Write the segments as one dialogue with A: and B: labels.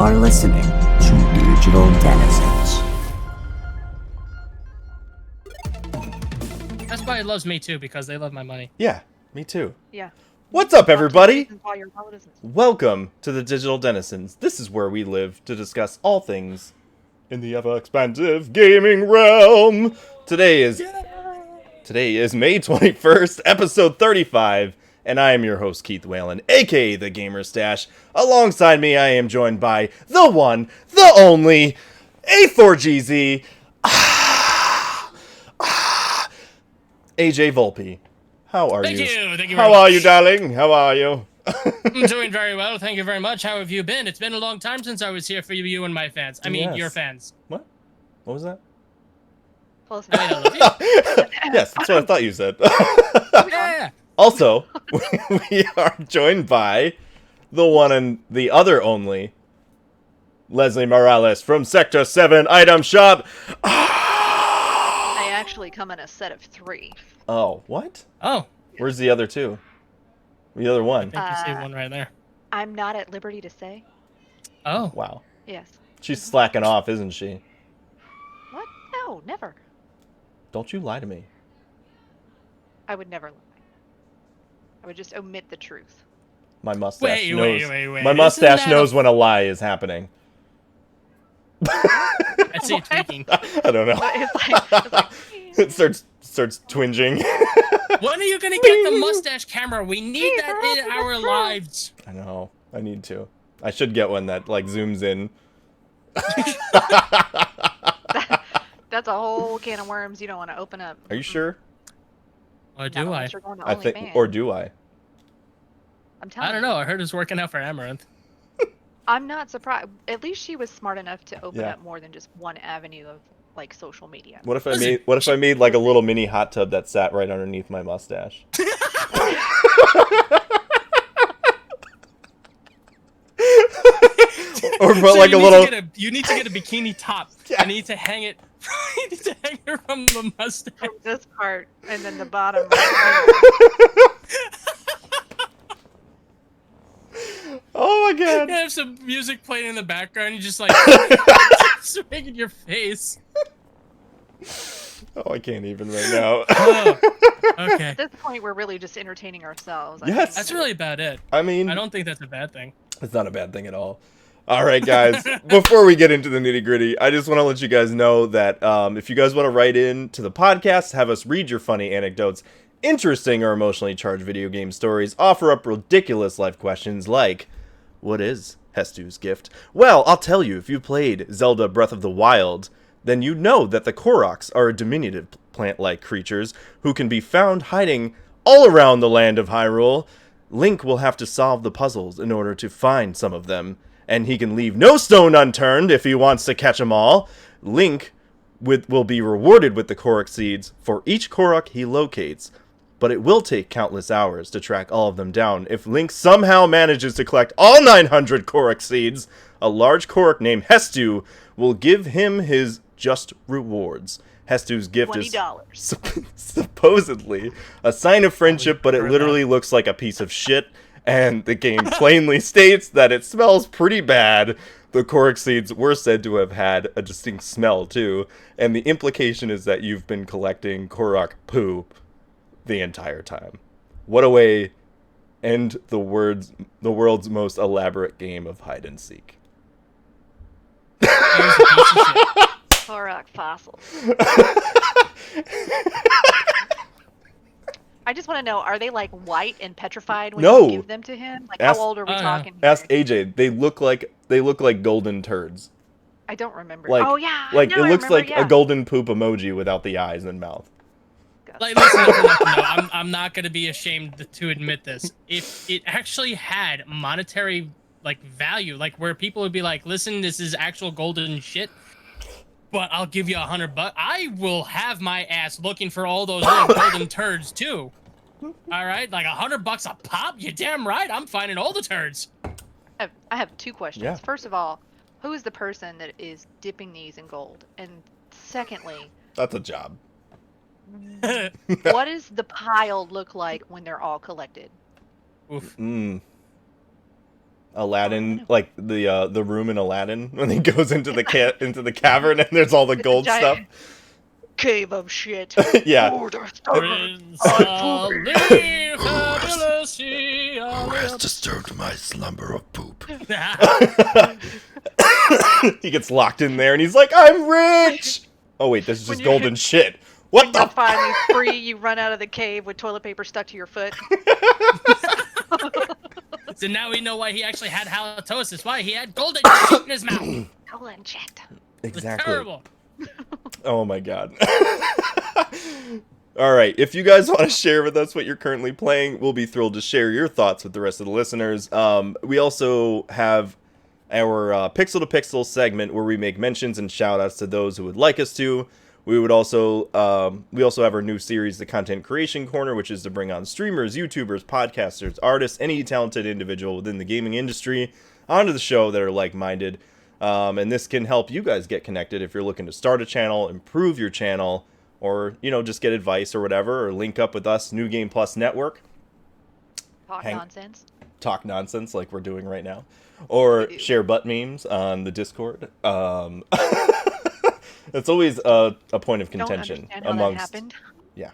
A: are listening to Digital Denizens.
B: That's why it loves me too, because they love my money.
C: Yeah, me too.
D: Yeah.
C: What's up, everybody?
D: While you're politicians.
C: Welcome to the Digital Denizens. This is where we live to discuss all things in the ever-expansive gaming realm. Today is May 21st, episode 35, and I am your host, Keith Whelan, aka the Gamer Stache. Alongside me, I am joined by the one, the only, A4GZ, AJ Volpe. How are you?
B: Thank you very
C: How
B: much.
C: are you, darling? How are you?
B: I'm doing very well, thank you very much. How have you been? It's been a long time since I was here for you and my fans. I mean,
C: Yes.
B: your fans.
C: What? What was that?
D: Close
B: I mean, I
D: enough.
B: love you.
C: Yes, that's what I thought you said.
B: Yeah.
C: Also, we are joined by the one and the other only Leslie Morales from Sector 7 Item Shop.
D: I actually come in a set of 3.
C: Oh, what?
B: Oh,
C: Where's the other two? The other
B: I
C: one.
B: think you see one right there.
D: I'm not at liberty to say.
B: Oh.
C: Wow.
D: Yes.
C: She's slacking off, isn't she?
D: What? No, never.
C: Don't you lie to me.
D: I would never lie. I would just omit the truth.
C: My mustache
B: Wait.
C: knows. My
B: Isn't
C: mustache
B: that
C: knows when a lie is happening.
B: I see it tweaking.
C: I don't know.
D: It's like
C: It starts twinging.
B: When are you gonna get the mustache camera? We need that in our lives.
C: I know. I need to. I should get one that like zooms in.
D: that's a whole can of worms you don't want to open up.
C: Are you sure?
B: Or
D: Not
B: do I?
D: unless you're going to
C: I think,
D: OnlyFans.
C: or do I?
D: I'm telling
B: I don't
D: you.
B: know. I heard it's working out for Amaranth.
D: I'm not surprised. At least she was smart enough to open
C: Yeah.
D: up more than just one avenue of like social media.
C: What if I
B: Listen,
C: made like a little mini hot tub that sat right underneath my mustache? Or put
B: So
C: like a little.
B: You need to get a bikini top.
C: Yeah.
B: I need to hang it. You need to hang it from the mustache.
D: From this part and then the bottom.
C: Oh my god.
B: You have some music playing in the background. You just like just making your face.
C: Oh, I can't even right now.
B: Oh, okay,
D: At this point, we're really just entertaining ourselves. I
C: Yes.
D: think.
B: that's really about it.
C: I mean,
B: I don't think that's a bad thing.
C: it's not a bad thing at all. All right, guys. Before we get into the nitty gritty, I just want to let you guys know that if you guys want to write in to the podcast, have us read your funny anecdotes, interesting or emotionally charged video game stories, offer up ridiculous life questions like, what is Hestu's gift? Well, I'll tell you, if you played Zelda Breath of the Wild, then you know that the Koroks are diminutive plant-like creatures who can be found hiding all around the land of Hyrule. Link will have to solve the puzzles in order to find some of them, and he can leave no stone unturned if he wants to catch them all. Link will be rewarded with the Korok seeds for each Korok he locates, but it will take countless hours to track all of them down. If Link somehow manages to collect all 900 Korok seeds, a large Korok named Hestu will give him his just rewards. Hestu's gift is
D: $20.
C: supposedly a sign of friendship, but it literally looks like a piece of shit, and the game plainly states that it smells pretty bad. The Korok seeds were said to have had a distinct smell too, and the implication is that you've been collecting Korok poop the entire time. What a way to end the world's most elaborate game of hide and seek.
B: Here's a piece of shit.
D: Korok fossils. I just want to know, are they like white and petrified when
C: No.
D: you give them to him? Like
C: Ask-
D: how old are we
B: Oh, no.
D: talking? Here?
C: Ask AJ. They look like golden turds.
D: I don't remember.
C: Like,
D: oh yeah.
C: like
D: no,
C: it
D: I
C: looks
D: remember,
C: like
D: yeah.
C: a golden poop emoji without the eyes and mouth.
B: Like, listen, no, I'm not gonna be ashamed to admit this. If it actually had monetary like value, like where people would be like, "Listen, this is actual golden shit," but I'll give you $100. I will have my ass looking for all those little golden turds too. All right, like $100 a pop. You damn right. I'm finding all the turds.
D: I have 2 questions.
C: Yeah.
D: First of all, who is the person that is dipping these in gold? And secondly,
C: That's a job.
D: what does the pile look like when they're all collected?
B: Oof.
C: Aladdin, like the room in Aladdin when he goes into the into the cavern and there's all the gold stuff.
D: Cave of shit.
C: Yeah.
B: Prince Ali, fabulously,
A: Has disturbed my slumber of poop.
C: He gets locked in there and he's like, I'm rich! Oh wait, this is just golden shit. What
D: When
C: the
D: you're finally free, you run out of the cave with toilet paper stuck to your foot.
B: So now we know why he actually had halitosis. Why he had golden shit in his mouth.
D: Golden shit.
B: It's
C: Exactly.
B: terrible.
C: Oh my god. Alright, if you guys want to share with us what you're currently playing, we'll be thrilled to share your thoughts with the rest of the listeners. We also have our Pixel to Pixel segment where we make mentions and shout outs to those who would like us to. We also have our new series, the Content Creation Corner, which is to bring on streamers, YouTubers, podcasters, artists, any talented individual within the gaming industry onto the show that are like-minded. And this can help you guys get connected if you're looking to start a channel, improve your channel, or, you know, just get advice or whatever, or link up with us, New Game Plus Network.
D: Nonsense.
C: Talk nonsense like we're doing right now. Or share butt memes on the Discord. It's always a point of contention amongst. That happened. Yeah,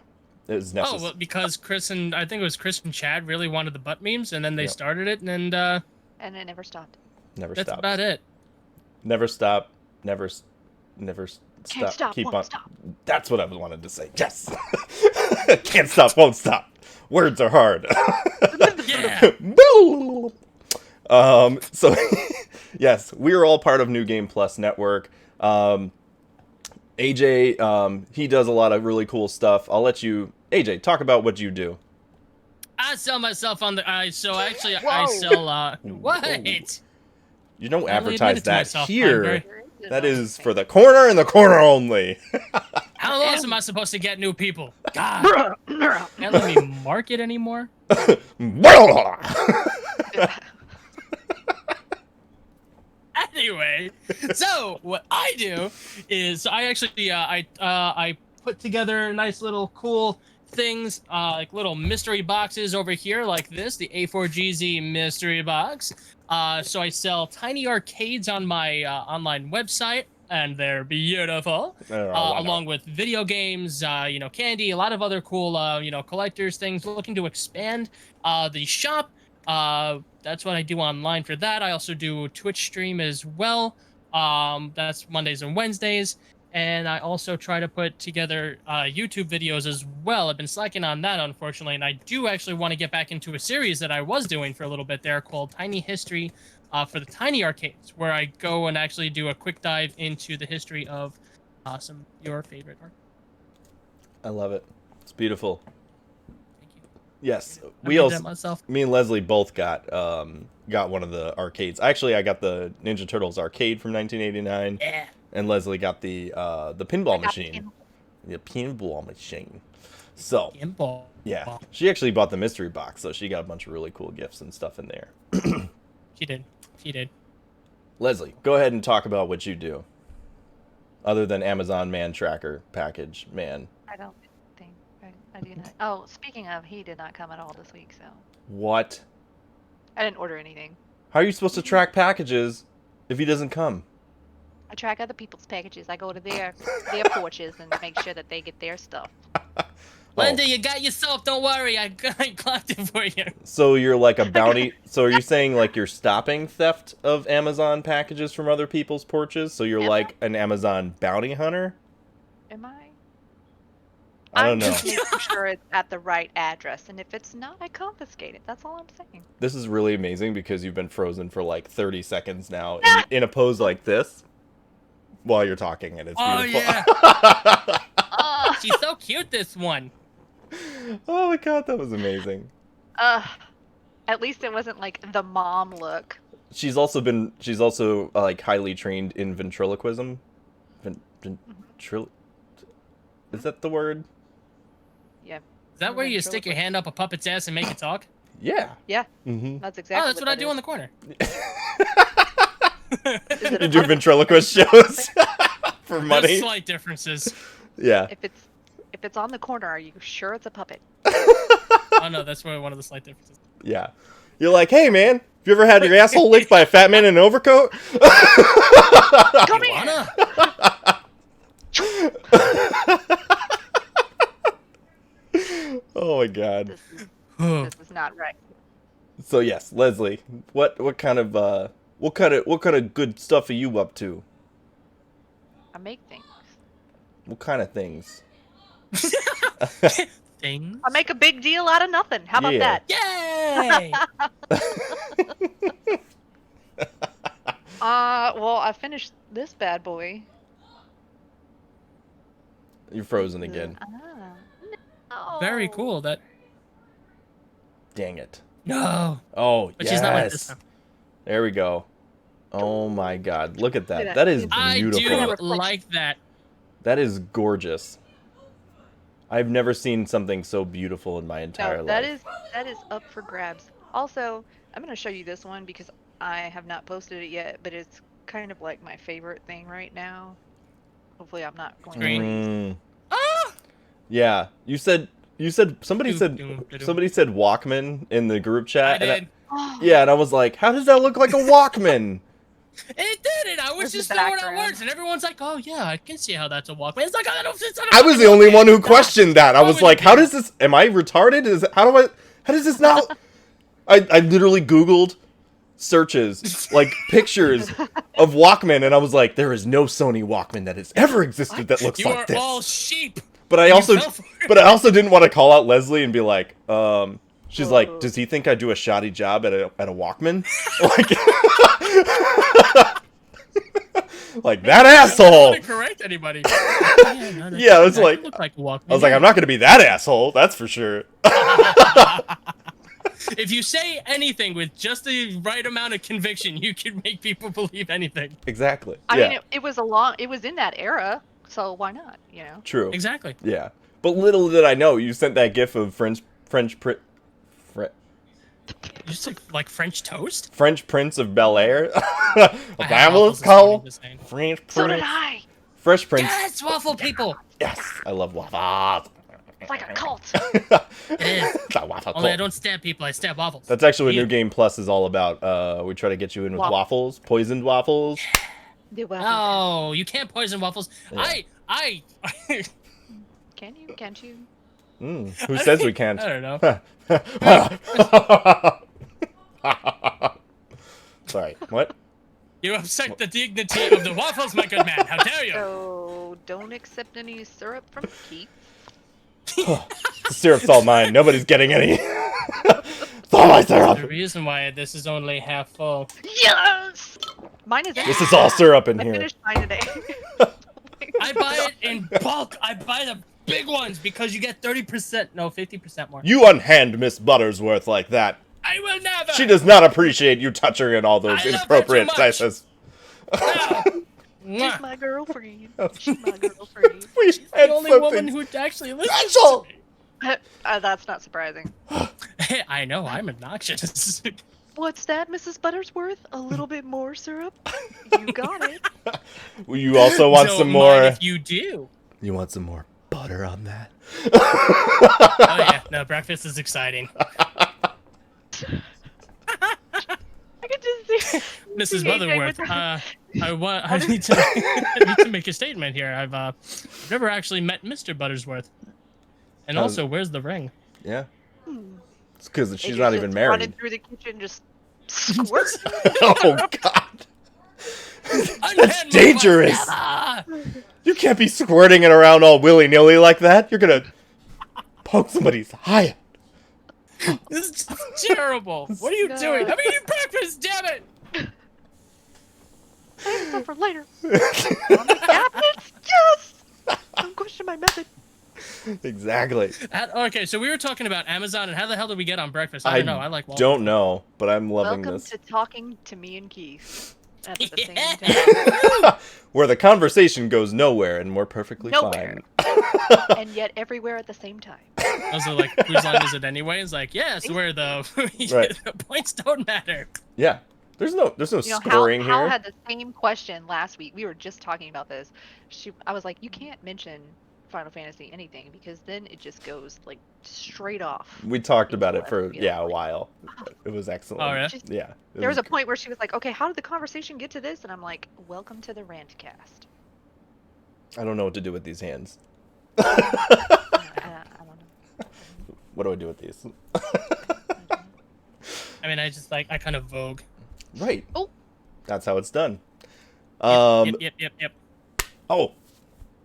C: it was necessary.
B: Oh, well, because Chris and I think it was Chris and Chad really wanted the butt memes, and then they started it, and
D: it never stopped.
C: Never
B: that's
C: stopped.
B: about it.
C: Never stop. Never stop.
D: Can't stop.
C: Keep
D: won't
C: on.
D: Stop.
C: That's what I wanted to say. Yes. Can't stop. Won't stop. Words are hard.
B: Yeah.
C: So yes, we are all part of New Game Plus Network. AJ, he does a lot of really cool stuff. I'll let you, AJ, talk about what you do.
B: I sell myself on the so actually I sell what?
C: You don't
B: I only
C: advertise
B: admitted to
C: that
B: myself,
C: here.
B: Andre.
C: That is for the corner and the corner only.
B: How else am I supposed to get new people? God. Can't let me market anymore. Anyway, so what I do is I actually I put together nice little cool things like little mystery boxes over here like this, the A4GZ mystery box. So I sell tiny arcades on my online website, and they're beautiful. Along with video games, you know, candy, a lot of other cool you know, collectors things. Looking to expand the shop. That's what I do online for that. I also do Twitch stream as well. That's Mondays and Wednesdays. And I also try to put together YouTube videos as well. I've been slacking on that, unfortunately. And I do actually want to get back into a series that I was doing for a little bit there called Tiny History for the Tiny Arcades, where I go and actually do a quick dive into the history of some of your favorite art.
C: I love it. It's beautiful. Yes,
B: myself.
C: me and Leslie both got one of the arcades. Actually, I got the Ninja Turtles arcade from 1989.
B: Yeah.
C: And Leslie got the pinball machine. The pinball machine. So,
B: Pinball.
C: yeah, she actually bought the mystery box, so she got a bunch of really cool gifts and stuff in there.
B: She did. She did.
C: Leslie, go ahead and talk about what you do. Other than Amazon Man Tracker package, man.
D: I don't think I do not. Oh, speaking of, he did not come at all this week, so
C: What?
D: I didn't order anything.
C: How are you supposed to track packages if he doesn't come?
D: I track other people's packages. I go to their porches and make sure that they get their stuff.
B: Linda, you got yourself. Don't worry. I clocked it for you.
C: So you're like a bounty. So are you saying like you're stopping theft of Amazon packages from other people's porches? So you're like an Amazon bounty hunter?
D: Am I?
C: I don't know.
D: I'm just making sure it's at the right address, and if it's not, I confiscate it. That's all I'm saying.
C: This is really amazing because you've been frozen for like 30 seconds now in a pose like this while you're talking, and it's beautiful.
B: Yeah. She's so cute, this one.
C: Oh my god, that was amazing.
D: At least it wasn't like the mom look.
C: She's also like highly trained in ventriloquism. Is that the word?
D: Yeah.
B: Is that where you stick your hand up a puppet's ass and make it talk?
C: Yeah.
D: Yeah.
C: Mm-hmm.
D: That's exactly.
B: Oh, that's what I do in the corner.
C: You do ventriloquist shows for money.
B: There's slight differences.
C: Yeah.
D: If it's on the corner, are you sure it's a puppet?
B: Oh no, that's where one of the slight differences.
C: Yeah. You're like, hey, man, have you ever had your asshole licked by a fat man in an overcoat?
D: Come here.
B: Wanna?
C: Oh my god.
D: This is not right.
C: So yes, Leslie, what kind of good stuff are you up to?
D: I make things.
C: What kind of things?
B: Things.
D: I make a big deal out of nothing. How about
C: Yeah.
D: that?
B: Yay!
D: Well, I finished this bad boy.
C: You're frozen again.
D: No.
B: Very cool. That.
C: Dang it.
B: No.
C: Oh,
B: But
C: yes.
B: she's not like this time.
C: There we go. Oh my god. Look at that.
D: Look at
C: That is
B: I
C: beautiful.
B: do like that.
C: That is gorgeous. I've never seen something so beautiful in my entire
D: No,
C: life.
D: that is up for grabs. Also, I'm gonna show you this one because I have not posted it yet, but it's kind of like my favorite thing right now. Hopefully, I'm not going to freeze.
C: Mm,
B: Ah!
C: yeah. Somebody said Walkman in the group
B: I
C: chat.
B: did.
C: Yeah, and I was like, how does that look like a Walkman?
B: It did it. I was
D: With the
B: just throwing out
D: background.
B: words, and everyone's like, "Oh yeah, I can see how that's a Walkman." It's like, I don't. It's not a
C: I was the
B: fucking
C: only
B: Walkman.
C: one who
B: It's
C: questioned that. I
B: Why
C: was
B: would
C: like,
B: it
C: how
B: be?
C: does this, am I retarded? How does this not? I literally Googled searches, like pictures of Walkman, and I was like, there is no Sony Walkman that has ever existed that looks
B: You
C: like
B: are
C: this.
B: all sheep.
C: But I
B: You
C: also,
B: fell for it.
C: but I also didn't want to call out Leslie and be like, she's
D: Whoa.
C: like, does he think I do a shoddy job at a Walkman? Like that
B: I
C: asshole.
B: don't want to correct anybody.
C: Yeah, it's like,
B: look like a Walkman.
C: I was like, I'm not gonna be that asshole, that's for sure.
B: If you say anything with just the right amount of conviction, you can make people believe anything.
C: Exactly.
D: I
C: Yeah,
D: mean, it was in that era, so why not? You know.
C: true.
B: Exactly.
C: Yeah, but little did I know, you sent that gif of French
B: You just like French toast?
C: Prince of Bel Air.
B: I
C: That
B: had
C: was
B: waffles this morning,
C: called
B: just saying.
C: French
D: So did
C: Prince.
D: I.
C: Fresh Prince.
B: Yes, waffle people.
C: Yes, I love waffles.
D: It's like a cult.
B: It is.
C: It's a waffle
B: Only I
C: cult.
B: don't stab people. I stab waffles.
C: That's actually what
B: You-
C: New Game Plus is all about. We try to get you in with
D: Waffles.
C: waffles, poisoned waffles.
D: The waffle
B: Oh, you can't poison waffles.
C: Yeah.
B: I
D: Can you? Can't you?
C: Who says we can't?
B: I don't know.
C: Sorry, what?
B: You upset the dignity of the waffles, my good man. How dare you?
D: So don't accept any syrup from Keith.
C: The syrup's all mine. Nobody's getting any. It's all my
B: The
C: syrup.
B: reason why this is only half full.
D: Yes. Mine is.
C: This is all syrup in
D: I
C: here.
D: finished mine today.
B: I buy it in bulk. I buy the big ones because you get 30%, no, 50% more.
C: You unhand Miss Buttersworth like that.
B: I will never.
C: She does not appreciate you touching her in all those
B: I love her too
C: inappropriate
B: much.
C: places.
B: No.
D: She's
B: Mwah.
D: my girlfriend. She's my girlfriend.
C: We
B: She's
C: had
B: the only woman
C: something
B: who actually listens
C: special.
B: to me.
D: That's not surprising.
B: I know, I'm obnoxious.
D: What's that, Mrs. Buttersworth? A little bit more syrup? You got it.
C: You also want
B: Don't
C: some
B: mind
C: more.
B: if you do.
C: You want some more butter on that?
B: Oh yeah, no, breakfast is exciting.
D: I could just see
B: Mrs.
D: AJ
B: Butterworth,
D: with
B: I need to I need to make a statement here. I've never actually met Mr. Buttersworth. And
C: How's-
B: also, where's the ring?
C: Yeah.
D: Hmm.
C: It's because she's
D: AJ's
C: not
D: just
C: even
D: Running
C: married.
D: through the kitchen, just squirt.
C: Oh God.
B: Unhand
C: That's
B: my
C: dangerous.
B: butt, never!
C: You can't be squirting it around all willy-nilly like that. You're gonna poke somebody's eye.
B: This is terrible. What are you
D: No.
B: doing? I'm eating breakfast, damn it!
D: Save stuff for later. On the cabinets? Yes! Don't question my method.
C: Exactly.
B: Okay, so we were talking about Amazon, and how the hell did we get on breakfast? I don't know. I like waffles.
C: don't know, but I'm loving
D: Welcome
C: this.
D: to talking to me and Keith at the same
B: Yeah.
D: time.
C: Where the conversation goes nowhere and we're perfectly
D: Nowhere.
C: fine.
D: And yet everywhere at the same time.
B: Also, like, whose line is it anyway? It's like, yes, where the,
C: Right.
B: the points don't matter.
C: Yeah. There's no
D: You know,
C: scoring
D: Hal
C: here.
D: had the same question last week. We were just talking about this. I was like, you can't mention Final Fantasy anything, because then it just goes like straight off.
C: We talked about
D: into
C: it for
D: FPS,
C: a
D: like,
C: while. It was excellent.
B: Oh, yeah?
D: just-
C: Yeah. It
D: There was a point where she was like, "Okay, how did the conversation get to this?" And I'm like, "Welcome to the Rantcast."
C: I don't know what to do with these hands.
D: I don't know.
C: What do I do with these?
B: I mean, I kind of vogue.
C: Right.
D: Oh.
C: That's how it's done.
B: Yep.
C: Oh,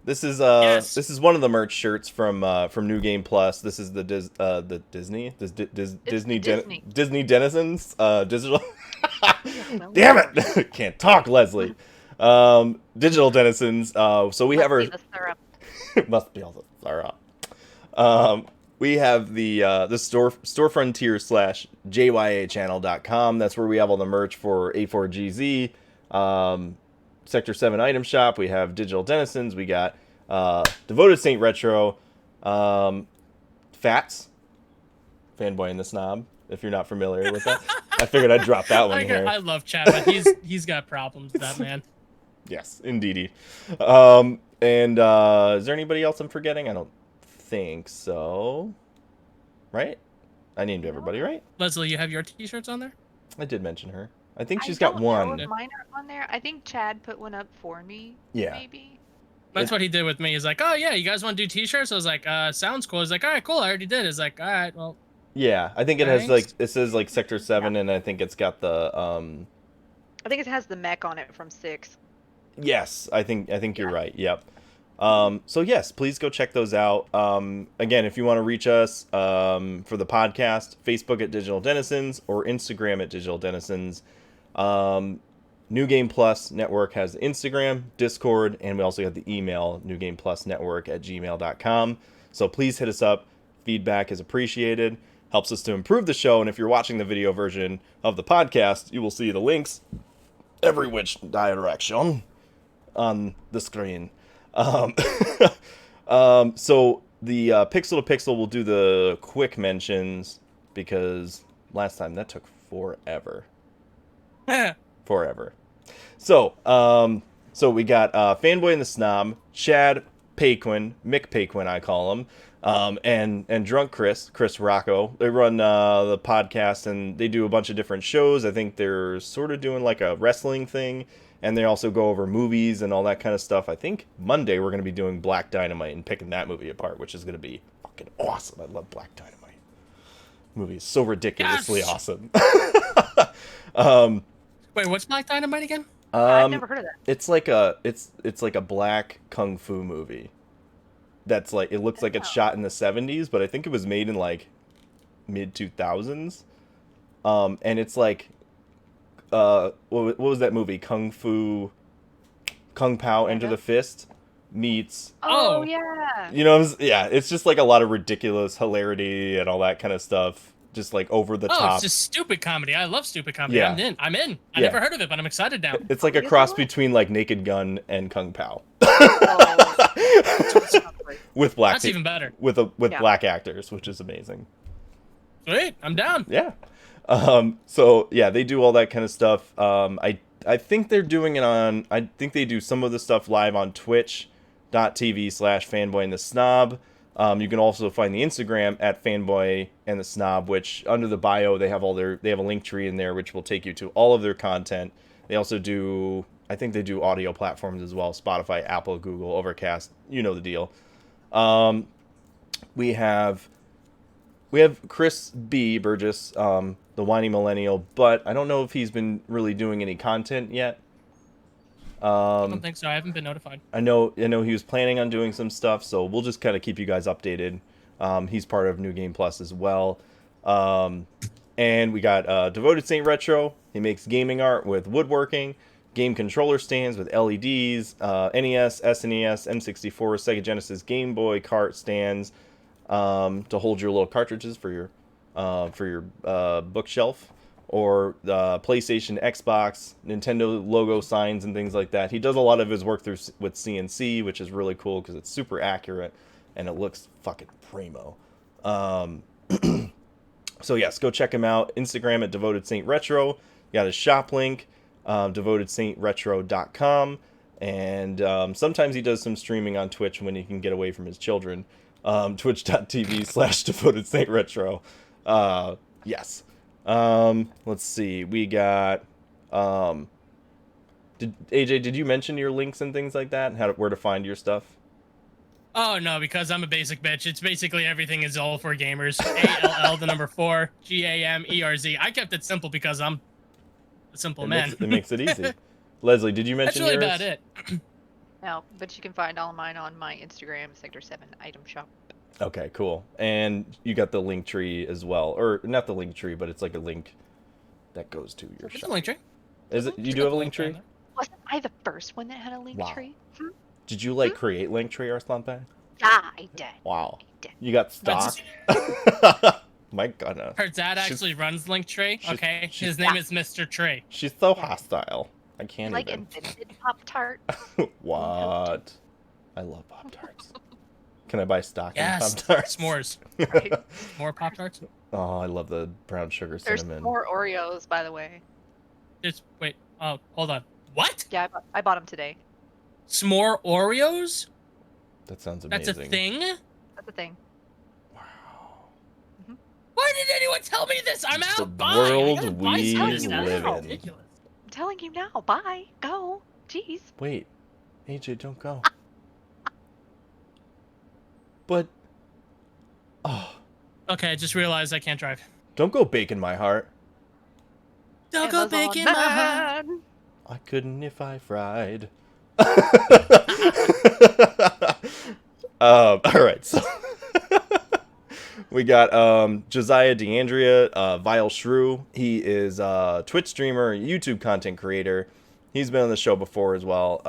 C: this is
B: Yes.
C: this is one of the merch shirts from New Game Plus. This is the Disney
D: Disney.
C: Disney Denizens digital.
D: Well,
C: Damn it! Can't talk, Leslie. Digital Denizens. So we have our
D: the syrup.
C: must be all the syrup. We have the storefrontier / JYAchannel.com. That's where we have all the merch for A4GZ. Sector 7 item shop. We have Digital Denizens. We got Devoted Saint Retro, Fats, Fanboy and the Snob, if you're not familiar with that. I figured I'd drop that one here.
B: I love Chad, but he's got problems, that man.
C: Yes, indeedy. And is there anybody else I'm forgetting? I don't think so. Right? I named everybody, right?
B: Leslie, you have your t-shirts on there?
C: I did mention her. I think she's
D: I
C: got
D: don't know
C: one.
D: if mine are on there. I think Chad put one up for me.
C: Yeah.
D: Maybe.
B: That's what he did with me. He's like, oh, yeah, you guys want to do t-shirts? I was like, sounds cool. He's like, all right, cool. I already did. He's like, all right, well.
C: Yeah, I think it has
B: Thanks.
C: it says like Sector 7, and I think it's got the
D: I think it has the mech on it from 6.
C: yes, I think you're right. Yep. So yes, please go check those out. Again, if you want to reach us for the podcast, Facebook at Digital Denizens or Instagram at Digital Denizens. New Game Plus Network has Instagram, Discord, and we also have the email newgameplusnetwork@gmail.com. So please hit us up. Feedback is appreciated. Helps us to improve the show. And if you're watching the video version of the podcast, you will see the links every which direction on the screen. So the Pixel to Pixel will do the quick mentions because last time that took forever. Forever. So we got Fanboy and the Snob, Chad Paquin, Mick Paquin, I call him, and Drunk Chris Rocco. They run the podcast and they do a bunch of different shows. I think they're sort of doing like a wrestling thing, and they also go over movies and all that kind of stuff. I think Monday we're going to be doing Black Dynamite and picking that movie apart, which is going to be fucking awesome. I love Black Dynamite. The movie is so ridiculously awesome.
B: Wait, what's Black Dynamite again?
D: I've never heard of that.
C: It's like a black kung fu movie. That's like it looks like it's shot in the 70s, but I think it was made in like mid 2000s. And it's like what was that movie? Kung Pao Enter the Fist meets
D: Oh,
B: Oh.
D: yeah.
C: you know yeah, it's just like a lot of ridiculous hilarity and all that kind of stuff. Just like over the
B: Oh,
C: top.
B: it's just stupid comedy. I love stupid comedy.
C: Yeah.
B: I'm in. I
C: Yeah.
B: never heard of it, but I'm excited now.
C: It's like a
D: Is it
C: cross
D: what?
C: between like Naked Gun and Kung Pao.
D: Oh.
C: With black
B: That's even better.
C: with
D: Yeah.
C: black actors, which is amazing.
B: Sweet, I'm down.
C: Yeah. So yeah, they do all that kind of stuff. I think they're doing it on. I think they do some of the stuff live on Twitch.tv/Fanboy and the Snob. You can also find the Instagram at Fanboy and the Snob, which under the bio they have a link tree in there, which will take you to all of their content. They also do. I think they do audio platforms as well: Spotify, Apple, Google, Overcast. You know the deal. We have Chris B. Burgess, the whiny millennial, but I don't know if he's been really doing any content yet.
B: I don't think so. I haven't been notified.
C: I know he was planning on doing some stuff, so we'll just kind of keep you guys updated. He's part of New Game Plus as well. And we got Devoted Saint Retro. He makes gaming art with woodworking, game controller stands with LEDs, NES, SNES, N64, Sega Genesis, Game Boy cart stands to hold your little cartridges for your bookshelf, or PlayStation, Xbox, Nintendo logo signs and things like that. He does a lot of his work with CNC, which is really cool because it's super accurate and it looks fucking primo. So yes, go check him out. Instagram at Devoted Saint Retro. You got his shop link, devotedsaintretro.com. And sometimes he does some streaming on Twitch when he can get away from his children. Twitch.tv/devoted Saint Retro. Yes. Let's see. We got. Did you mention your links and things like that? Where to find your stuff?
B: Oh no, because I'm a basic bitch. It's basically everything is all for gamers. ALL the number 4 GAMERZ. I kept it simple because I'm a simple man.
C: It makes it easy. Leslie, did you mention
B: That's really
C: yours?
B: about it.
D: No, but you can find all of mine on my Instagram, Sector 7 Item Shop.
C: Okay, cool. And you got the link tree as well, or not the link tree, but it's like a link that goes to your
B: It's
C: shop.
B: a link tree.
C: Is it? You do have a link tree?
D: Wasn't I the first one that had a link
C: Wow.
D: tree?
C: Did you like create link tree or something?
D: Yeah, I did.
C: Wow.
D: I did.
C: You got stock. My goodness.
B: Her dad actually runs Linktree.
C: she's-
B: Okay,
C: she's-
B: his name is Mr. Tree.
C: She's so
D: Yeah.
C: hostile. I can't
D: Like
C: even.
D: invented Pop-Tart.
C: What? I love Pop Tarts. Can I buy stock
B: Yes,
C: in Pop Tarts?
B: s'mores.
D: Right?
B: More Pop Tarts.
C: Oh, I love the brown sugar
D: There's
C: cinnamon.
D: more Oreos, by the way.
B: Wait. Oh, hold on. What?
D: Yeah, I bought them today.
B: S'more Oreos?
C: That sounds
B: That's
C: amazing.
B: a thing?
D: That's the thing.
C: Wow.
B: Why didn't anyone tell me this? I'm
C: It's
B: out.
C: the
B: Bye.
C: world
B: I gotta buy
C: we
B: some of this
D: live
B: now.
C: in.
B: Ridiculous.
D: I'm telling you now. Bye. Go. Jeez.
C: Wait, AJ, don't go. But, oh,
B: Okay, I just realized I can't drive.
C: don't go baking my heart.
B: Don't go
D: Amazon
B: baking my heart.
D: man.
C: I couldn't if I fried. All right, so we got Josiah DeAndrea, Vile Shrew. He is a Twitch streamer, YouTube content creator. He's been on the show before as well.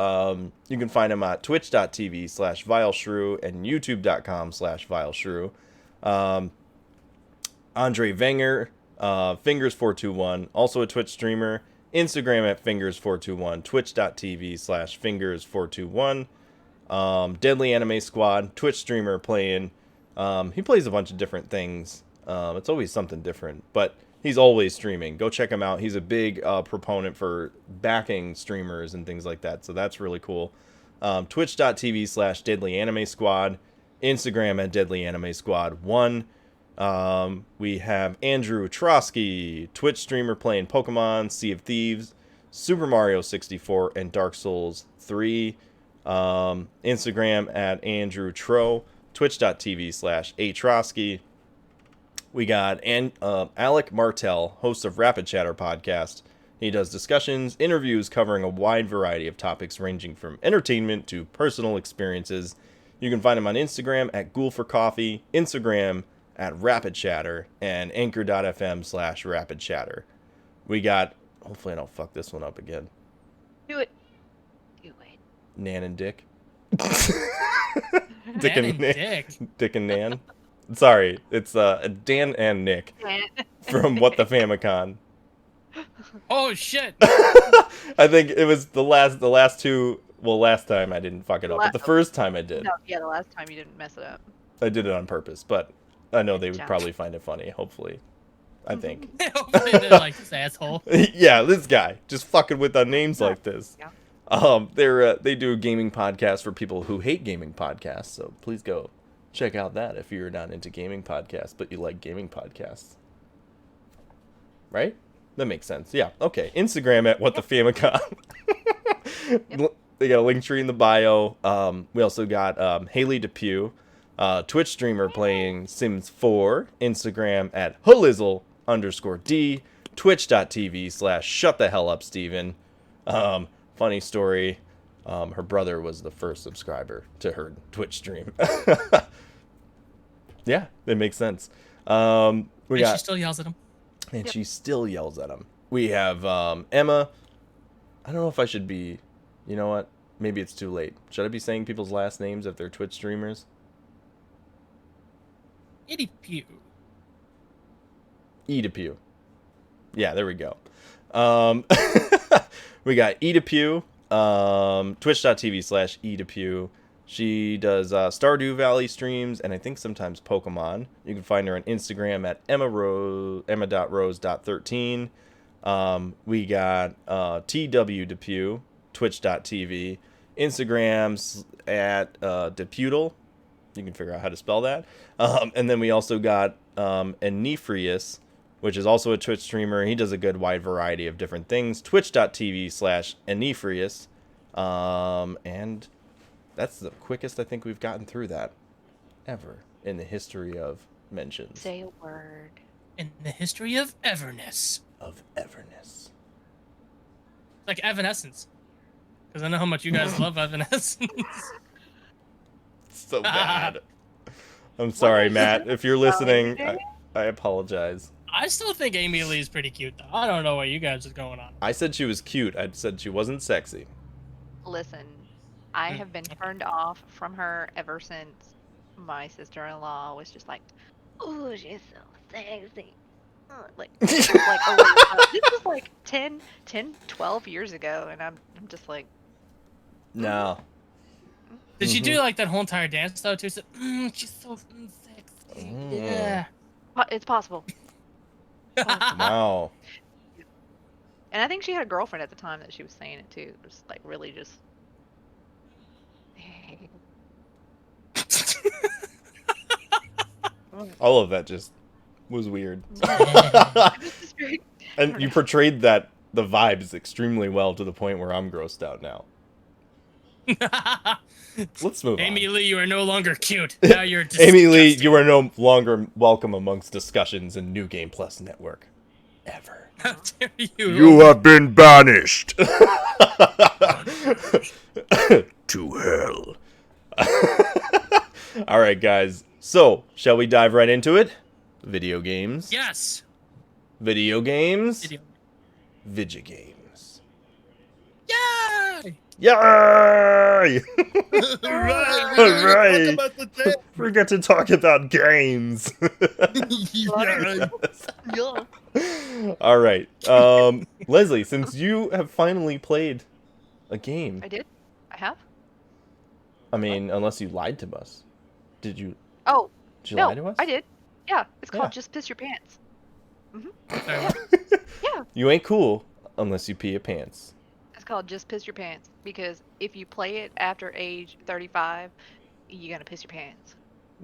C: You can find him at twitch.tv/vileshrew and youtube.com/vileshrew. Andre Wenger, Fingers421, also a Twitch streamer. Instagram at Fingers421, twitch.tv/Fingers421. Deadly Anime Squad, Twitch streamer playing. He plays a bunch of different things. It's always something different, but he's always streaming. Go check him out. He's a big proponent for backing streamers and things like that, so that's really cool. Twitch.tv/Deadly Anime Squad, Instagram at Deadly Anime Squad 1. We have Andrew Trotsky, Twitch streamer playing Pokemon, Sea of Thieves, Super Mario 64, and Dark Souls 3. Instagram at Andrew Tro, twitch.tv/atrosky. We got Alec Martell, host of Rapid Chatter podcast. He does discussions, interviews covering a wide variety of topics ranging from entertainment to personal experiences. You can find him on Instagram at Ghoul for Coffee, Instagram at Rapid Chatter, and anchor.fm/Rapid Chatter. We got, hopefully I don't fuck this one up again,
D: Do it. Do it.
C: Nan and Dick.
B: Dick and Dick.
C: Dick and Nan. Sorry, it's Dan and Nick from What the Famicon.
B: Oh shit.
C: I think it was the last two. Well, last time I didn't fuck it up, but the first time I did.
D: No, yeah, the last time you didn't mess it up.
C: I did it on purpose, but I know they would
D: job.
C: probably find it funny. Hopefully, I think.
B: Hopefully they're like this asshole.
C: Yeah, this guy just fucking with the names like this.
D: Yeah.
C: They do a gaming podcast for people who hate gaming podcasts. So please go check out that if you're not into gaming podcasts, but you like gaming podcasts. Right? That makes sense. Yeah. Okay. Instagram at What the Famicon. They got a link tree in the bio. We also got Haley Depew, Twitch streamer playing Sims 4. Instagram at Halizzle_D. Twitch.tv/Shut the Hell Up Steven. Funny story. Her brother was the first subscriber to her Twitch stream. Yeah, it makes sense.
B: And she still yells at him.
C: And she still yells at him. We have Emma. I don't know if I should be... You know what? Maybe it's too late. Should I be saying people's last names if they're Twitch streamers?
B: Itty Pew.
C: Edepew. Yeah, there we go. We got Edepew. Twitch.tv/Edepew. She does Stardew Valley streams and I think sometimes Pokemon. You can find her on Instagram at Emma.rose.13. We got TW Depew, Twitch.tv. Instagram's at Deputal. You can figure out how to spell that. And then we also got Anifrius, which is also a Twitch streamer. He does a good wide variety of different things. Twitch.tv/Anifrius. And that's the quickest I think we've gotten through that ever in the history of mentions.
D: Say a word.
B: In the history of Everness.
C: Of Everness.
B: Like Evanescence. Because I know how much you guys love Evanescence.
C: So bad. I'm sorry, Matt. If you're listening, I apologize.
B: I still think Amy Lee is pretty cute, though. I don't know what you guys are going on.
C: I said she was cute. I said she wasn't sexy.
D: Listen, I have been turned off from her ever since my sister-in-law was just like, "Ooh, she's so sexy." Like, this was like 10, 12 years ago, and I'm just like,
C: No.
B: Did she do like that whole entire dance though too? So, she's so sexy. Yeah.
D: it's possible.
C: Wow.
D: And I think she had a girlfriend at the time that she was saying it to. It was like really just.
C: All of that just was weird.
D: very,
C: And you portrayed the vibes extremely well to the point where I'm grossed out now. Let's move
B: Amy
C: on.
B: Lee, you are no longer cute. Now you're
C: Amy Lee,
B: disgusting.
C: you are no longer welcome amongst discussions in New Game Plus Network. Ever.
B: How dare you?
A: You have been banished to hell.
C: All right, guys. So, shall we dive right into it? Video games.
B: Yes.
C: Video games.
B: Video.
C: Video games.
B: Yay!
C: Yay!
A: Right.
C: Right. Forget to talk about games.
D: yeah.
C: All right. Leslie, since you have finally played a game,
D: I did. I have.
C: I mean, unless you lied to us. Did you
D: Oh,
C: lie to
D: no,
C: us?
D: I did. Yeah, it's called
C: Yeah.
D: Just Piss Your Pants.
B: Sorry,
D: Yeah,
C: You ain't cool unless you pee your pants.
D: it's called Just Piss Your Pants because if you play it after age 35, you're gonna piss your pants.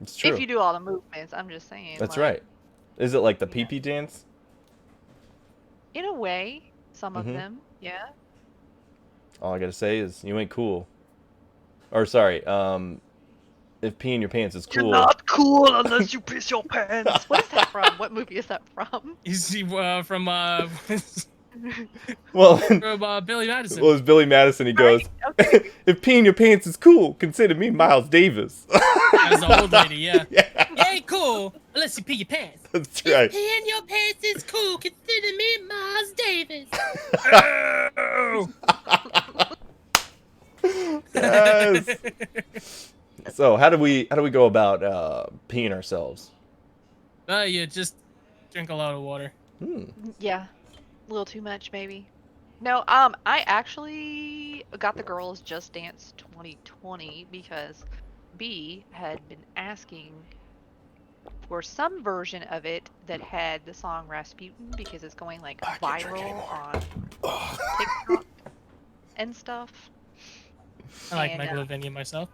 C: It's true.
D: If you do all the movements, I'm just saying.
C: That's
D: like,
C: right. Is it like the
D: Yeah.
C: pee-pee dance?
D: In a way, some of
C: Mhm.
D: them, yeah.
C: All I gotta say is you ain't cool. Or sorry, if peeing your pants is cool.
D: You're not cool unless you piss your pants. What is that from? What movie is that from?
B: Is he from
C: Well,
B: Billy Madison?
C: well, it's Billy Madison. He goes,
D: Okay.
C: "If peeing your pants is cool, consider me Miles Davis."
B: As the old lady, yeah.
C: Yeah,
B: Ain't cool unless you pee your pants.
C: that's right.
B: Peeing your pants is cool. Consider me Miles Davis.
C: Yes. So how do we go about peeing ourselves?
B: You just drink a lot of water.
D: Yeah, a little too much maybe. No, I actually got the girls Just Dance 2020 because B had been asking for some version of it that had the song Rasputin because it's going like
C: I can't drink
D: viral
C: anymore.
D: on TikTok and stuff.
B: I like
D: And,
B: Megalovania myself.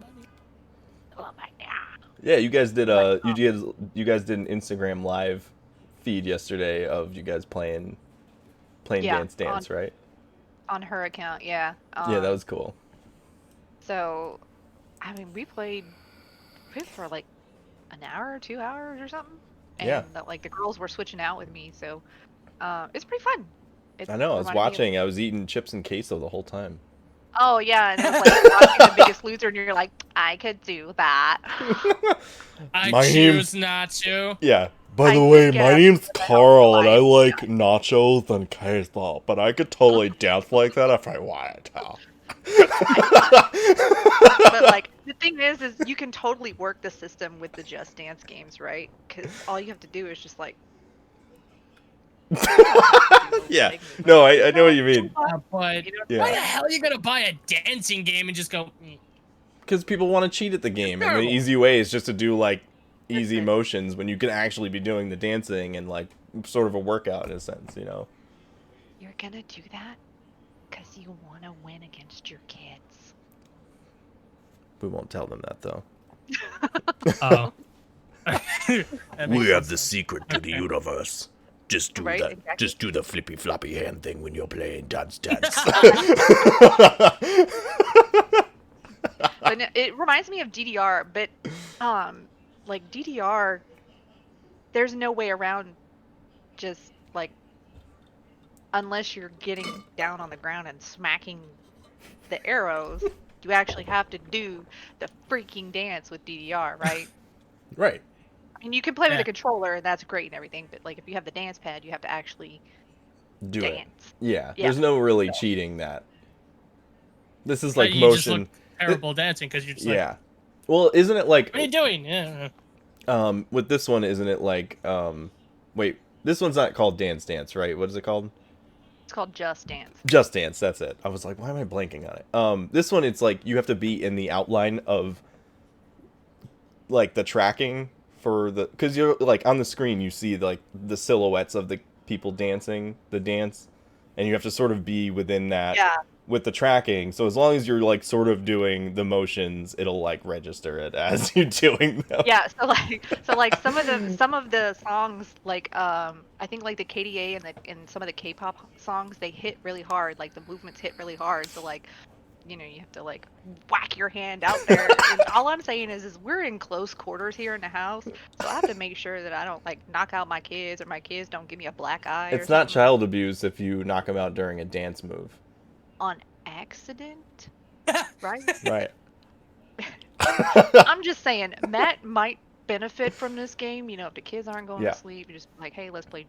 D: Oh my god.
C: Yeah, you guys did
D: Like,
C: you guys did an Instagram live feed yesterday of you guys playing
D: Yeah,
C: Dance, right?
D: On her account, yeah.
C: Yeah, that was cool.
D: So, I mean, we played for like an hour or 2 hours or something. And
C: Yeah.
D: like the girls were switching out with me, so it's pretty fun. It
C: I know. I was
D: reminded me of-
C: watching. I was eating chips and queso the whole time.
D: Oh yeah, and it was like watching The Biggest Loser, and you're like, I could do that.
B: I
C: My
B: choose not to.
C: Yeah.
A: By
D: I
A: the
D: did
A: way,
D: get
A: my
D: up
A: name's
D: because I don't
A: Carl, and I
D: like-
A: like nachos and queso, but I could totally dance like that if I wanted to.
D: But like the thing is you can totally work the system with the Just Dance games, right? Because all you have to do is just like.
C: Yeah. No, I know what you mean.
B: But
D: You know,
C: Yeah.
B: why the hell are you gonna buy a dancing game and just go?
C: Because people want to cheat at the game, and the
B: Terrible.
C: easy way is just to do like easy
D: Listen.
C: motions when you can actually be doing the dancing and like sort of a workout in a sense, you know.
D: You're gonna do that because you want to win against your kids.
C: We won't tell them that though.
B: Oh.
A: We have the secret to the universe. Just do
D: Right,
A: that.
D: exactly.
A: Just do the flippy floppy hand thing when you're playing Dance Dance.
D: But no, it reminds me of DDR, but like DDR, there's no way around just like unless you're getting down on the ground and smacking the arrows, you actually have to do the freaking dance with DDR, right?
C: Right.
D: I mean, you can play with
B: Yeah.
D: a controller and that's great and everything, but like if you have the dance pad, you have to actually
C: Do it.
D: dance.
C: Yeah.
D: Yeah.
C: There's no really cheating that. This is like
B: You
C: motion.
B: just look terrible dancing because you're just like,
C: Yeah. Well, isn't it like
B: what are you doing? Yeah.
C: with this one, isn't it like wait, this one's not called Dance Dance, right? What is it called?
D: It's called Just Dance.
C: Just Dance, that's it. I was like, why am I blanking on it? This one, it's like you have to be in the outline of like the tracking for the, because you're like on the screen you see like the silhouettes of the people dancing the dance, and you have to sort of be within that
D: Yeah.
C: with the tracking. So as long as you're like sort of doing the motions, it'll like register it as you're doing them.
D: Yeah, so like some of the songs like I think like the KDA and some of the K-pop songs, they hit really hard, like the movements hit really hard, so like you know you have to like whack your hand out there. And all I'm saying is we're in close quarters here in the house, so I have to make sure that I don't like knock out my kids or my kids don't give me a black eye.
C: It's
D: or
C: not
D: something
C: child abuse if you knock them out during a dance move.
D: on accident, right?
C: Right.
D: I'm just saying, Matt might benefit from this game. You know, if the kids aren't going
C: Yeah.
D: to sleep, you're just like, hey, let's play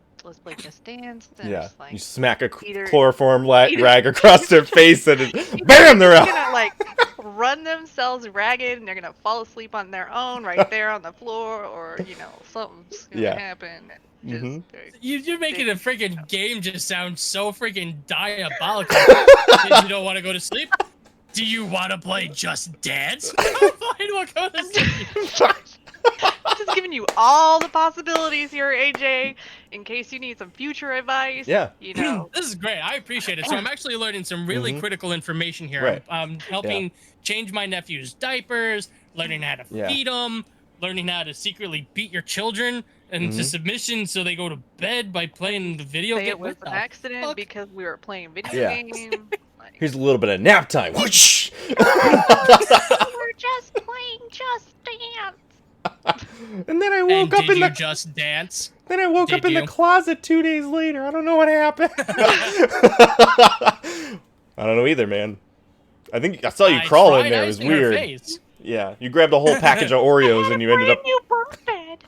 D: Just Dance. And
C: Yeah.
D: just, like,
C: You smack a
D: either-
C: chloroform
D: either-
C: rag across their face and it, bam, they're
D: they're
C: out.
D: gonna like run themselves ragged, and they're gonna fall asleep on their own right there on the floor, or you know, something's gonna
C: Yeah.
D: happen. And just,
C: Mhm.
B: You're making the freaking game just sound so freaking diabolical. You don't want to go to sleep? Do you want to play Just Dance? Fine, we'll go to sleep.
D: just giving you all the possibilities here, AJ, in case you need some future advice.
C: Yeah.
D: You know.
B: This is great. I appreciate it. So I'm actually learning some really
C: Mhm.
B: critical information here.
C: Right.
B: I'm helping change my nephew's diapers, learning how to
C: Yeah.
B: feed them, learning how to secretly beat your children into
C: Mhm.
B: submission so they go to bed by playing the video
D: Say
B: game.
D: it was
B: What
D: an
B: the
D: accident
B: fuck?
D: because we were playing video
C: Yeah.
D: game. Like,
C: Here's a little bit of nap time. Whoosh!
D: we were just playing Just Dance.
C: And then I
B: And
C: woke up
B: did
C: in
B: you
C: the
B: just dance?
C: then I woke up
B: did
C: in the
B: you?
C: closet 2 days later. I don't know what happened. I don't know either, man. I think I saw you
B: I
C: crawl in
B: tried
C: there. It was
B: icing her
C: weird.
B: face.
C: Yeah, you grabbed a whole package of Oreos and you ended up.
D: New bunk bed.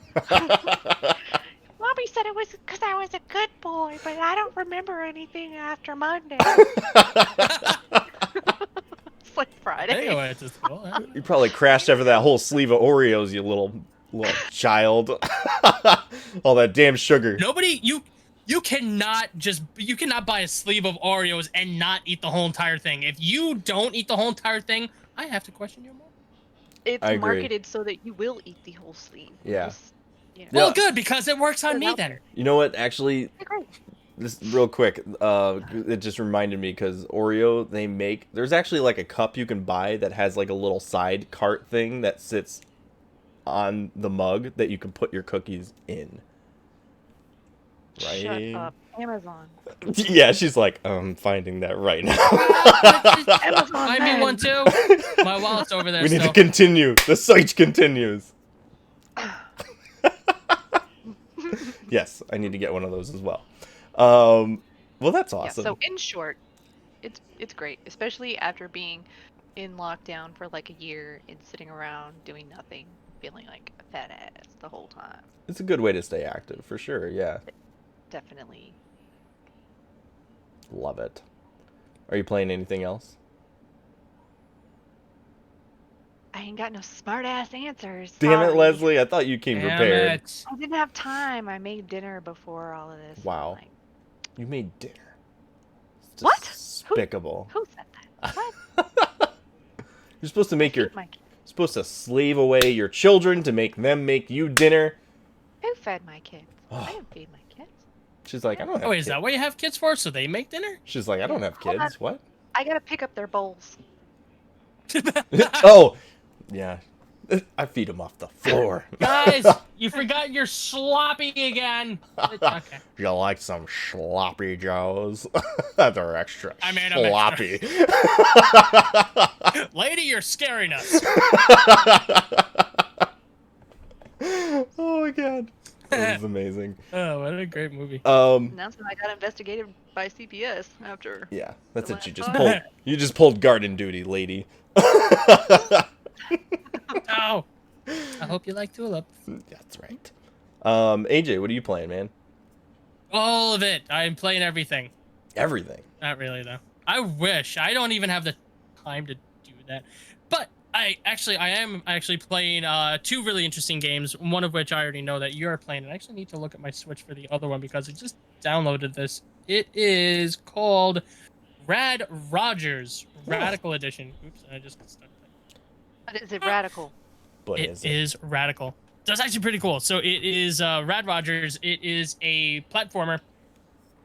D: Mommy said it was because I was a good boy, but I don't remember anything after Monday. It's like Friday.
B: They went to school. Huh?
C: You probably crashed over that whole sleeve of Oreos, you little child. All that damn sugar.
B: Nobody, you cannot buy a sleeve of Oreos and not eat the whole entire thing. If you don't eat the whole entire thing, I have to question your mom.
D: It's
C: I agree.
D: marketed so that you will eat the whole sleeve.
C: Yeah.
D: Just, you know.
C: Yeah.
B: Well, good, because it works on
D: Put it
B: me
D: out
B: then.
C: You know what? Actually,
D: Great.
C: this real quick. It just reminded me because Oreo they make. There's actually like a cup you can buy that has like a little side cart thing that sits on the mug that you can put your cookies in. Right?
D: Shut up. Amazon.
C: Yeah, she's like, I'm finding that right now.
D: Amazon.
B: I
D: man.
B: mean one too. My wallet's over there
C: We need to
B: still.
C: continue. The search continues. Yes, I need to get one of those as well. Well, that's awesome.
D: Yeah, so in short, it's great, especially after being in lockdown for like a year and sitting around doing nothing, feeling like a fat ass the whole time.
C: It's a good way to stay active, for sure. Yeah,
D: Definitely.
C: love it. Are you playing anything else?
D: I ain't got no smart ass answers.
C: Damn it,
D: Sorry.
C: Leslie! I thought you came
B: Damn
C: prepared.
B: it.
D: I didn't have time. I made dinner before all of this.
C: Wow.
D: Like,
C: You made dinner. It's
D: What?
C: Despicable.
D: who said that? What?
C: You're supposed to make your.
D: Feed my kids.
C: Supposed to slave away your children to make them make you dinner.
D: Who fed my kids? I didn't feed my kids.
C: She's like, I don't have.
B: Oh, is
C: kids.
B: that what you have kids for? So they make dinner?
C: She's like, I don't have
D: Hold on.
C: kids. What?
D: I gotta pick up their bowls.
C: Oh, Yeah. I feed them off the floor.
B: Guys, you forgot your sloppy again. Okay.
C: You like some sloppy joes? They're extra
B: I mean, I'm
C: sloppy.
B: Lady, you're scaring us.
C: Oh my god. That was amazing.
B: Oh, what a great movie.
D: Announced that I got investigated by CPS after.
C: Yeah, that's
D: the
C: it. You
D: last
C: just
D: one.
C: pulled. You just pulled garden duty, lady.
B: Oh, I hope you like Tulip.
C: That's right. AJ, what are you playing, man?
B: All of it. I'm playing everything.
C: Everything.
B: Not really, though. I wish. I don't even have the time to do that. But I am actually playing 2 really interesting games, one of which I already know that you're playing. And I actually need to look at my Switch for the other one because I just downloaded this. It is called Rad Rogers Radical Edition. Oops, I just got stuck.
D: But is it radical?
C: But
B: It is radical. So it's actually pretty cool. So it is Rad Rogers. It is a platformer,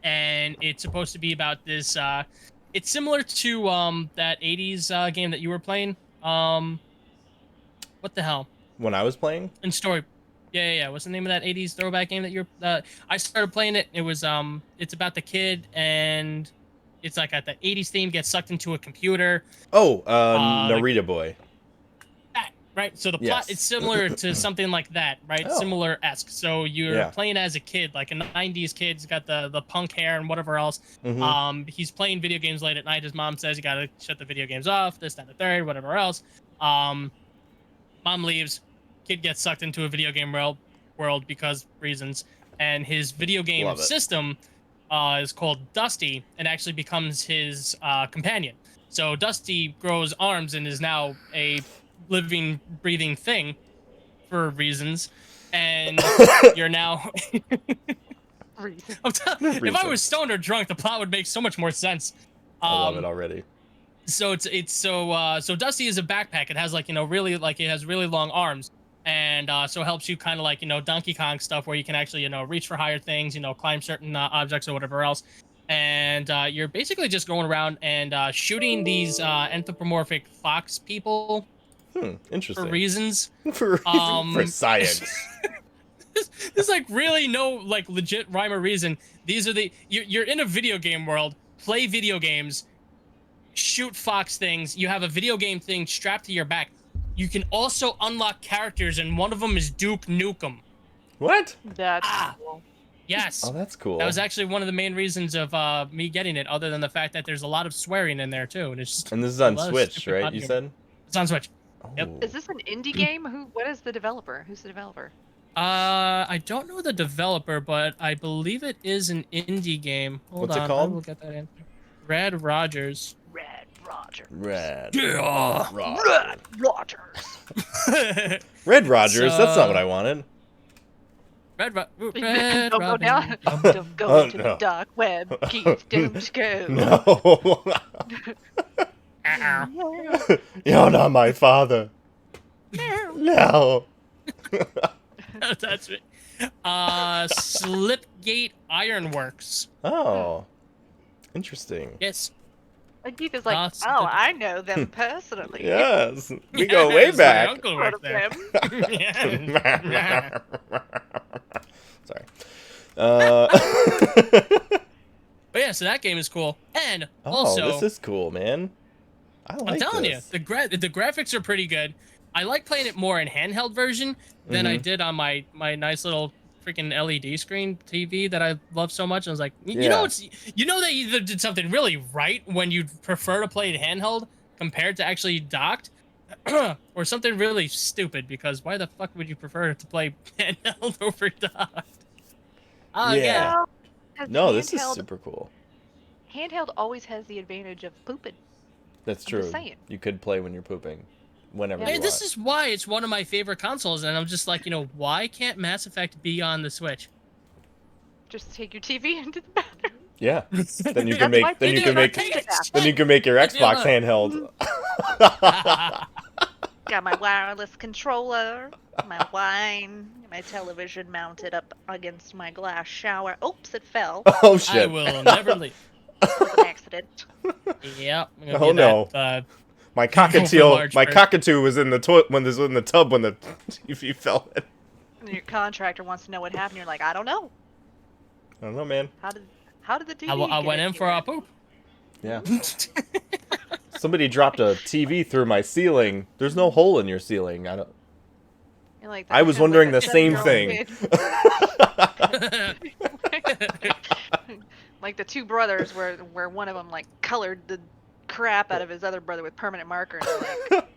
B: and it's supposed to be about this. It's similar to that '80s game that you were playing. What the hell?
C: When I was playing?
B: In story. Yeah. What's the name of that '80s throwback game that you're? I started playing it. It was it's about the kid, and it's like at the '80s theme, gets sucked into a computer.
C: Oh, Narita Boy.
B: Right, so the
C: Yes.
B: plot is similar to something like that, right?
C: Oh.
B: Similar-esque. So you're
C: Yeah.
B: playing as a kid, like a '90s kid. He's got the punk hair and whatever else.
C: Mhm.
B: He's playing video games late at night. His mom says you gotta shut the video games off. This, that, and the third, whatever else. Mom leaves. Kid gets sucked into a video game world because reasons. And his video game
C: Love it.
B: system is called Dusty, and actually becomes his companion. So Dusty grows arms and is now a living, breathing thing for reasons, and you're now. I'm if I was stoned or drunk, the plot would make so much more sense.
C: I love it already.
B: So so Dusty is a backpack. It has really it has really long arms, and so it helps you kind of Donkey Kong stuff where you can actually reach for higher things, climb certain objects or whatever else. And you're basically just going around and shooting these anthropomorphic fox people.
C: Interesting.
B: For reasons.
C: For science.
B: There's really no legit rhyme or reason. These are you're in a video game world, play video games, shoot fox things. You have a video game thing strapped to your back. You can also unlock characters, and one of them is Duke Nukem.
C: What?
D: That's cool.
B: Yes.
C: Oh, that's cool.
B: That was actually one of the main reasons of me getting it, other than the fact that there's a lot of swearing in there too, and it's just.
C: And this is on
B: a lot of
C: Switch,
B: stupid
C: right?
B: audio.
C: You said?
B: It's on Switch. Yep.
C: Oh.
D: Is this an indie game? What is the developer? Who's the developer?
B: I don't know the developer, but I believe it is an indie game. Hold
C: What's it
B: on,
C: called?
B: I will get that answer. Rad Rogers.
D: Red Rogers.
C: Red.
B: Yeah.
D: Red Rogers.
C: Red Rogers.
B: So-
C: That's not what I wanted.
B: Red
D: Don't go down.
B: Rogers.
D: Don't go
C: Oh,
D: to
C: no.
D: the dark web. Keith, don't go.
C: No. You're not my father. No.
B: That's right. Slipgate Ironworks.
C: Oh. Interesting.
B: Yes.
D: And Keith is like,
B: Lots
D: oh,
B: of-
D: I know them personally.
C: Yes. We go way
B: Yes, my
C: back.
B: uncle
D: One
B: worked
D: of
B: there.
D: them.
B: Yeah.
C: Sorry.
B: But yeah, so that game is cool. And
C: Oh,
B: also,
C: this is cool, man. I like
B: I'm telling
C: this.
B: you, the graphics are pretty good. I like playing it more in handheld version than I did on my nice little freaking LED screen TV that I love so much. I was like, you know, you know that you did something really right when you prefer to play it handheld compared to actually docked, or something really stupid, because why the fuck would you prefer to play handheld over docked?
C: Yeah.
D: Well, 'cause
C: No, this is
D: handheld-
C: super cool.
D: Handheld always has the advantage of pooping.
C: That's
D: I'm
C: true.
D: just saying.
C: You could play when you're pooping, whenever
D: Yeah.
C: you
B: And this
C: want.
B: is why it's one of my favorite consoles, and I'm just like, why can't Mass Effect be on the Switch?
D: Just take your TV into the bathroom.
C: Yeah. Then you
D: That's
C: can make.
D: why
C: Then you
D: they
C: can
D: do
C: make.
D: it.
C: Then you can make your
B: Yeah,
C: Xbox
B: look.
C: handheld.
D: Got my wireless controller, my wine, my television mounted up against my glass shower. Oops, it fell.
C: Oh
B: I
C: shit!
B: will never leave.
D: It was an accident.
B: Yep.
C: Oh, no. My
B: large person.
C: cockatoo was in the toilet when this was in the tub when the TV fell in.
D: And your contractor wants to know what happened. You're like, I don't know.
C: I don't know, man.
D: How did the TV?
B: I
D: get
B: went in for
D: here?
B: a poop.
C: Yeah. Somebody dropped a TV through my ceiling. There's no hole in your ceiling.
D: You're like,
C: I was
D: "That's
C: wondering
D: like
C: the
D: a
C: same
D: 7-year-old
C: thing.
D: kid." Like the two brothers, where one of them like colored the crap out of his other brother with permanent marker. And they're like,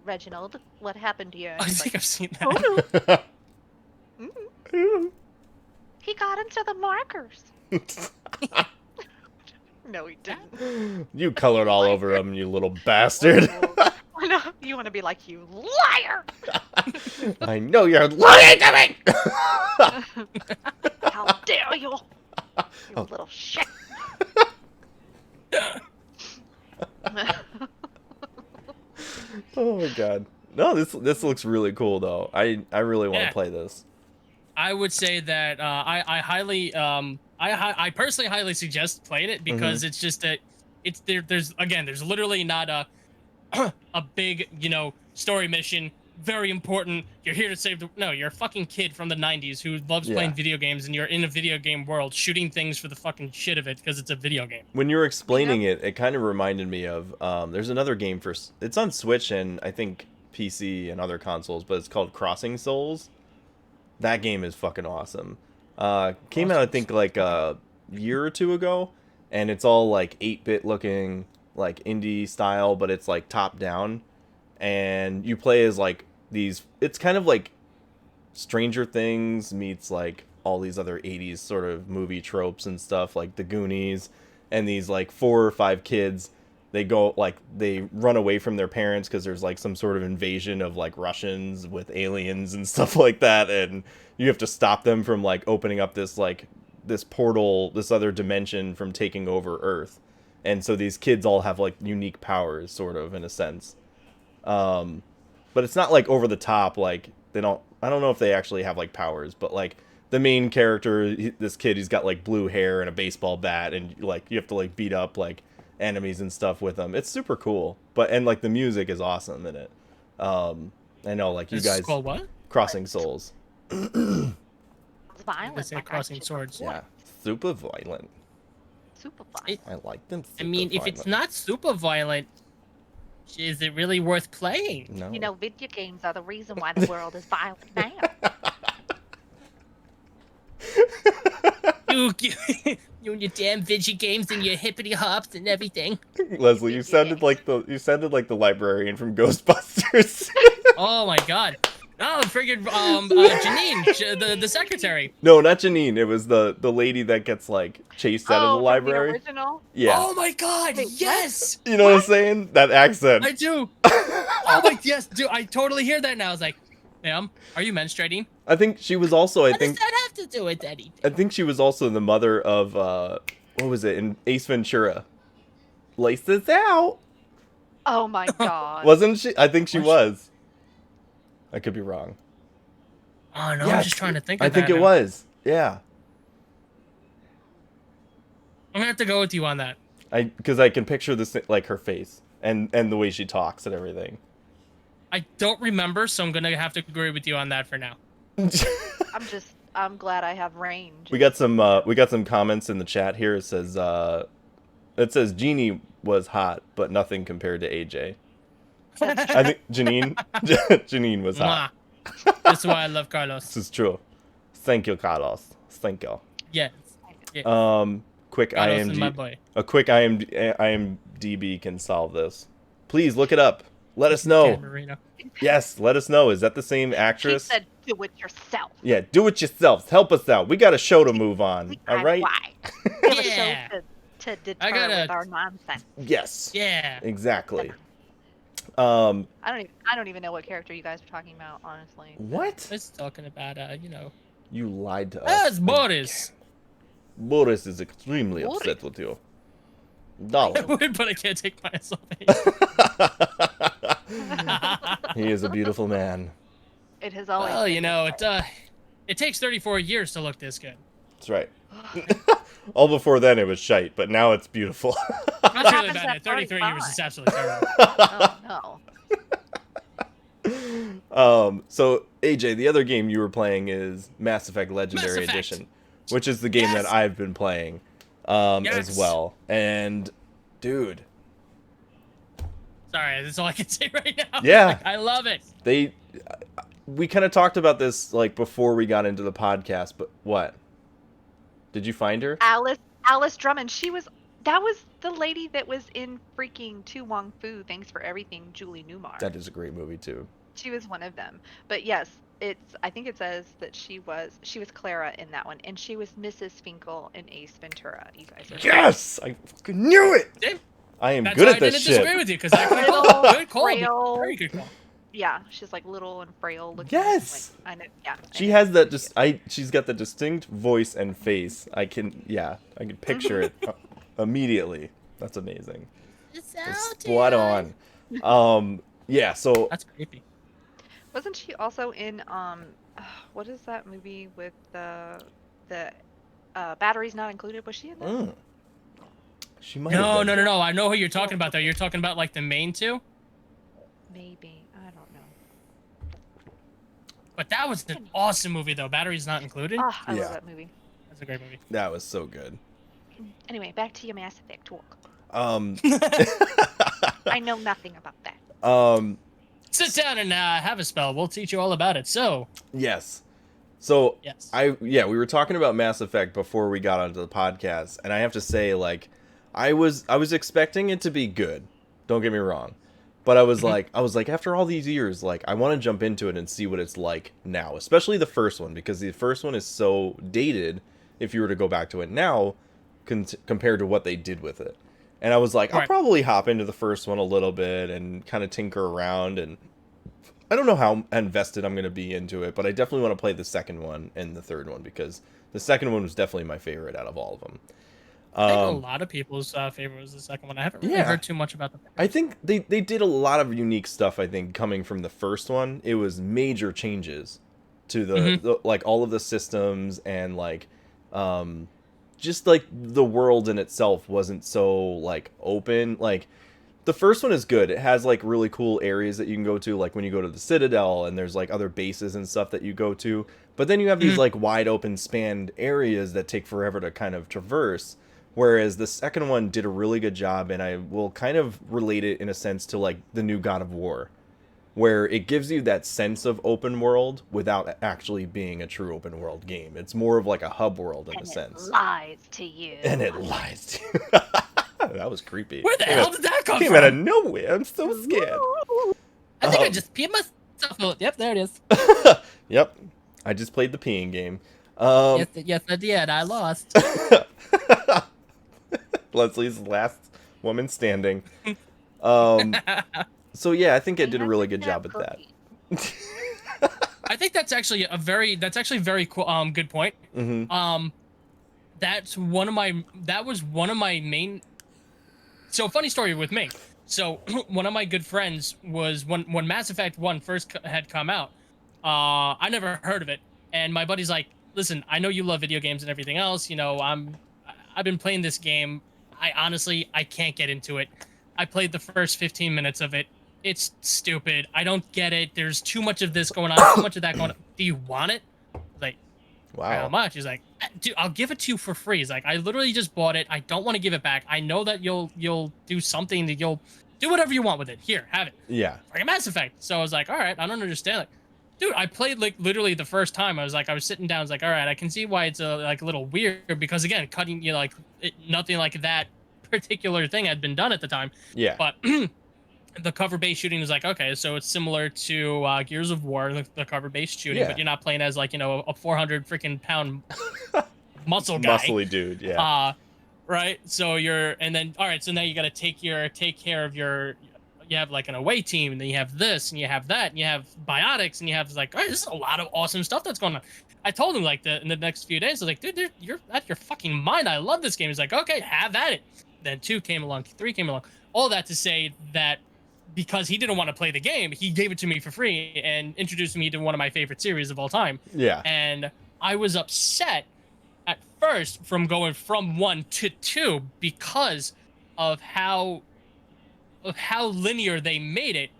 D: Reginald, what happened to you? And
B: I
D: he's
B: think
D: like,
B: I've seen
D: oh
B: that.
D: no, mm, he got into the markers. No, he didn't.
C: You colored all over him, you little bastard.
D: I know. You want to be like, you liar!
C: I know you're lying to me!
D: How dare you! You little shit!
C: Oh my god. No, this looks really cool though. I really want to play this.
B: I would say that I highly I personally highly suggest playing it because it's just that there's literally not a a big story mission, very important, you're here to save the you're a fucking kid from the 90s who loves playing video games, and you're in a video game world shooting things for the fucking shit of it because it's a video game.
C: When you were explaining it kind of reminded me of there's another game it's on Switch and I think PC and other consoles, but it's called Crossing Souls. That game is fucking awesome. Came out I think like a year or two ago, and it's all like 8-bit looking, like indie style, but it's like top down, and you play as like these, it's kind of like Stranger Things meets like all these other 80s sort of movie tropes and stuff, like the Goonies, and these like 4 or 5 kids, they run away from their parents because there's like some sort of invasion of like Russians with aliens and stuff like that, and you have to stop them from like opening up this portal, this other dimension from taking over Earth. And so these kids all have like unique powers, sort of, in a sense. But it's not like over the top, like I don't know if they actually have like powers, but like the main character, this kid, he's got like blue hair and a baseball bat, and like you have to like beat up like enemies and stuff with them. It's super cool, and like the music is awesome in it. I know, like you
B: It's
C: guys.
B: called what?
C: Crossing Souls.
D: It's violent.
B: They say
D: like
B: Crossing
D: that shit.
B: Swords.
C: Yeah, super violent.
D: Super violent.
C: I like them.
B: I mean, if it's not super violent, is it really worth playing?
C: No.
D: You know, video games are the reason why the world is violent now.
B: You and your damn video games and your hippity hops and everything.
C: Leslie, you sounded like the librarian from Ghostbusters.
B: Oh my god. Oh, friggin' Janine, the secretary.
C: No, not Janine. It was the lady that gets like chased out of the
D: from
C: library.
D: The original?
C: Yeah.
B: Oh my god,
D: Wait,
B: yes!
C: You know what I'm saying? That accent.
B: I do. Oh my, yes, dude, I totally hear that now. I was like, ma'am, are you menstruating?
C: I think she was also.
B: What does that have to do with anything?
C: I think she was also the mother of what was it in Ace Ventura? Laces out.
D: Oh my god.
C: Wasn't she? I think she was. I could be wrong.
B: Oh no,
C: Yeah,
B: I'm just trying to think of
C: I think
B: that
C: it
B: now.
C: was. Yeah.
B: I'm gonna have to go with you on that.
C: Because I can picture this, like her face and the way she talks and everything.
B: I don't remember, so I'm gonna have to agree with you on that for now.
D: I'm glad I have range.
C: We got some comments in the chat here. It says Jeannie was hot, but nothing compared to AJ. I think Janine was hot.
B: Mwah. That's why I love Carlos.
C: This is true. Thank you, Carlos. Thank you.
B: Yes. Yeah.
C: Quick
B: Carlos is my boy.
C: A quick IMDb can solve this. Please look it up. Let us know.
B: Marino.
C: Yes, let us know. Is that the same
D: She
C: actress?
D: said, do it yourself.
C: Yeah, do it yourself. Help us out. We got a show to move on. All right?
D: Why? We have a
B: Yeah.
D: show to deter
B: I gotta-
D: with our nonsense.
C: Yes.
B: Yeah.
C: Exactly.
D: I don't even know what character you guys are talking about, honestly.
C: What?
B: Let's talking about
C: You lied to us.
B: That's Boris.
C: Boris is extremely
D: Boris?
C: upset with you.
B: I
C: Darling.
B: would, but I can't take myself out.
C: He is a beautiful man.
D: It has always.
B: Well, it takes 34 years to look this good.
C: That's right. All before then it was shite, but now it's beautiful.
B: That's really
D: happens
B: bad.
D: at
B: At 33 years,
D: 35?
B: it's absolutely terrible.
D: Oh no.
C: So AJ, the other game you were playing is Mass Effect Legendary
B: Mass Effect.
C: Edition, which is the game
B: Yes.
C: that I've been playing
B: Yes.
C: as well. And dude,
B: Sorry, that's all I can say right now.
C: Yeah.
B: Like, I love it.
C: we kind of talked about this like before we got into the podcast, but what? Did you find her?
D: Alice Drummond. That was the lady that was in freaking Tu Wong Fu. Thanks for everything, Julie Newmar.
C: That is a great movie too.
D: She was one of them. But yes, I think it says that she was Clara in that one, and she was Mrs. Finkel in Ace Ventura. You guys are
C: Yes, I fucking knew it.
B: Damn.
C: I am
B: That's
C: good
B: why
C: at
B: I
C: this
B: didn't
C: shit.
B: disagree with you because I could call. Good call.
D: Frail.
B: Very good call.
D: Yeah, she's like little and frail looking.
C: Yes!
D: Like, I know. Yeah.
C: She has that she's got the distinct voice and face. I can picture it immediately. That's amazing. It's spot on. Yeah, so
B: That's creepy.
D: Wasn't she also in what is that movie with the batteries not included? Was she in that?
C: She might have
B: No,
C: been.
B: no. I know who you're talking about though. You're talking about like the main two.
D: Maybe. I don't know.
B: But that was an awesome movie though. Batteries not included.
D: Ah, I
C: Yeah.
D: love that movie.
B: That's a great movie.
C: That was so good.
D: Anyway, back to your Mass Effect talk. I know nothing about that.
B: Sit down and have a spell. We'll teach you all about it. So,
C: Yes. So
B: yes.
C: we were talking about Mass Effect before we got onto the podcast, and I have to say, like, I was expecting it to be good. Don't get me wrong. But I was like, after all these years, like, I want to jump into it and see what it's like now, especially the first one, because the first one is so dated if you were to go back to it now compared to what they did with it. And I was like, I'll
B: Right.
C: probably hop into the first one a little bit and kind of tinker around, and I don't know how invested I'm going to be into it, but I definitely want to play the second one and the third one because the second one was definitely my favorite out of all of them.
B: I think a lot of people's favorite was the second one. I haven't really heard too much about the.
C: I think they did a lot of unique stuff. I think coming from the first one, it was major changes to the like all of the systems and like just like the world in itself wasn't so like open. Like the first one is good. It has like really cool areas that you can go to, like when you go to the Citadel and there's like other bases and stuff that you go to. But then you have these like wide open spanned areas that take forever to kind of traverse. Whereas the second one did a really good job, and I will kind of relate it in a sense to like the new God of War, where it gives you that sense of open world without actually being a true open world game. It's more of like a hub world in a sense.
D: It lies to you.
C: And it lies to you. That was creepy.
B: Where the hell did that come
C: Came
B: from?
C: out of nowhere. I'm so scared.
B: I think I just peed myself. Yep, there it is.
C: Yep. I just played the peeing game.
B: Yes, I did. I lost.
C: Leslie's last woman standing. So yeah, I think I did a really good job at that.
B: I think that's actually a very cool good point.
C: Mm-hmm.
B: That was one of my main. So funny story with me. So one of my good friends was when Mass Effect 1 first had come out. I never heard of it, and my buddy's like, "Listen, I know you love video games and everything else. You know, I've been playing this game. I can't get into it. I played the first 15 minutes of it. It's stupid. I don't get it. There's too much of this going on, too much of that going on. Do you want it?" I was like, how
C: Wow.
B: much? He's like, "Dude, I'll give it to you for free." He's like, "I literally just bought it. I don't want to give it back. I know that you'll do something, that you'll do whatever you want with it. Here, have it."
C: Yeah.
B: Like a Mass Effect. So I was like, all right, I don't understand. Like, dude, I played like literally the first time. I was sitting down. I was like, all right, I can see why it's like a little weird because again, cutting like nothing like that particular thing had been done at the time.
C: Yeah.
B: But the cover-based shooting is like, okay, so it's similar to Gears of War, the cover-based shooting,
C: Yeah.
B: but you're not playing as like a 400 freaking pound muscle guy.
C: Muscly dude. Yeah.
B: Right. So all right. So now you got to take care of your. You have like an away team, and then you have this, and you have that, and you have biotics, and you have like, all right, this is a lot of awesome stuff that's going on. I told him like in the next few days, I was like, dude, you're out of your fucking mind. I love this game. He's like, okay, have at it. Then 2 came along, 3 came along. All that to say that because he didn't want to play the game, he gave it to me for free and introduced me to one of my favorite series of all time.
C: Yeah.
B: And I was upset at first from going from 1 to 2 because of how linear they made it.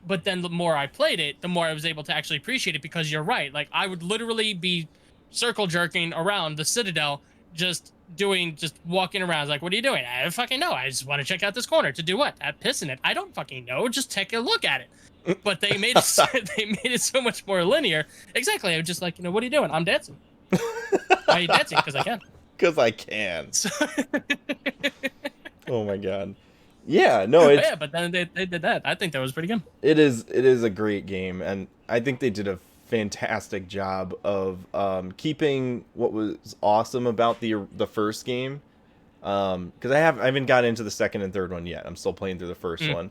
B: But then the more I played it, the more I was able to actually appreciate it, because you're right. Like, I would literally be circle jerking around the Citadel, just walking around. I was like, what are you doing? I don't fucking know. I just want to check out this corner. To do what? I'm pissing it. I don't fucking know. Just take a look at it. But they made it so much more linear. Exactly. I was just like, what are you doing? I'm dancing. Why are you dancing? Because I can.
C: Because I can. Oh my god. Yeah, no, it's...
B: Yeah, but then they did that. I think that was pretty good.
C: It is a great game, and I think they did a fantastic job of keeping what was awesome about the first game. Because I haven't gotten into the second and third one yet. I'm still playing through the first one.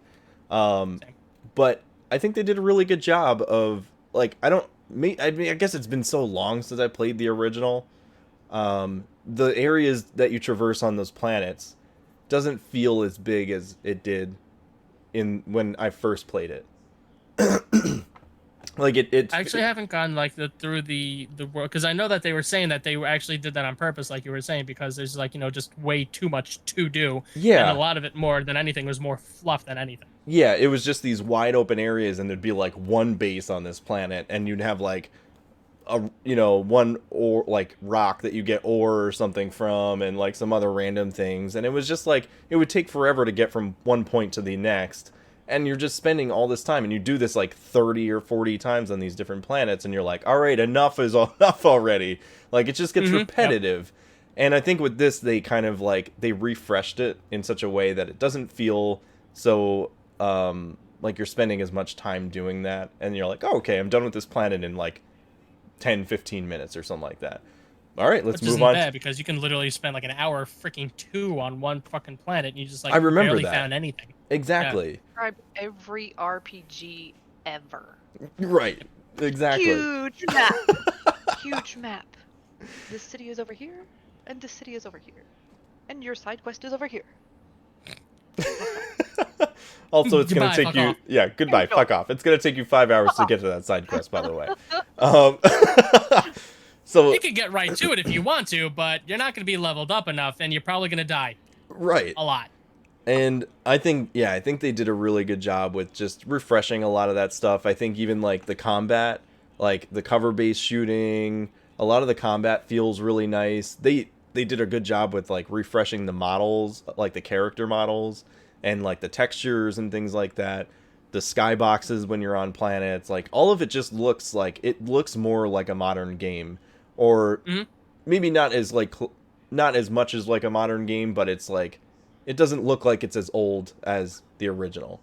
C: But I think they did a really good job of, like, I guess it's been so long since I played the original. The areas that you traverse on those planets doesn't feel as big as it did when I first played it. Like it
B: I actually haven't gone like through the world, because I know that they were saying that they actually did that on purpose, like you were saying, because there's like just way too much to do.
C: Yeah,
B: and a lot of it, more than anything, was more fluff than anything.
C: Yeah, it was just these wide open areas, and there'd be like one base on this planet, and you'd have like a one or like rock that you get ore or something from, and like some other random things, and it was just like it would take forever to get from one point to the next, and you're just spending all this time, and you do this like 30 or 40 times on these different planets, and you're like, all right, enough is enough already. Like, it just gets repetitive. Yep. And I think with this, they kind of like they refreshed it in such a way that it doesn't feel so like you're spending as much time doing that, and you're like, oh, okay, I'm done with this planet in like 10-15 minutes or something like that. All right, let's move on.
B: Bad, because you can literally spend like an hour freaking 2 on one fucking planet, and you just like
C: I remember
B: barely
C: that.
B: found anything.
C: Exactly.
D: Yeah. Every RPG ever.
C: Right. Exactly.
D: Huge map. Huge map. This city is over here, and this city is over here, and your side quest is over here.
C: Also, it's going to take you...
B: Off.
C: Yeah, goodbye, fuck off. It's going to take you 5 hours to get to that side quest, by the way. So
B: you could get right to it if you want to, but you're not going to be leveled up enough, and you're probably going to die.
C: Right.
B: A lot.
C: And I think they did a really good job with just refreshing a lot of that stuff. I think even, like, the combat, like, the cover-based shooting, a lot of the combat feels really nice. They did a good job with, like, refreshing the models, like, the character models, and like the textures and things like that, the skyboxes when you're on planets, like all of it just looks like it looks more like a modern game, or maybe not as much as like a modern game, but it's like it doesn't look like it's as old as the original.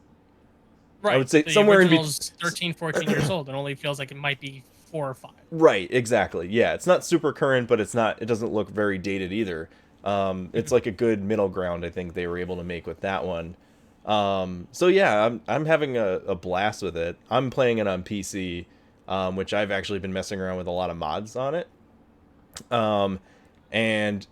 B: Right.
C: I would say
B: the
C: somewhere in between.
B: 13, 14 years old. It only feels like it might be 4 or 5.
C: Right. Exactly. Yeah. It's not super current, but it doesn't look very dated either. It's like a good middle ground, I think they were able to make with that one. So yeah, I'm having a blast with it. I'm playing it on PC, which I've actually been messing around with a lot of mods on it. And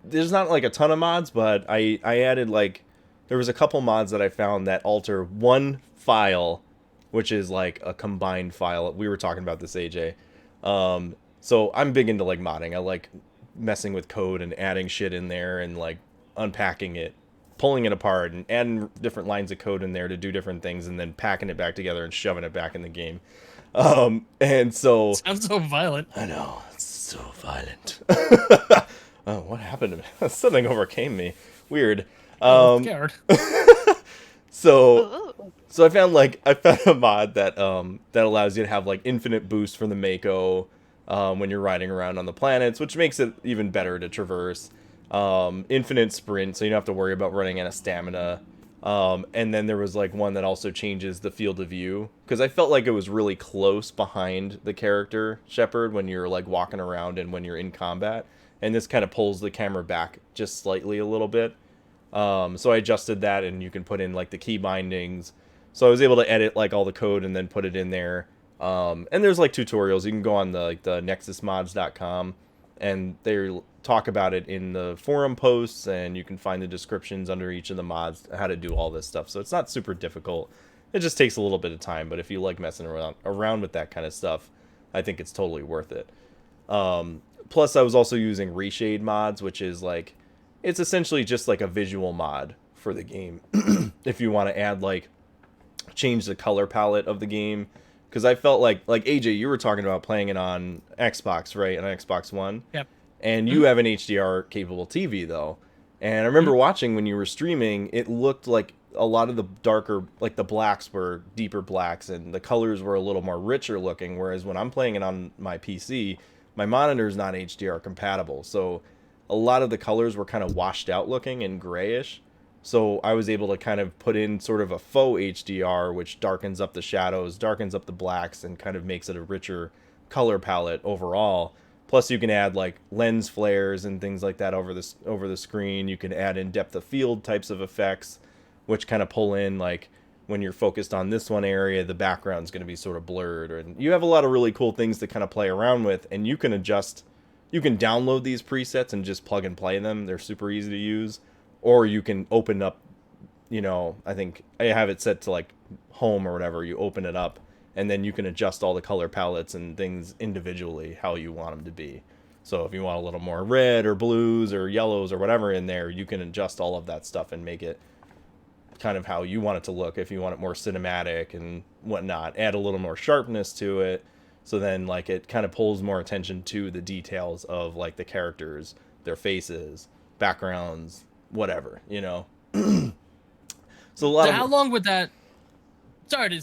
C: there's not like a ton of mods, but I added like, there was a couple mods that I found that alter one file, which is like a combined file. We were talking about this, AJ. So I'm big into like modding. I like messing with code and adding shit in there and like unpacking it, pulling it apart and adding different lines of code in there to do different things, and then packing it back together and shoving it back in the game. And so
B: sounds so violent.
C: I know, it's so violent. Oh, what happened to me? Something overcame me. Weird.
B: I'm scared.
C: So I found a mod that allows you to have like infinite boost from the Mako when you're riding around on the planets, which makes it even better to traverse. Infinite sprint, so you don't have to worry about running out of stamina. And then there was like one that also changes the field of view, because I felt like it was really close behind the character Shepard when you're like walking around and when you're in combat, and this kind of pulls the camera back just slightly a little bit. So I adjusted that, and you can put in like the key bindings, so I was able to edit like all the code and then put it in there. And there's like tutorials. You can go on the nexusmods.com, and they talk about it in the forum posts, and you can find the descriptions under each of the mods how to do all this stuff. So it's not super difficult. It just takes a little bit of time, but if you like messing around with that kind of stuff, I think it's totally worth it. plus I was also using reshade mods, which is like, it's essentially just like a visual mod for the game. If you want to add like, change the color palette of the game. Because I felt like AJ, you were talking about playing it on Xbox, right? On Xbox One.
B: Yep.
C: And you have an HDR capable TV though. And I remember watching when you were streaming, it looked like a lot of the darker, like the blacks were deeper blacks and the colors were a little more richer looking. Whereas when I'm playing it on my PC, my monitor is not HDR compatible. So a lot of the colors were kind of washed out looking and grayish. So I was able to kind of put in sort of a faux HDR, which darkens up the shadows, darkens up the blacks, and kind of makes it a richer color palette overall. Plus, you can add like lens flares and things like that over the screen. You can add in depth of field types of effects, which kind of pull in like when you're focused on this one area, the background's going to be sort of blurred. And you have a lot of really cool things to kind of play around with, and you can adjust. You can download these presets and just plug and play them. They're super easy to use. Or you can open up, you know, I think I have it set to like home or whatever. You open it up and then you can adjust all the color palettes and things individually how you want them to be. So if you want a little more red or blues or yellows or whatever in there, you can adjust all of that stuff and make it kind of how you want it to look. If you want it more cinematic and whatnot, add a little more sharpness to it. So then like it kind of pulls more attention to the details of like the characters, their faces, backgrounds, whatever, you know. So a lot of
B: how long would that? Sorry,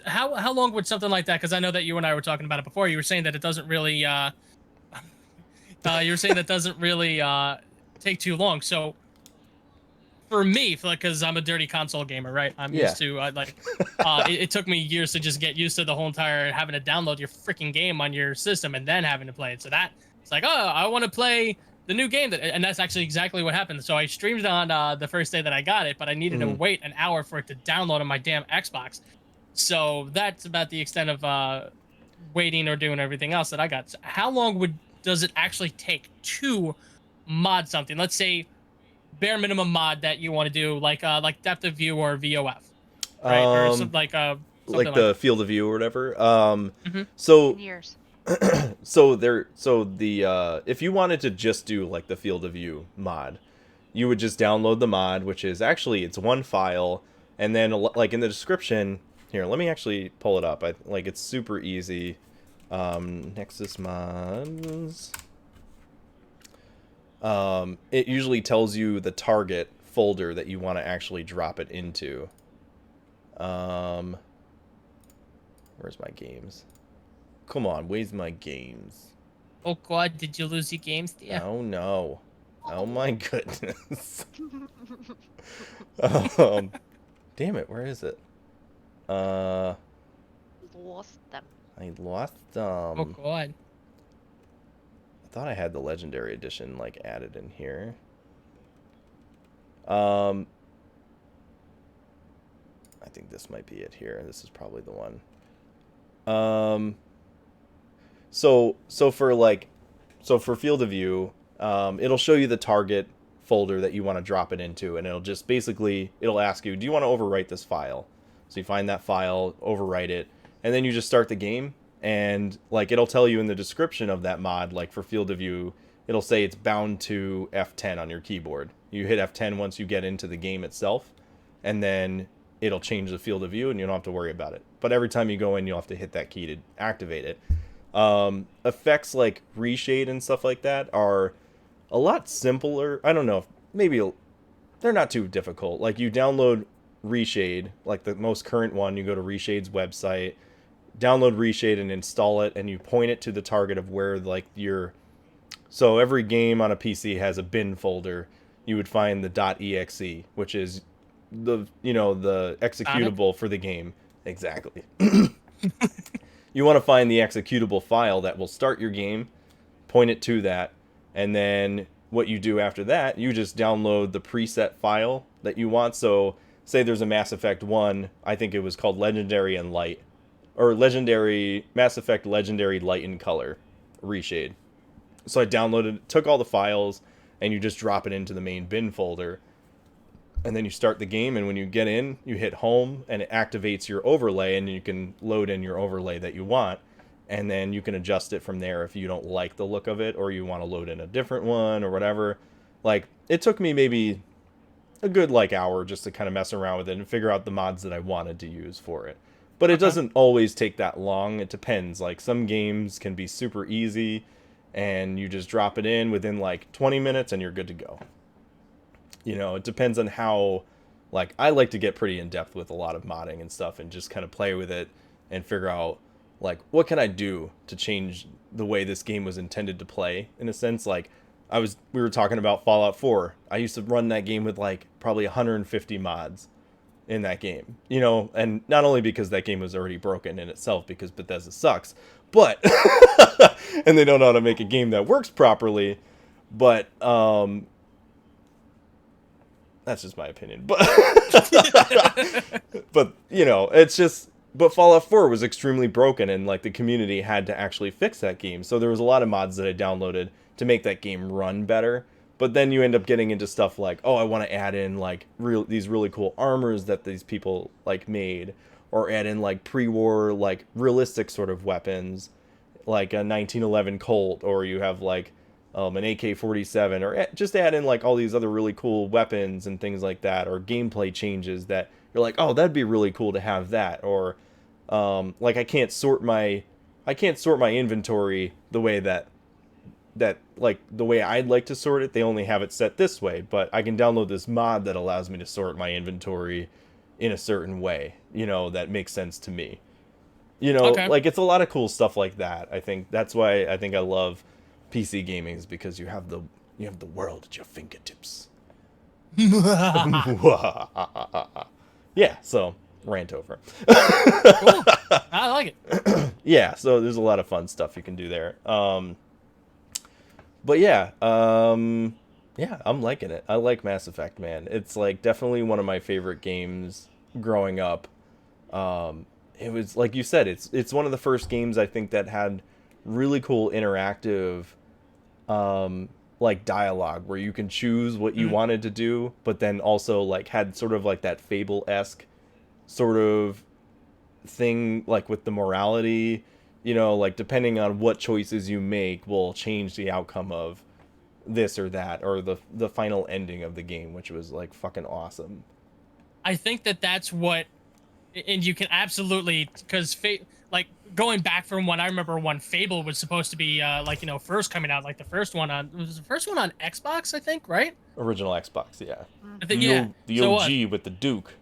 B: how long would something like that? Because I know that you and I were talking about it before. You were saying that it doesn't really. You were saying that doesn't really take too long. So for me, because I'm a dirty console gamer, right? I'm used to it took me years to just get used to the whole entire having to download your freaking game on your system and then having to play it. So that it's like, oh, I want to play the new game, and that's actually exactly what happened. So I streamed on the first day that I got it, but I needed to wait an hour for it to download on my damn Xbox. So that's about the extent of waiting or doing everything else that I got. So how long does it actually take to mod something? Let's say bare minimum mod that you want to do, like depth of view or VOF, right? Or something like
C: the field of view or whatever. So
D: 10 years.
C: If you wanted to just do like the field of view mod, you would just download the mod, which is actually it's one file, and then like in the description here, let me actually pull it up. It's super easy. Nexus mods. It usually tells you the target folder that you want to actually drop it into. Where's my games? Come on, where's my games?
B: Oh god, did you lose your games, dear?
C: Oh no. Oh my goodness. Damn it, where is it?
D: Lost them.
C: I lost them.
B: Oh god.
C: I thought I had the legendary edition like added in here. I think this might be it here. This is probably the one. So for field of view, it'll show you the target folder that you want to drop it into, and it'll just basically it'll ask you, do you want to overwrite this file? So you find that file, overwrite it, and then you just start the game, and like it'll tell you in the description of that mod, like for field of view, it'll say it's bound to F10 on your keyboard. You hit F10 once you get into the game itself, and then it'll change the field of view and you don't have to worry about it. But every time you go in, you'll have to hit that key to activate it. Effects like reshade and stuff like that are a lot simpler. I don't know, maybe they're not too difficult. Like you download reshade, like the most current one, you go to reshade's website, download reshade and install it, and you point it to the target of where like so every game on a PC has a bin folder. You would find the .exe, which is the executable for the game. Exactly. You want to find the executable file that will start your game, point it to that, and then what you do after that, you just download the preset file that you want. So say there's a Mass Effect 1, I think it was called Legendary and Light, or Mass Effect Legendary Light and Color reshade. So I downloaded, took all the files, and you just drop it into the main bin folder. And then you start the game, and when you get in, you hit home, and it activates your overlay, and you can load in your overlay that you want. and then you can adjust it from there if you don't like the look of it or you want to load in a different one or whatever. Like, it took me maybe a good like hour just to kind of mess around with it and figure out the mods that I wanted to use for it. But it doesn't always take that long. It depends. Like, some games can be super easy and you just drop it in within like 20 minutes and you're good to go. You know, it depends on how, like, I like to get pretty in depth with a lot of modding and stuff and just kind of play with it and figure out, like, what can I do to change the way this game was intended to play, in a sense. Like, we were talking about Fallout 4. I used to run that game with like probably 150 mods in that game, you know, and not only because that game was already broken in itself because Bethesda sucks, but and they don't know how to make a game that works properly, but that's just my opinion. But but you know, it's just, but Fallout 4 was extremely broken and like the community had to actually fix that game. So there was a lot of mods that I downloaded to make that game run better. But then you end up getting into stuff like, oh, I want to add in like these really cool armors that these people like made, or add in like pre-war like realistic sort of weapons, like a 1911 Colt, or you have like an AK-47, or just add in like all these other really cool weapons and things like that, or gameplay changes that you're like, oh, that'd be really cool to have that, or like I can't sort my inventory the way that like the way I'd like to sort it. They only have it set this way, but I can download this mod that allows me to sort my inventory in a certain way, you know, that makes sense to me. You know, like, it's a lot of cool stuff like that. I think that's why I think I love PC gaming, is because you have the world at your fingertips. Yeah, so rant over.
B: Cool. I like it.
C: Yeah, so there's a lot of fun stuff you can do there. But yeah, yeah, I'm liking it. I like Mass Effect, man. It's like definitely one of my favorite games growing up. It was, like you said, it's one of the first games I think that had really cool interactive like dialogue where you can choose what you wanted to do, but then also like had sort of like that Fable-esque sort of thing, like with the morality, you know, like depending on what choices you make will change the outcome of this or that, or the final ending of the game, which was like fucking awesome.
B: I think that's what, and you can absolutely, because like going back from when I remember when Fable was supposed to be like, you know, first coming out, like the first one on Xbox, I think, right?
C: Original Xbox, yeah.
B: I think, yeah.
C: The OG with the Duke.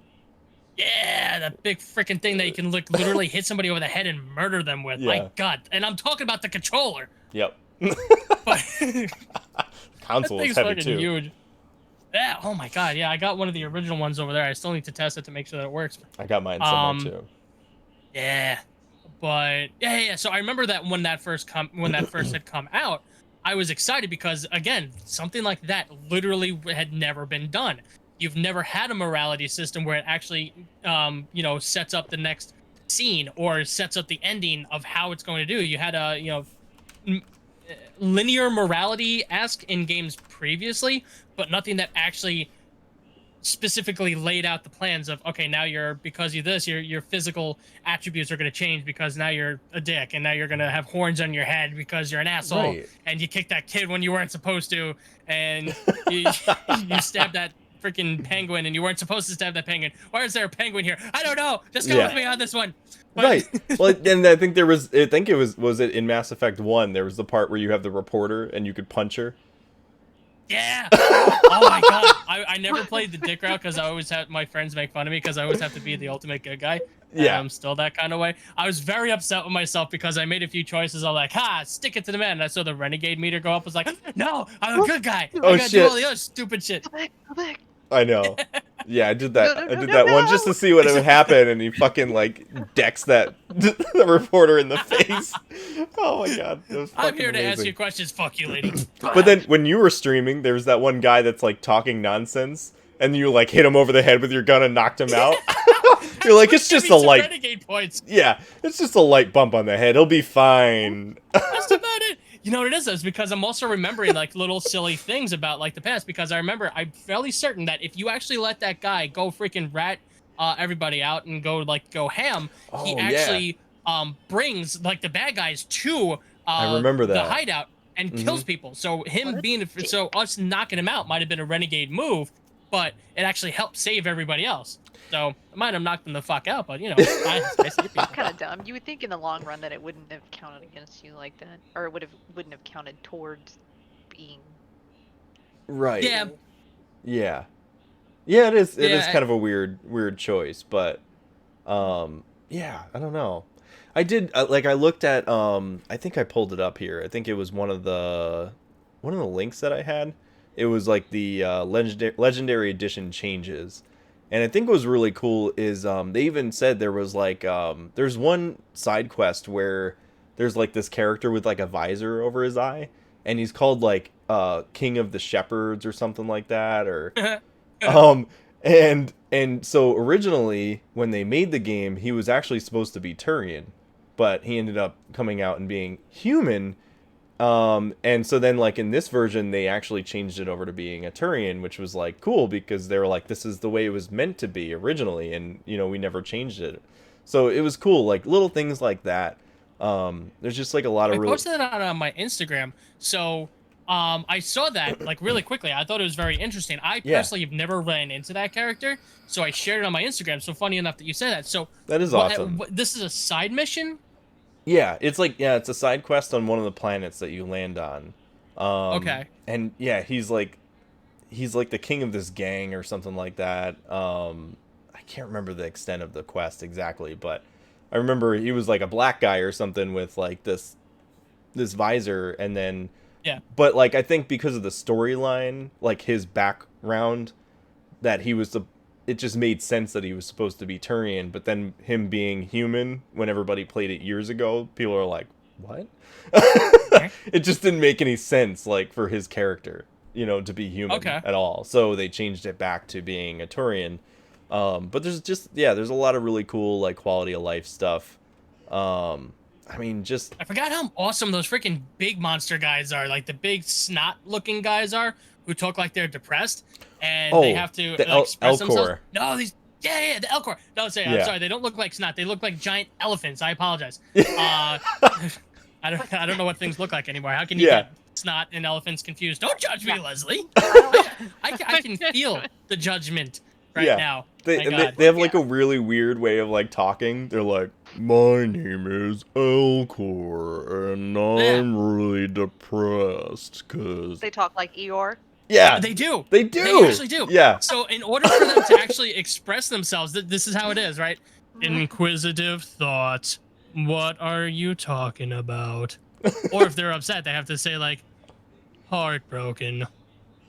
B: Yeah, that big freaking thing that you can literally hit somebody over the head and murder them with.
C: Yeah.
B: My God. And I'm talking about the controller.
C: Yep.
B: But
C: console
B: that
C: is
B: thing's
C: heavy
B: fucking
C: too.
B: huge. Yeah, oh my God. Yeah, I got one of the original ones over there. I still need to test it to make sure that it works.
C: I got mine somewhere too.
B: Yeah. But yeah. So I remember that when that first had come out, I was excited because, again, something like that literally had never been done. You've never had a morality system where it actually, you know, sets up the next scene or sets up the ending of how it's going to do. You had a, you know, linear morality-esque in games previously, but nothing that actually specifically laid out the plans of, okay, now because of this, your physical attributes are going to change because now you're a dick, and now you're going to have horns on your head because you're an asshole,
C: Right.
B: and you kicked that kid when you weren't supposed to, and you stabbed that freaking penguin and you weren't supposed to stab that penguin. Why is there a penguin here? I don't know. Just go with me on this one. But
C: Right. Well, and I think was it in Mass Effect 1, there was the part where you have the reporter and you could punch her.
B: Yeah. Oh my God. I never played the dick route because I always had my friends make fun of me because I always have to be the ultimate good guy.
C: Yeah.
B: I'm still that kind of way. I was very upset with myself because I made a few choices. I'm like, stick it to the man. And I saw the renegade meter go up. I was like, no, I'm a good guy.
C: Oh,
B: I gotta do all the other stupid shit.
D: Go back.
C: I know. Yeah, I did that.
D: No,
C: I did that one just to see what would happen, and he fucking like decks that the reporter in the face. Oh my God, that was fucking
B: I'm here to ask
C: amazing.
B: you questions. Fuck you, lady.
C: But then when you were streaming, there was that one guy that's like talking nonsense, and you like hit him over the head with your gun and knocked him out. You're like, it's just a light.
B: Renegade points.
C: Yeah, it's just a light bump on the head. He'll be fine.
B: That's about it. You know what it is? It's because I'm also remembering like little silly things about like the past, because I remember I'm fairly certain that if you actually let that guy go freaking rat everybody out and go ham,
C: Oh,
B: he
C: yeah.
B: actually brings like the bad guys to
C: I remember
B: the
C: that.
B: hideout and kills people. So us knocking him out might have been a renegade move, but it actually helped save everybody else. So it might have knocked them the fuck out, but I saved people.
D: Kind of dumb. You would think in the long run that it wouldn't have counted against you like that, or it wouldn't have counted towards being.
C: Right.
B: Yeah.
C: Yeah. Yeah, it is. It is kind of a weird choice, but yeah, I don't know. I did I looked at I think I pulled it up here. I think it was one of the links that I had. It was like the legendary edition changes. And I think what was really cool is they even said there was like there's one side quest where there's like this character with like a visor over his eye, and he's called like King of the Shepherds or something like that, or and so originally when they made the game, he was actually supposed to be Turian, but he ended up coming out and being human. And so then like in this version, they actually changed it over to being a Turian, which was like cool because they were like, this is the way it was meant to be originally. And we never changed it. So it was cool. Like little things like that. There's just like a lot of
B: I posted that on my Instagram. So, I saw that like really quickly. I thought it was very interesting. I personally have never ran into that character. So I shared it on my Instagram. So funny enough that you said that. So
C: that is awesome.
B: This is a side mission.
C: Yeah, it's it's a side quest on one of the planets that you land on.
B: Okay.
C: And yeah, he's like the king of this gang or something like that. I can't remember the extent of the quest exactly, but I remember he was like a black guy or something with like this visor, and then but like I think because of the storyline, like his background, that he was it just made sense that he was supposed to be Turian, but then him being human, when everybody played it years ago, people are like, what? It just didn't make any sense, like, for his character, to be human at all. So they changed it back to being a Turian. But there's there's a lot of really cool, like, quality of life stuff. I
B: forgot how awesome those freaking big monster guys are, like the big snot-looking guys are, who talk like they're depressed, and they have to express themselves. No, the Elcor. No, I'm sorry, they don't look like snot. They look like giant elephants. I apologize. I don't know what things look like anymore. How can you get snot and elephants confused? Don't judge me, Leslie. I can feel the judgment right now.
C: They have like a really weird way of like talking. They're like, my name is Elcor, and I'm really depressed because
D: they talk like Eeyore.
C: Yeah,
B: they do.
C: They do.
B: They actually do.
C: Yeah.
B: So in order for them to actually express themselves, this is how it is, right? Inquisitive thought. What are you talking about? Or if they're upset, they have to say like, heartbroken.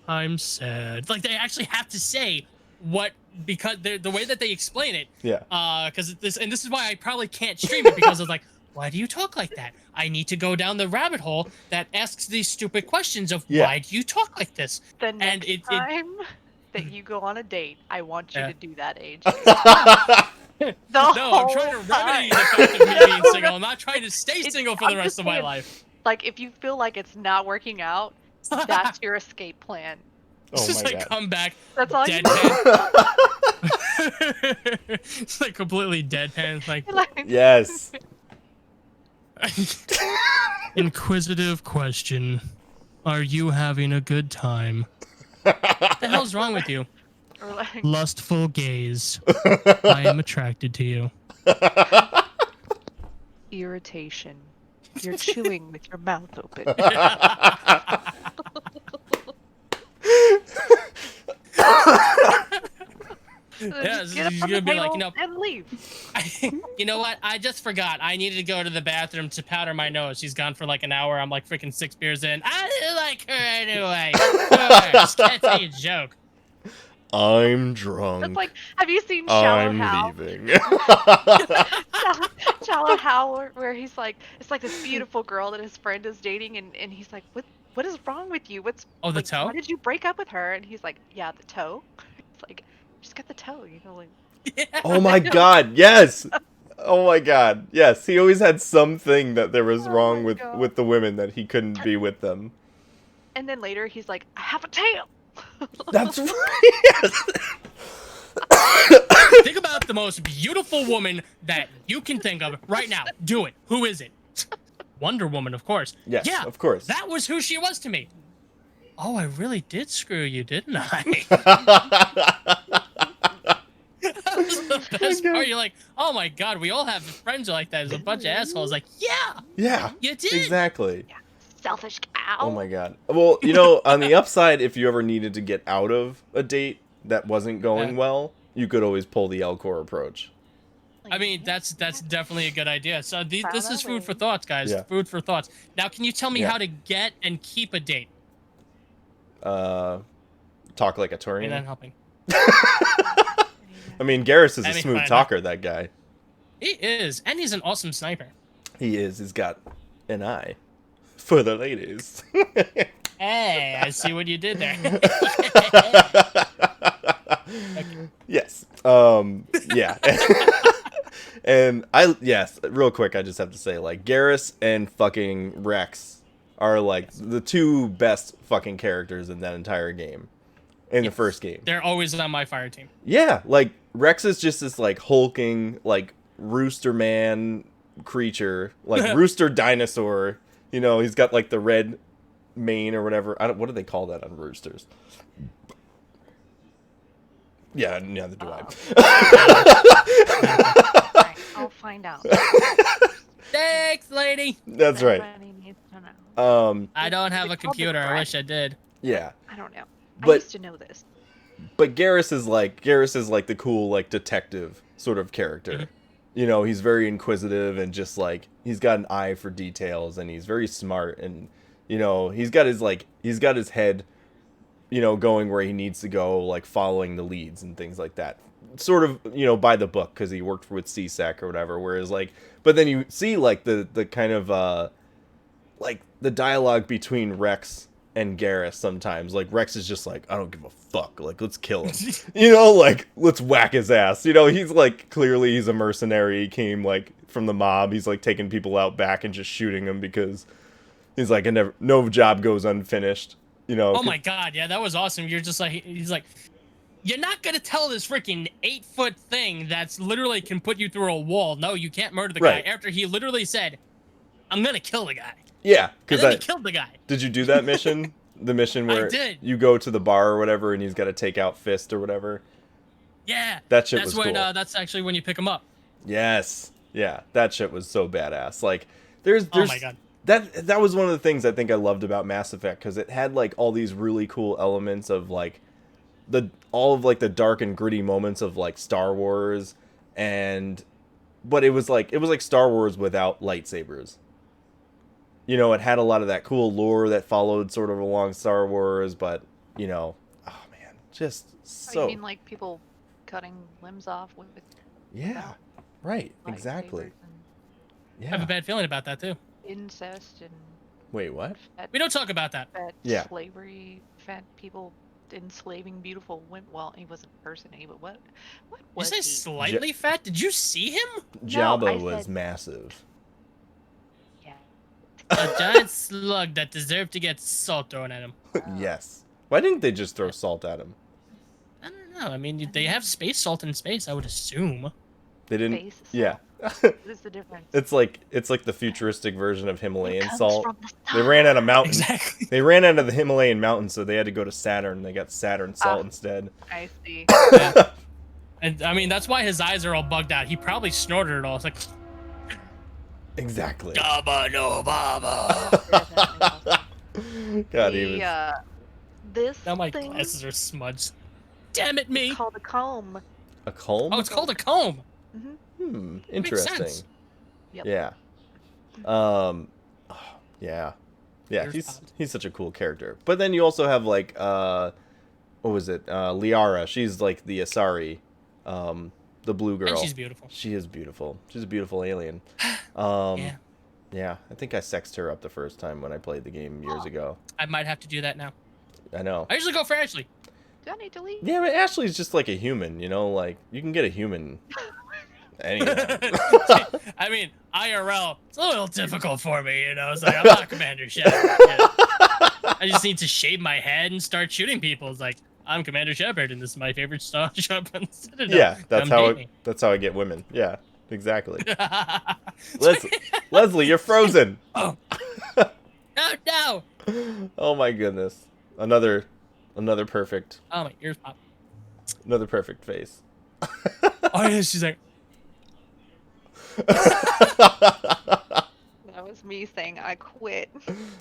B: I'm sad. Like they actually have to say what, because the way that they explain it.
C: Yeah.
B: Because this is why I probably can't stream it, because I was like, why do you talk like that? I need to go down the rabbit hole that asks these stupid questions of why do you talk like this?
D: The next time that you go on a date, I want you to do that, age.
B: I'm trying to remedy the fact of me being single. I'm not trying to stay single for the rest of my life.
D: Like, if you feel like it's not working out, that's your escape plan.
C: Oh
B: it's just
C: my
B: like
C: God.
B: Come back,
D: that's all
B: deadpan. It's like completely deadpan. It's like
C: yes.
B: Inquisitive question. Are you having a good time? What the hell's wrong with you?
D: Like,
B: lustful gaze. I am attracted to you.
D: Irritation. You're chewing with your mouth open.
B: Yeah,
D: get up
B: you're
D: from the
B: gonna be like,
D: table and leave.
B: You know what? I just forgot. I needed to go to the bathroom to powder my nose. She's gone for like an hour. I'm like freaking 6 beers in. I didn't like her anyway. Just can't say a joke.
C: I'm drunk.
D: It's like, have you seen Shallow Hal?
C: I'm leaving.
D: Shallow Hal, where he's like, it's like this beautiful girl that his friend is dating, and he's like, what is wrong with you?
B: The toe?
D: Why did you break up with her? And he's like, yeah, the toe. It's like, just got the toe, like.
B: Yeah.
C: Oh my God, yes. Oh my God, yes. He always had something that there was wrong with the women, that he couldn't be with them.
D: And then later he's like, I have a tail.
C: That's right.
B: Think about the most beautiful woman that you can think of right now. Do it. Who is it? Wonder Woman, of course.
C: Yes,
B: Yeah,
C: of course.
B: that was who she was to me. Oh, I really did screw you, didn't I? That was the best part. You're like, oh my god, we all have friends like that. There's a bunch of assholes. Like, yeah,
C: Yeah,
B: you did.
C: exactly.
D: Yeah. Selfish cow.
C: Oh my god. Well, on the upside, if you ever needed to get out of a date that wasn't going well, you could always pull the Elcor approach.
B: I mean, that's definitely a good idea. So this is food for thoughts, guys.
C: Yeah.
B: Food for thoughts. Now, can you tell me how to get and keep a date?
C: Talk like a Turian.
B: Not helping.
C: I mean, Garrus is a
B: I mean,
C: smooth
B: fine.
C: talker, that guy.
B: He is, and he's an awesome sniper.
C: He is. He's got an eye for the ladies.
B: Hey, I see what you did there.
C: Yes. Yeah. And real quick, I just have to say, like, Garrus and fucking Rex are, like, the two best fucking characters in that entire game. In the first game.
B: They're always on my fire team.
C: Yeah, like, Rex is just this, like, hulking, like, rooster man creature. Like, rooster dinosaur. He's got, like, the red mane or whatever. What do they call that on roosters? Yeah, neither do I.
D: Right, I'll find out.
B: Thanks, lady.
C: That's right.
D: Everybody needs to know.
B: I don't have a
D: They call the
B: computer. I
D: brag.
B: wish I did.
C: Yeah.
D: I don't know. I
C: But-
D: used to know this.
C: But Garrus is like the cool, like, detective sort of character. He's very inquisitive and just, like, he's got an eye for details and he's very smart and he's got his head going where he needs to go, like, following the leads and things like that. Sort of, by the book, because he worked with CSEC or whatever. Whereas, like, but then you see, like, the kind of, like, the dialogue between Rex and Garrus sometimes. Like, Rex is just like, I don't give a fuck. Like, let's kill him. Like, let's whack his ass. He's, like, clearly he's a mercenary. He came, like, from the mob. He's, like, taking people out back and just shooting them because he's like, no job goes unfinished.
B: Oh my god, yeah, that was awesome. You're just like, he's like, you're not gonna tell this freaking 8-foot thing that's literally can put you through a wall. No, you can't murder the
C: Right.
B: guy. After he literally said, I'm gonna kill the guy.
C: Yeah,
B: And
C: because
B: then he killed the guy.
C: did you do that mission? The mission where
B: did.
C: you go to the bar or whatever and he's got to take out Fist or whatever?
B: Yeah.
C: That shit
B: that's
C: was
B: when,
C: cool.
B: That's actually when you pick him up.
C: Yes. Yeah, that shit was so badass. Like, there's
B: Oh my god.
C: that was one of the things I think I loved about Mass Effect, because it had, like, all these really cool elements of, like, all of, like, the dark and gritty moments of, like, Star Wars, but it was like Star Wars without lightsabers. It had a lot of that cool lore that followed sort of along Star Wars, but oh man, just so.
D: You mean like people cutting limbs off with
C: Yeah, right, exactly.
D: lightsabers and
B: I have a
C: Yeah.
B: bad feeling about that too.
D: incest and
C: Wait, what?
B: We don't talk about that.
D: fat
C: Yeah.
D: slavery, fat people enslaving beautiful women. Well, he wasn't impersonating, but what
B: You
D: was
B: say
D: he?
B: slightly fat? Did you see him?
C: Jabba
D: I
C: was
D: said-
C: massive.
D: Yeah.
B: A giant slug that deserved to get salt thrown at him.
C: Yes. Why didn't they just throw salt at him?
B: I don't know. I mean, they have space salt in space, I would assume.
C: They didn't.
D: Space salt.
C: Yeah.
D: What is the difference?
C: It's like the futuristic version of
D: It
C: Himalayan
D: comes
C: salt.
D: from the
C: They
D: sun.
C: ran out of mountains.
B: Exactly.
C: They ran out of the Himalayan mountains, so they had to go to Saturn. They got Saturn salt instead.
D: I see.
B: And I mean, that's why his eyes are all bugged out. He probably snorted it all. It's like,
C: Exactly.
B: Gabba no baba.
C: God, even.
D: This
B: Now my
D: thing
B: glasses are smudged. Damn it, me.
D: is called a comb.
C: A comb?
B: Oh, it's called a comb.
D: Mm-hmm.
C: Interesting.
B: sense.
D: Yep.
C: Yeah. Yeah. Yeah,
B: Ears
C: he's such a cool character. But then you also have, like, what was it? Liara. She's like the Asari, the blue girl.
B: And she's beautiful.
C: She is beautiful. She's a beautiful alien.
B: Yeah.
C: Yeah, I think I sexed her up the first time when I played the game years ago.
B: I might have to do that now.
C: I know.
B: I usually go for Ashley.
D: Do I need to leave?
C: Yeah, but Ashley's just like a human, like, you can get a human anytime.
B: I mean, IRL, it's a little difficult for me, It's like, I'm not Commander Chef. I just need to shave my head and start shooting people. It's like, I'm Commander Shepard, and this is my favorite shop on Citadel.
C: Yeah, that's
B: Come date
C: that's how I get women. Yeah, exactly.
B: me.
C: Leslie, you're frozen.
B: Oh. No.
C: Oh my goodness. Another perfect
B: Oh, my ears pop.
C: face.
B: Oh, yeah, she's like,
D: That was me saying I quit.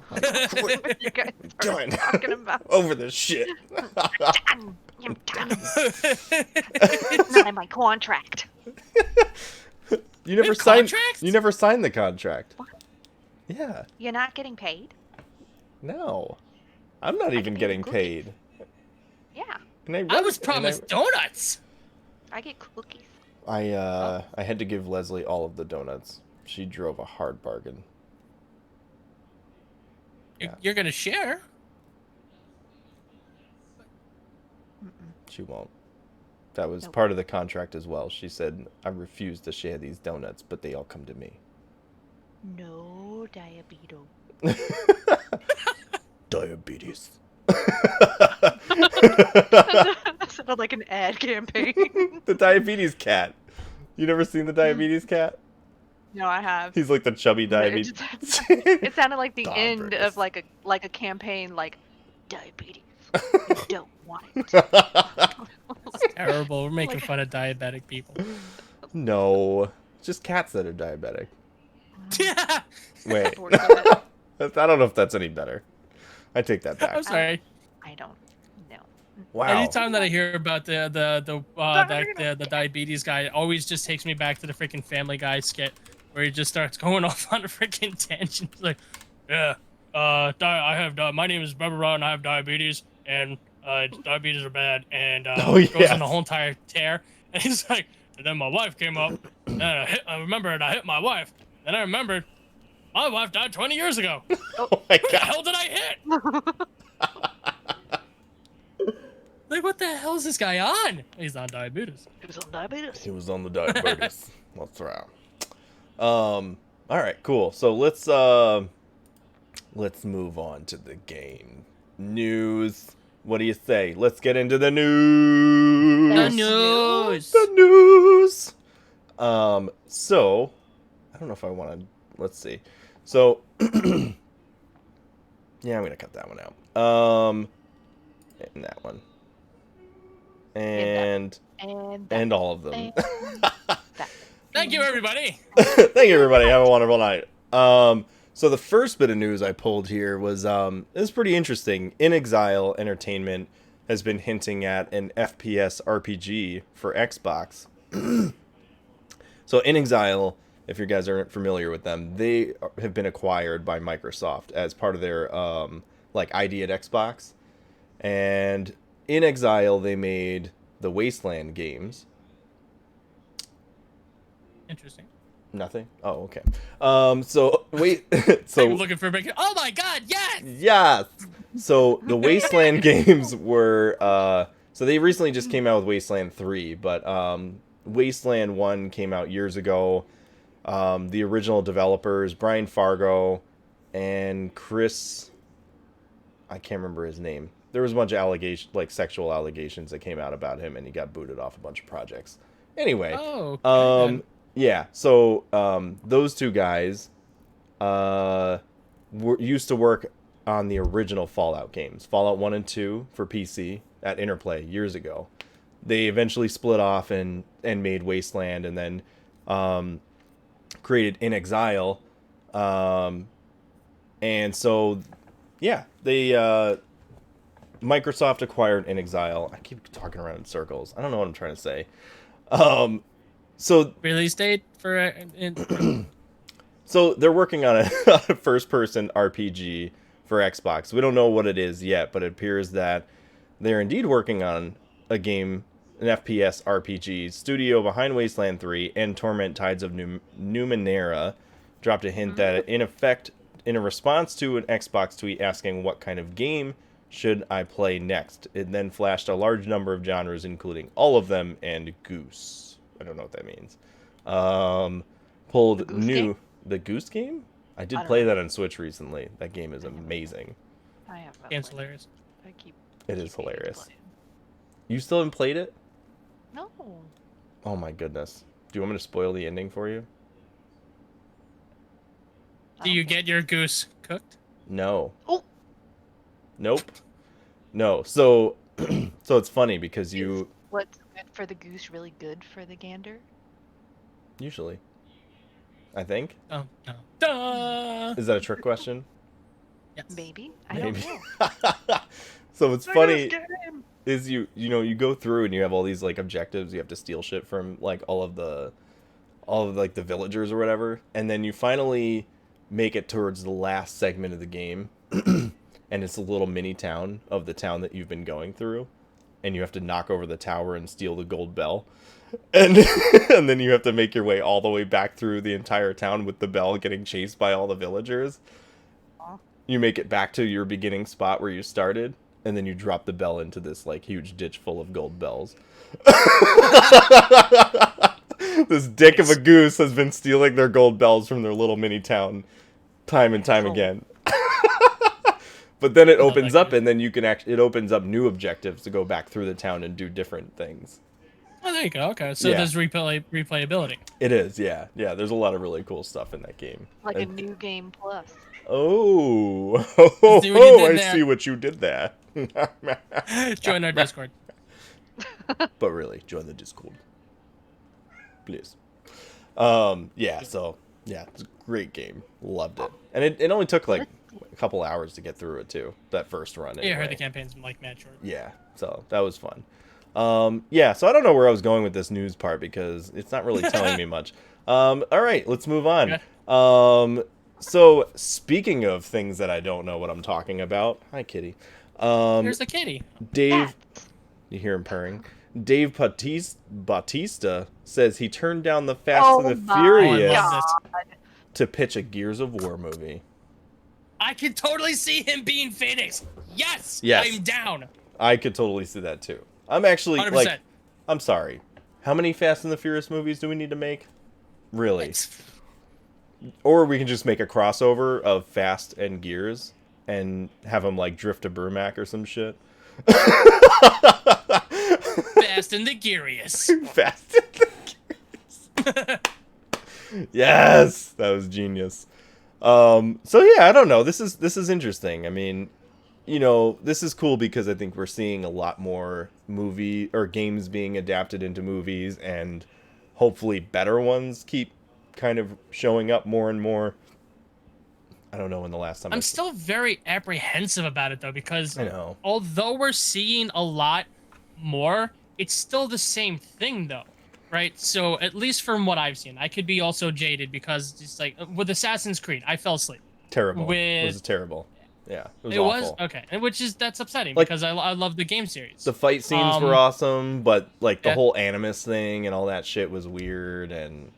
C: Quit.
D: What you guys are
C: Done.
D: talking about?
C: Over this shit.
D: Done. I'm done. It's not in my contract.
C: You never
B: have
C: signed.
B: contracts?
C: You never signed the contract.
D: What?
C: Yeah.
D: You're not getting paid?
C: No. I'm not even
D: get
C: getting
D: cookies.
C: paid.
D: Yeah,
C: And
B: I was promised donuts.
D: I get cookies.
C: I had to give Leslie all of the donuts. She drove a hard bargain. Yeah.
B: You're gonna share.
C: She won't. That was
D: Nope.
C: part of the contract as well. She said, I refuse to share these donuts, but they all come to me.
D: No diabetes.
C: Diabetes.
D: That sounded like an ad campaign.
C: The diabetes cat. You never seen the diabetes cat?
D: No, I have.
C: He's like the chubby
D: But
C: diabetes.
D: it sounded like the end
C: Diabetes.
D: of like a campaign, like diabetes. You don't want it.
B: Terrible. We're making
D: Like-
B: fun of diabetic people.
C: No. Just cats that are diabetic.
B: Yeah.
C: Wait.
D: Bored of it.
C: I don't know if that's any better. I take that back.
B: I'm sorry.
D: I don't know.
C: Wow.
B: Anytime that I hear about the diabetes guy, it always just takes me back to the freaking Family Guy skit where he just starts going off on a freaking tangent. He's like, yeah, I have my name is Bubba Ron, I have diabetes, and diabetes are bad, and goes
C: yes.
B: on the whole entire tear. And he's like, and then my wife came up, and I remembered I hit my wife, and I remembered my wife died 20 years ago.
C: Oh my
B: Who the
C: god.
B: hell did I hit? Like, what the hell is this guy on? He's on diabetes.
D: It was on diabetes.
C: He was on the diabetes. That's right. All right, cool. So let's move on to the game news. What do you say? Let's get into the news.
B: The news.
C: The news. So I don't know if I want to. Let's see. So yeah, I'm gonna cut that one out. And that one. And all of them.
D: and that.
B: Thank you, everybody.
C: Thank you, everybody. Have a wonderful night. So the first bit of news I pulled here was it's pretty interesting. In Exile Entertainment has been hinting at an FPS RPG for Xbox. So In Exile, if you guys aren't familiar with them, they have been acquired by Microsoft as part of their like ID at Xbox. And In Exile, they made the Wasteland games.
B: Interesting.
C: Nothing? Oh, okay. So wait.
B: I'm
C: So
B: looking for a break. Oh my God! Yes.
C: yes. So the Wasteland games were. So they recently just came out with Wasteland 3, but Wasteland 1 came out years ago. The original developers, Brian Fargo and Chris. I can't remember his name. There was a bunch of sexual allegations that came out about him, and he got booted off a bunch of projects. Anyway.
B: Oh. Okay,
C: Yeah, so those two guys used to work on the original Fallout games, Fallout 1 and 2 for PC at Interplay years ago. They eventually split off and made Wasteland, and then created In Exile. And so, yeah, they Microsoft acquired In Exile. I keep talking around in circles. I don't know what I'm trying to say. So
B: Release date for
C: So they're working on a first-person RPG for Xbox. We don't know what it is yet, but it appears that they're indeed working on a game, an FPS RPG. Studio behind Wasteland 3 and Torment Tides of Numenera dropped a hint that, in effect, in a response to an Xbox tweet asking what kind of game should I play next, it then flashed a large number of genres, including all of them and Goose. I don't know what that means. Pulled
D: The Goose game?
C: The Goose game? I did
D: I don't
C: play
D: know.
C: that on Switch recently. That game is amazing.
D: I have.
B: Game's hilarious.
D: I keep.
C: It is
D: meaning to
C: hilarious.
D: play
C: You still haven't played it?
D: No.
C: Oh my goodness. Do you want me to spoil the ending for you?
B: Do you get your goose cooked?
C: No.
D: Oh.
C: Nope. No. So so it's funny because
D: Is what's good for the goose really good for the gander?
C: usually, I think.
B: Oh no. Duh.
C: Is that a trick question?
B: Yes.
D: Maybe. I don't
C: Maybe.
D: know.
C: So it's
D: The
C: funny
D: goose game!
C: is you know you go through and you have all these like objectives. You have to steal shit from like all of like the villagers or whatever, and then you finally make it towards the last segment of the game, and it's a little mini town of the town that you've been going through, and you have to knock over the tower and steal the gold bell, and and then you have to make your way all the way back through the entire town with the bell getting chased by all the villagers.
D: Aw.
C: You make it back to your beginning spot where you started, and then you drop the bell into this like huge ditch full of gold bells. This dick of a goose has been stealing their gold bells from their little mini town time and time again. But then it opens up, and then you can it opens up new objectives to go back through the town and do different things.
B: Oh, there you go. Okay, so
C: Yeah.
B: there's replayability.
C: It is, yeah. Yeah, there's a lot of really cool stuff in that game.
D: Like a new game plus.
C: Oh,
B: See what you did
C: I
B: there.
C: see what you did there.
B: Join our Discord.
C: But really, join the Discord, please. Yeah, so yeah, it's a great game. Loved it, and it only took like a couple hours to get through it too. That first run.
B: Yeah, I heard
C: anyway.
B: the campaign's like mad short.
C: Yeah, so that was fun. Yeah, so I don't know where I was going with this news part because it's not really telling me much. All right, let's move on.
B: Okay.
C: So speaking of things that I don't know what I'm talking about, hi kitty.
B: Here's the kitty.
C: Dave, you hear him purring. Dave Bautista says he turned down the Fast and the
B: Oh, I
C: Furious
B: love this.
C: to pitch a Gears of War movie.
B: I can totally see him being Phoenix. Yes,
C: Yes.
B: I'm down.
C: I could totally see that too. I'm actually
B: 100%.
C: like, I'm sorry. How many Fast and the Furious movies do we need to make? Really? Or we can just make a crossover of Fast and Gears and have them like drift to Burmac or some shit.
B: Fast and the Gearious.
C: Fast and the Gears. Yes, that was genius. So yeah, I don't know. This is interesting. I mean, you know, this is cool because I think we're seeing a lot more movie or games being adapted into movies, and hopefully better ones keep kind of showing up more and more. I don't know when the last time
B: I'm still very apprehensive about it though, because
C: I know.
B: although we're seeing a lot more, it's still the same thing though, right? So at least from what I've seen, I could be also jaded because it's like with Assassin's Creed, I fell asleep.
C: Terrible.
B: With-
C: It was terrible. Yeah, it was
B: It
C: awful.
B: was okay, and that's upsetting
C: Like-
B: because I love the game series.
C: The fight scenes were awesome, but like the
B: yeah.
C: whole Animus thing and all that shit was weird, and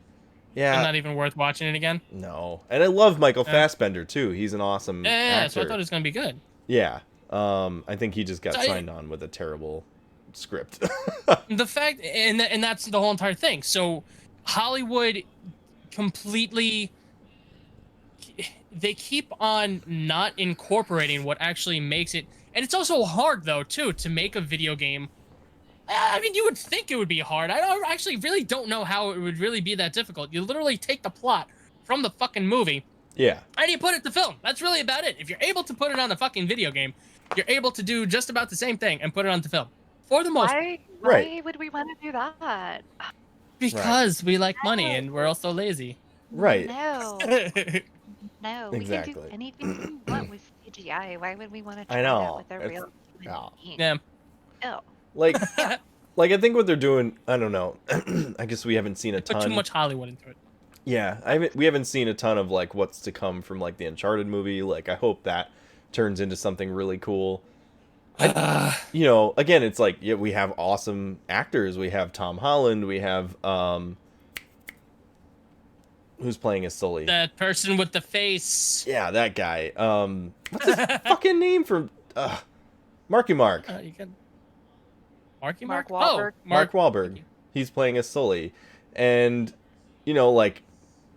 C: yeah,
B: And not even worth watching it again.
C: no. And I love Michael Fassbender too. He's an awesome
B: Yeah,
C: actor.
B: so I thought it was gonna be good.
C: Yeah. I think he just got
B: So I-
C: signed on with a terrible script.
B: The fact, and that's the whole entire thing. So Hollywood completely, they keep on not incorporating what actually makes it, and it's also hard though too to make a video game. I mean, you would think it would be hard. Actually really don't know how it would really be that difficult. You literally take the plot from the fucking movie
C: Yeah.
B: and you put it to film. That's really about it. If you're able to put it on a fucking video game, you're able to do just about the same thing and put it onto film. For the most part.
D: Why
C: Right.
D: would we want to do that?
B: Because we like money and we're also lazy.
C: Right.
D: No, no. We can
C: Exactly.
D: do anything we want with CGI. Why would we want to
C: I
D: try
C: know.
D: that with a
C: It's-
D: real human
C: yeah.
D: being?
B: Yeah.
D: No.
C: Like like I think what they're doing, I don't know. I guess we haven't seen a
B: Put
C: ton.
B: too much Hollywood into it.
C: Yeah, we haven't seen a ton of like what's to come from like the Uncharted movie. Like I hope that turns into something really cool. You know, again, it's like yeah, we have awesome actors. We have Tom Holland. We have who's playing as Sully?
B: That person with the face.
C: Yeah, that guy. What's his fucking name from Marky Mark?
B: You can... Marky
D: Mark
B: Mark?
D: Wahlberg.
B: Oh,
C: Mark Wahlberg.
B: Thank you.
C: He's playing as Sully, and you know, like,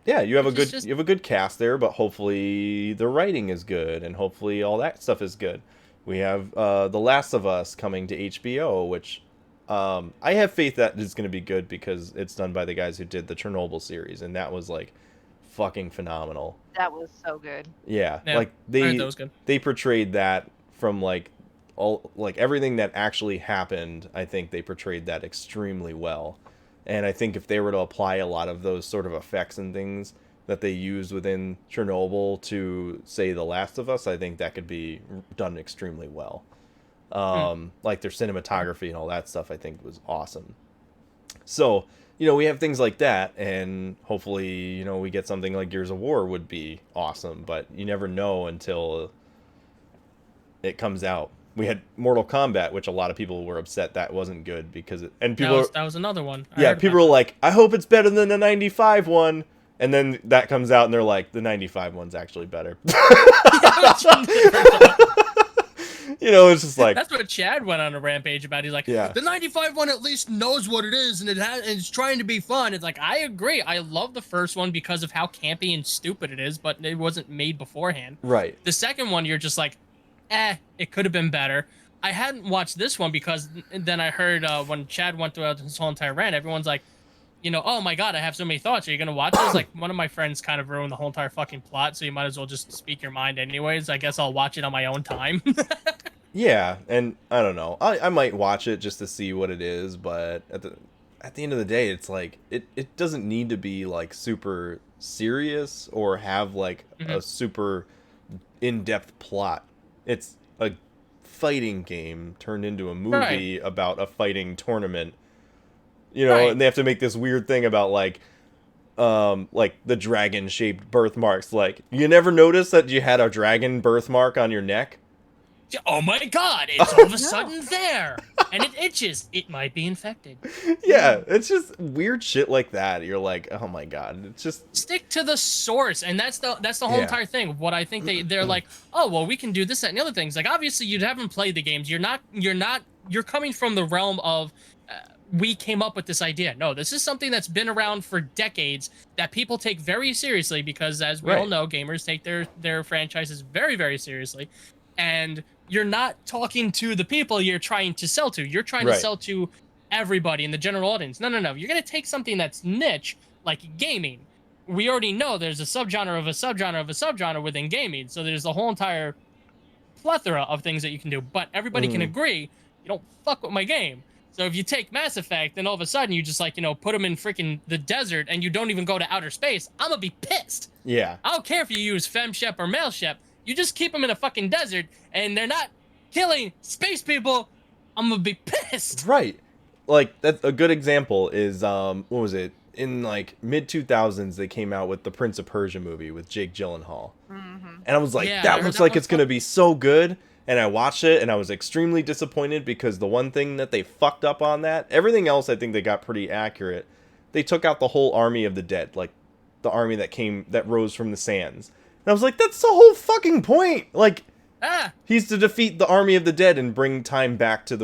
C: yeah, you have a
B: Which is
C: good
B: just-
C: you have a good cast there, but hopefully the writing is good, and hopefully all that stuff is good. We have The Last of Us coming to HBO, which I have faith that it's going to be good because it's done by the guys who did the Chernobyl series, and that was like fucking phenomenal.
D: That was so good.
C: Yeah,
B: Yeah,
C: like
B: I heard that was good.
C: they portrayed that from like all like everything that actually happened. I think they portrayed that extremely well, and I think if they were to apply a lot of those sort of effects and things that they used within Chernobyl to say The Last of Us, I think that could be done extremely well. Like their cinematography and all that stuff, I think was awesome. So, we have things like that, and hopefully, we get something like Gears of War would be awesome, but you never know until it comes out. We had Mortal Kombat, which a lot of people were upset that wasn't good because
B: That was another one.
C: Yeah, people were like, I hope it's better than the 95 one. And then that comes out and they're like, the 95 one's actually better. It's just like...
B: That's what Chad went on a rampage about. He's like, the 95 one at least knows what it is, and it's trying to be fun. It's like, I agree. I love the first one because of how campy and stupid it is, but it wasn't made beforehand.
C: Right.
B: The second one, you're just like, it could have been better. I hadn't watched this one because then I heard when Chad went throughout his whole entire rant, everyone's like, oh my god, I have so many thoughts. Are you going to watch this? Like, one of my friends kind of ruined the whole entire fucking plot, so you might as well just speak your mind anyways. I guess I'll watch it on my own time.
C: Yeah, and I don't know. I might watch it just to see what it is, but at the end of the day, it's like, it doesn't need to be, like, super serious or have, like, a super in-depth plot. It's a fighting game turned into a movie about a fighting tournament. And they have to make this weird thing about like the dragon-shaped birthmarks. Like, you never noticed that you had a dragon birthmark on your neck?
B: Oh my god, it's all of a sudden there. And it itches. It might be infected.
C: Yeah, it's just weird shit like that. You're like, oh my god, it's just...
B: Stick to the source, and that's the whole entire thing. What I think they're like, oh, well, we can do this, that, and the other things. Like, obviously, you haven't played the games. You're coming from the realm of... we came up with this idea. No, this is something that's been around for decades that people take very seriously because, as we all know, gamers take their franchises very, very seriously. And you're not talking to the people you're trying to sell to. You're trying to sell to everybody in the general audience. No. You're going to take something that's niche, like gaming. We already know there's a subgenre of a subgenre of a subgenre within gaming. So there's a whole entire plethora of things that you can do. But everybody can agree, you don't fuck with my game. So if you take Mass Effect and all of a sudden you just like, put them in freaking the desert and you don't even go to outer space, I'm gonna be pissed.
C: Yeah.
B: I don't care if you use FemShep or MaleShep. You just keep them in a fucking desert and they're not killing space people. I'm gonna be pissed.
C: Right. Like, that's a good example is, what was it? In like mid 2000s, they came out with the Prince of Persia movie with Jake Gyllenhaal. And I was like, that looks like it's going to be so good. And I watched it and I was extremely disappointed because the one thing that they fucked up on that, everything else I think they got pretty accurate. They took out the whole army of the dead, like the army that rose from the sands. And I was like, that's the whole fucking point. Like, he's to defeat the army of the dead and bring time back to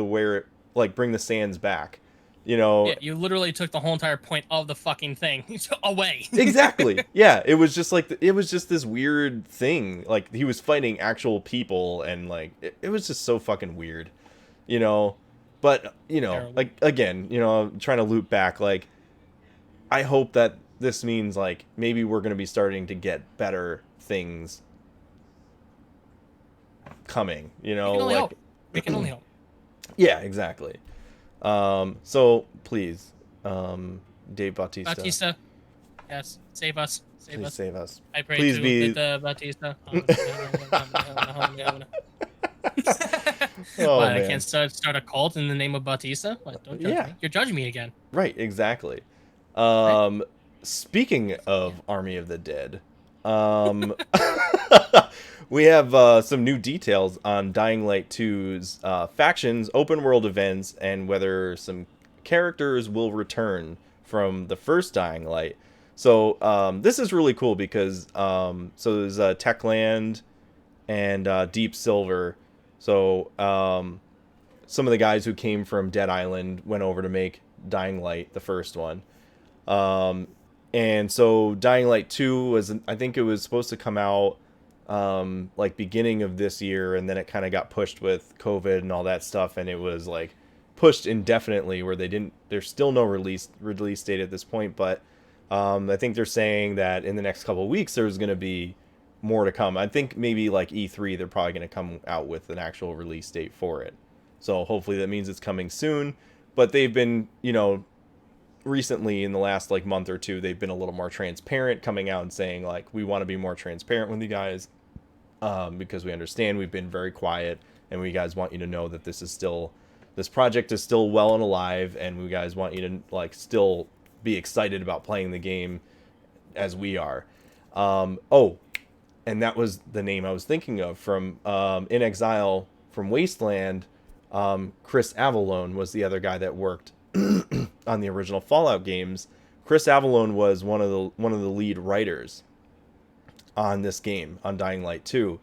C: bring the sands back.
B: Yeah, you literally took the whole entire point of the fucking thing away.
C: Exactly. Yeah, it was just like it was just this weird thing. Like, he was fighting actual people, and like it was just so fucking weird, But like again, I'm trying to loop back. Like, I hope that this means like maybe we're gonna be starting to get better things coming. We can only
B: hope. We can only hope.
C: Yeah, exactly. So please, Dave Bautista.
B: Bautista, yes, save us.
C: Please save us.
B: I pray
C: please
B: to
C: be
B: Bautista.
C: Oh,
B: I
C: man.
B: can't start a cult in the name of Bautista? What, don't judge me. You're judging me again.
C: Right, exactly. Speaking of Army of the Dead, we have some new details on Dying Light 2's factions, open world events, and whether some characters will return from the first Dying Light. So this is really cool because so there's Techland and Deep Silver. So some of the guys who came from Dead Island went over to make Dying Light, the first one. And so Dying Light 2 was, I think it was supposed to come out like beginning of this year, and then it kind of got pushed with COVID and all that stuff, and it was like pushed indefinitely, where there's still no release date at this point, but I think they're saying that in the next couple of weeks there's going to be more to come. I think maybe like E3 they're probably going to come out with an actual release date for it. So hopefully that means it's coming soon. But they've been, recently in the last like month or two, they've been a little more transparent, coming out and saying like, we want to be more transparent with you guys, because we understand we've been very quiet, and we guys want you to know that this project is still well and alive, and we guys want you to like still be excited about playing the game as we are. And that was the name I was thinking of from In Exile from Wasteland. Chris Avallone was the other guy that worked on the original Fallout games. Chris Avallone was one of the lead writers on this game, on Dying Light 2.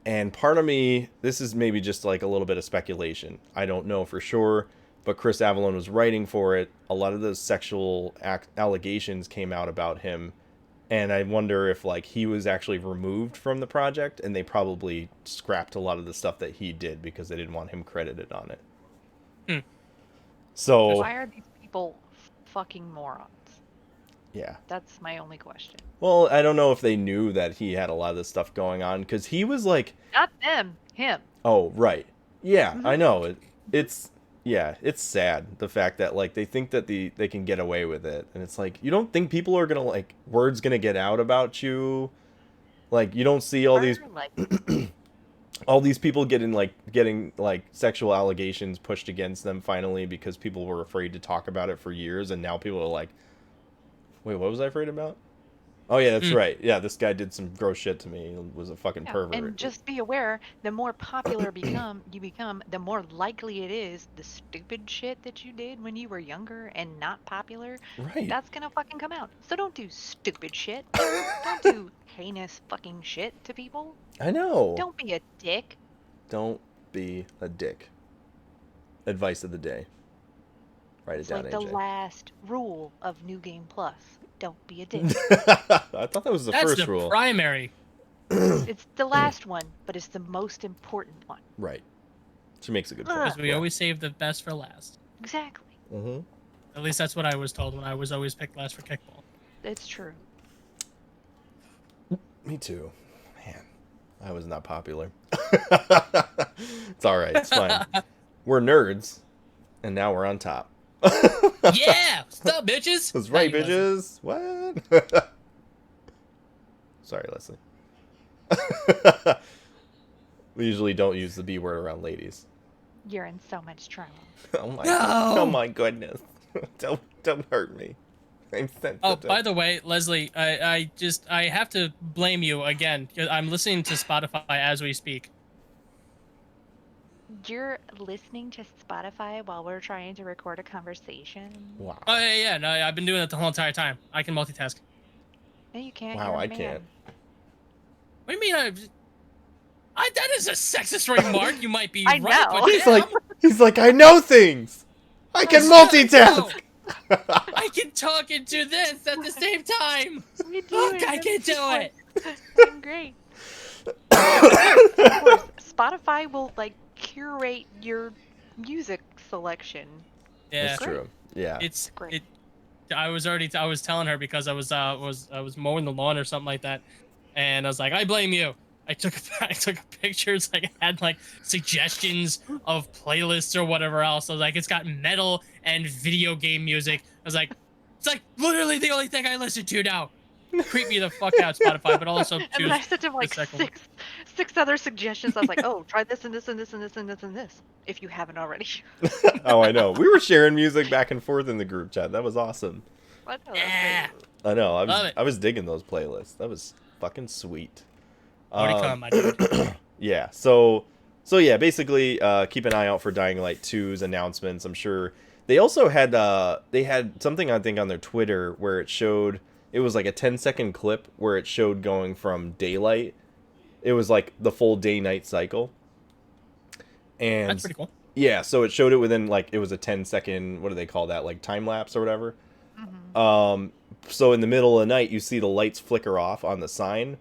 C: And part of me, this is maybe just like a little bit of speculation, I don't know for sure, but Chris Avallone was writing for it. A lot of those sexual allegations came out about him, and I wonder if like he was actually removed from the project, and they probably scrapped a lot of the stuff that he did because they didn't want him credited on it. So
D: why are these people fucking morons?
C: Yeah.
D: That's my only question.
C: Well, I don't know if they knew that he had a lot of this stuff going on, because he was like...
D: Not them, him.
C: Oh, right. Yeah, I know. It's sad, the fact that like they think that they can get away with it, and it's like, you don't think people are gonna like, word's gonna get out about you? Like, you don't see all these all these people getting like sexual allegations pushed against them finally, because people were afraid to talk about it for years, and now people are like, wait, what was I afraid about? Oh yeah, that's right. Yeah, this guy did some gross shit to me. He was a fucking pervert.
D: And just be aware, the more popular you become, the more likely it is the stupid shit that you did when you were younger and not popular,
C: Right.
D: that's gonna fucking come out. So don't do stupid shit. Don't do heinous fucking shit to people.
C: I know.
D: Don't be a dick.
C: Don't be a dick. Advice of the day. Write
D: It's
C: it down,
D: like the
C: AJ.
D: last rule of New Game Plus. Don't be a dick.
C: I thought that was the first
B: That's the
C: rule.
B: primary.
D: It's the last one, but it's the most important one.
C: Right. She makes a good point.
B: Because we always save the best for last.
D: Exactly.
C: Mm-hmm.
B: At least that's what I was told when I was always picked last for kickball.
D: It's true.
C: Me too. Man, I was not popular. It's all right. It's fine. We're nerds, and now we're on top.
B: Yeah! What's up, bitches?
C: That's right,
B: How you doing?
C: bitches. What? Sorry, Leslie. We usually don't use the B word around ladies.
D: You're in so much trouble.
C: Oh my!
B: No!
C: Oh my goodness! Don't hurt me. I'm sensitive.
B: Oh, by the way, Leslie, I have to blame you again. 'Cause I'm listening to Spotify as we speak.
D: You're listening to Spotify while we're trying to record a conversation?
C: Wow.
B: Oh, yeah, no, I've been doing it the whole entire time. I can multitask.
D: No, you can't.
C: Wow,
D: You're a
C: I
D: man.
C: can't.
B: What do you mean? That is a sexist remark. You might be
D: I
B: right,
D: know.
B: but
C: He's like, I know things. I can multitask.
B: I can talk and do this at the same time.
D: We do
B: Look,
D: it.
B: I can do it.
D: I'm great. Of course, Spotify will like curate your music selection.
B: Yeah,
C: That's true. Yeah.
B: it's
D: Great.
B: I was telling her because I was mowing the lawn or something like that, and I was like, I blame you. I took a picture. It's like it had like suggestions of playlists or whatever else. I was like, it's got metal and video game music. I was like, it's like literally the only thing I listen to now. Creep me the fuck out, Spotify, but also
D: And
B: choose
D: then I sent him like
B: the second one.
D: six other suggestions. I was like, oh, try this and this and this and this and this and this, if you haven't already.
C: Oh, I know. We were sharing music back and forth in the group chat. That was awesome.
D: I know, that's
B: Yeah.
D: great.
C: I know.
B: Love it.
C: I was digging those playlists. That was fucking sweet.
B: More to come, my dude.
C: Yeah. So yeah, basically, keep an eye out for Dying Light 2's announcements. I'm sure they also had they had something, I think, on their Twitter where it was like a 10-second clip where it showed going from daylight. It was like the full day-night cycle. And
B: That's pretty cool.
C: yeah, so it showed it within like, it was a 10-second, what do they call that? Like time lapse or whatever.
D: Mhm.
C: So in the middle of the night, you see the lights flicker off on the sign,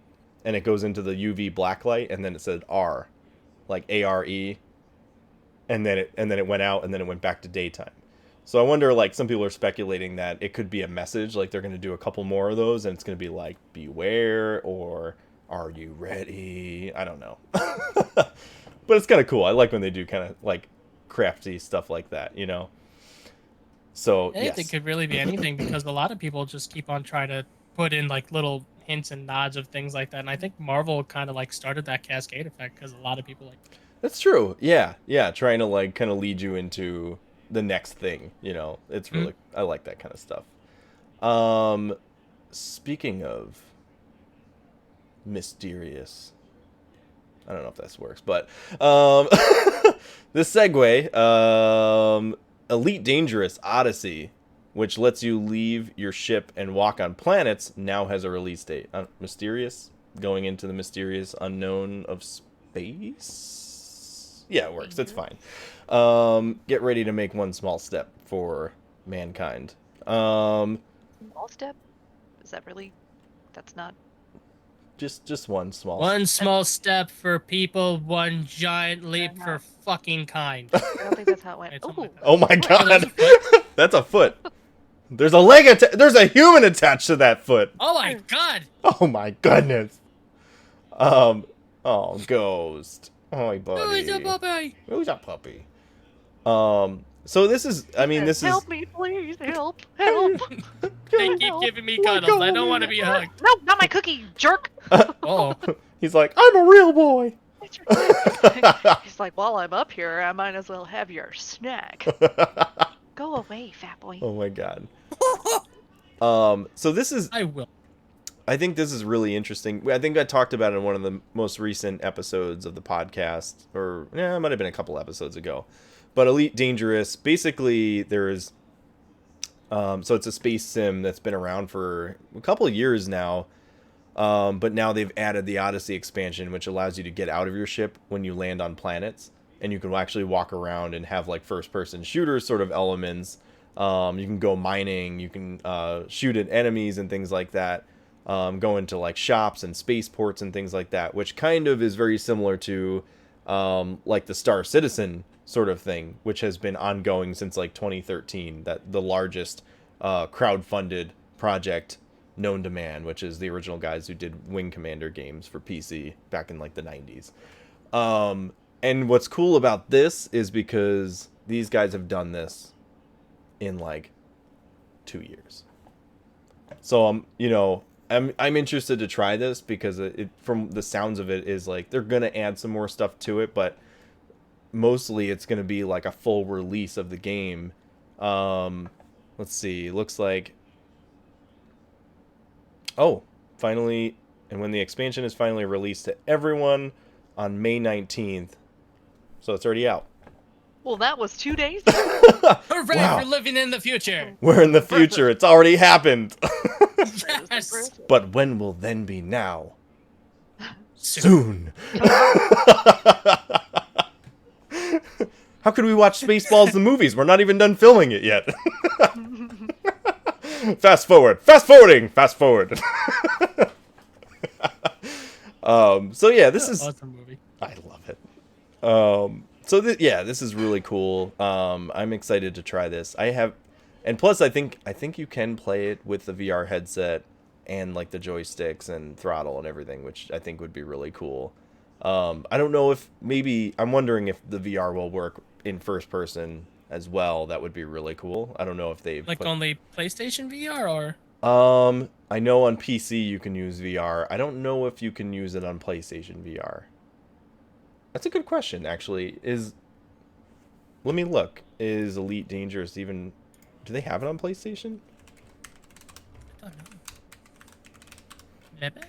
C: and it goes into the UV black light, and then it said R, like ARE. and then it went out, and then it went back to daytime. So I wonder, like, some people are speculating that it could be a message, like they're going to do a couple more of those, and it's going to be like, beware, or are you ready? I don't know. But it's kind of cool. I like when they do kind of, like, crafty stuff like that, you know? So, yes.
B: It could really be anything, because a lot of people just keep on trying to put in, like, little hints and nods of things like that. And I think Marvel kind of, like, started that cascade effect, because a lot of people, like...
C: That's true. Yeah. Trying to, like, kind of lead you into the next thing, you know? It's really... I like that kind of stuff. Speaking of mysterious... I don't know if this works, but this segue, Elite Dangerous Odyssey, which lets you leave your ship and walk on planets, now has a release date. Mysterious, going into the mysterious unknown of space. Yeah, it works. It's fine. Get ready to make one small step for mankind.
D: Small step? Is that really? That's not.
C: Just one small.
B: One small step for people, one giant leap for fucking kind.
D: I don't think that's how it went.
B: It's something like that.
C: Oh my god,
B: foot.
C: that's a foot. There's a leg. There's a human attached to that foot.
B: Oh my god.
C: Oh my goodness. Oh, Ghost. Oh my buddy.
B: Oh, it's a puppy.
C: Who's a puppy? So this is. I mean, this is.
D: Help me, please! Help! Help!
B: They keep giving me cuddles. I don't want to be hugged.
D: No, not my cookie, you jerk!
B: Oh.
C: He's like, I'm a real boy.
D: He's like, while I'm up here, I might as well have your snack. Go away, fat boy.
C: Oh my god. So this is.
B: I will.
C: I think this is really interesting. I think I talked about it in one of the most recent episodes of the podcast, or it might have been a couple episodes ago. But Elite Dangerous, basically, there's so it's a space sim that's been around for a couple of years now. But now they've added the Odyssey expansion, which allows you to get out of your ship when you land on planets, and you can actually walk around and have like first-person shooter sort of elements. You can go mining, you can shoot at enemies and things like that. Go into like shops and spaceports and things like that, which kind of is very similar to like the Star Citizen sort of thing, which has been ongoing since like 2013. That the largest crowd-funded project known to man, which is the original guys who did Wing Commander games for PC back in like the 90s. And what's cool about this is because these guys have done this in like 2 years. So you know, I'm interested to try this because it from the sounds of it is like they're gonna add some more stuff to it, but mostly it's gonna be like a full release of the game. Let's see, looks like finally, and when the expansion is finally released to everyone on May 19th. So it's already out.
D: Well, that was 2 days.
B: Hooray,
C: Wow.
B: we're living in the future.
C: We're in the future. It's already happened.
B: Yes.
C: But when will then be now? Soon. How could we watch Spaceballs the movies? We're not even done filming it yet. Fast forward. Fast forwarding. Fast forward. So yeah, this is
B: Awesome movie.
C: I love it. So this is really cool. I'm excited to try this. And plus I think you can play it with the VR headset and like the joysticks and throttle and everything, which I think would be really cool. I don't know if I'm wondering if the VR will work in first person as well. That would be really cool. I don't know if they've
B: Like only PlayStation VR or?
C: I know on PC you can use VR. I don't know if you can use it on PlayStation VR. That's a good question, actually. Let me look. Is Elite Dangerous even... Do they have it on PlayStation?
B: I don't know. Maybe.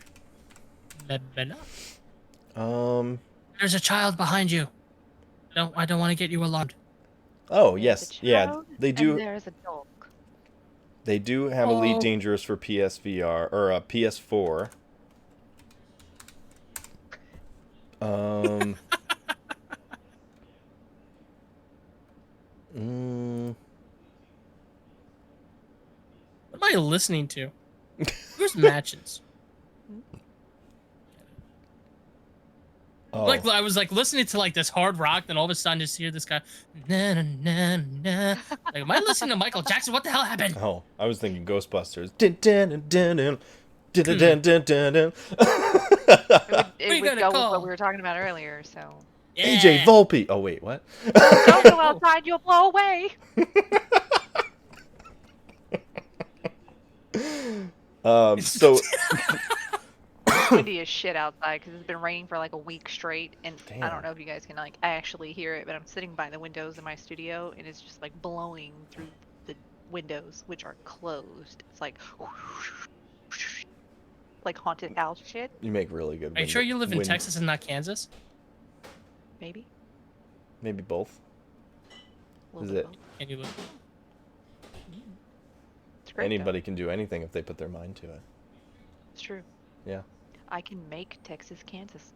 B: There's a child behind you. No, I don't want to get you alarmed.
C: Oh, yes.
D: There's a
C: Yeah,
D: child
C: they do.
D: And there's a dog.
C: They do have Elite Dangerous for PSVR or PS4.
B: What am I listening to? Who's matches?
C: Oh.
B: Like I was like listening to like this hard rock, then all of a sudden just hear this guy. Na, na, na, na. Like, am I listening to Michael Jackson? What the hell happened?
C: Oh, I was thinking Ghostbusters. Dun, dun, dun, dun, dun. Dun, dun, dun, dun, dun.
D: It would
B: gonna
D: go with
B: call?
D: what we were talking about earlier. So
B: Yeah.
C: AJ Volpe. Oh wait, what?
D: don't go outside, you'll blow away.
C: So
D: It's windy as shit outside because it's been raining for like a week straight, and I
C: Damn.
D: don't know if you guys can like actually hear it, but I'm sitting by the windows in my studio, and it's just like blowing through the windows, which are closed. It's like haunted house shit,
C: you make really good.
B: Are you sure you live in
C: wind-
B: Texas and not Kansas?
D: maybe.
C: Maybe both.
D: A little
C: Is
D: bit
C: it-
D: of both.
B: And you live.
D: It's great.
C: Anybody can do anything if they put their mind to it.
D: It's true.
C: Yeah.
D: I can make Texas, Kansas.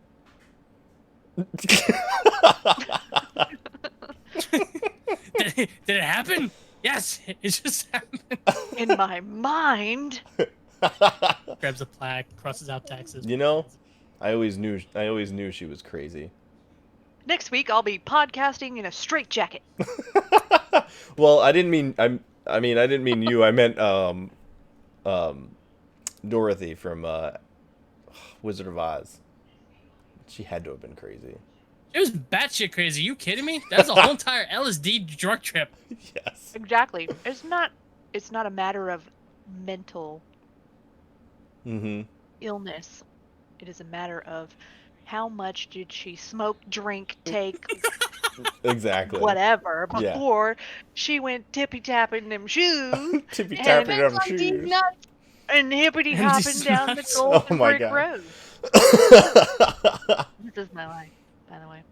B: Did it happen? Yes, it just happened.
D: In my mind.
B: Grabs a plaque, crosses out Texas.
C: You know, I always knew she was crazy.
D: Next week I'll be podcasting in a straitjacket.
C: Well, I didn't mean I didn't mean you. I meant Dorothy from Wizard of Oz. She had to have been crazy.
B: It was batshit crazy. You kidding me? That's a whole entire LSD drug trip.
C: Yes.
D: Exactly. It's not a matter of mental
C: Mm-hmm.
D: illness. It is a matter of how much did she smoke, drink, take,
C: Exactly.
D: whatever
C: Yeah.
D: before she went tippy tapping them shoes
C: Tippy
D: and
C: tapping on
D: these
C: shoes.
D: nuts and hippity
B: And
D: hopping
B: these
D: down the
B: nuts.
D: golden
C: Oh my
D: brick
C: God.
D: road. This is my life, by the way.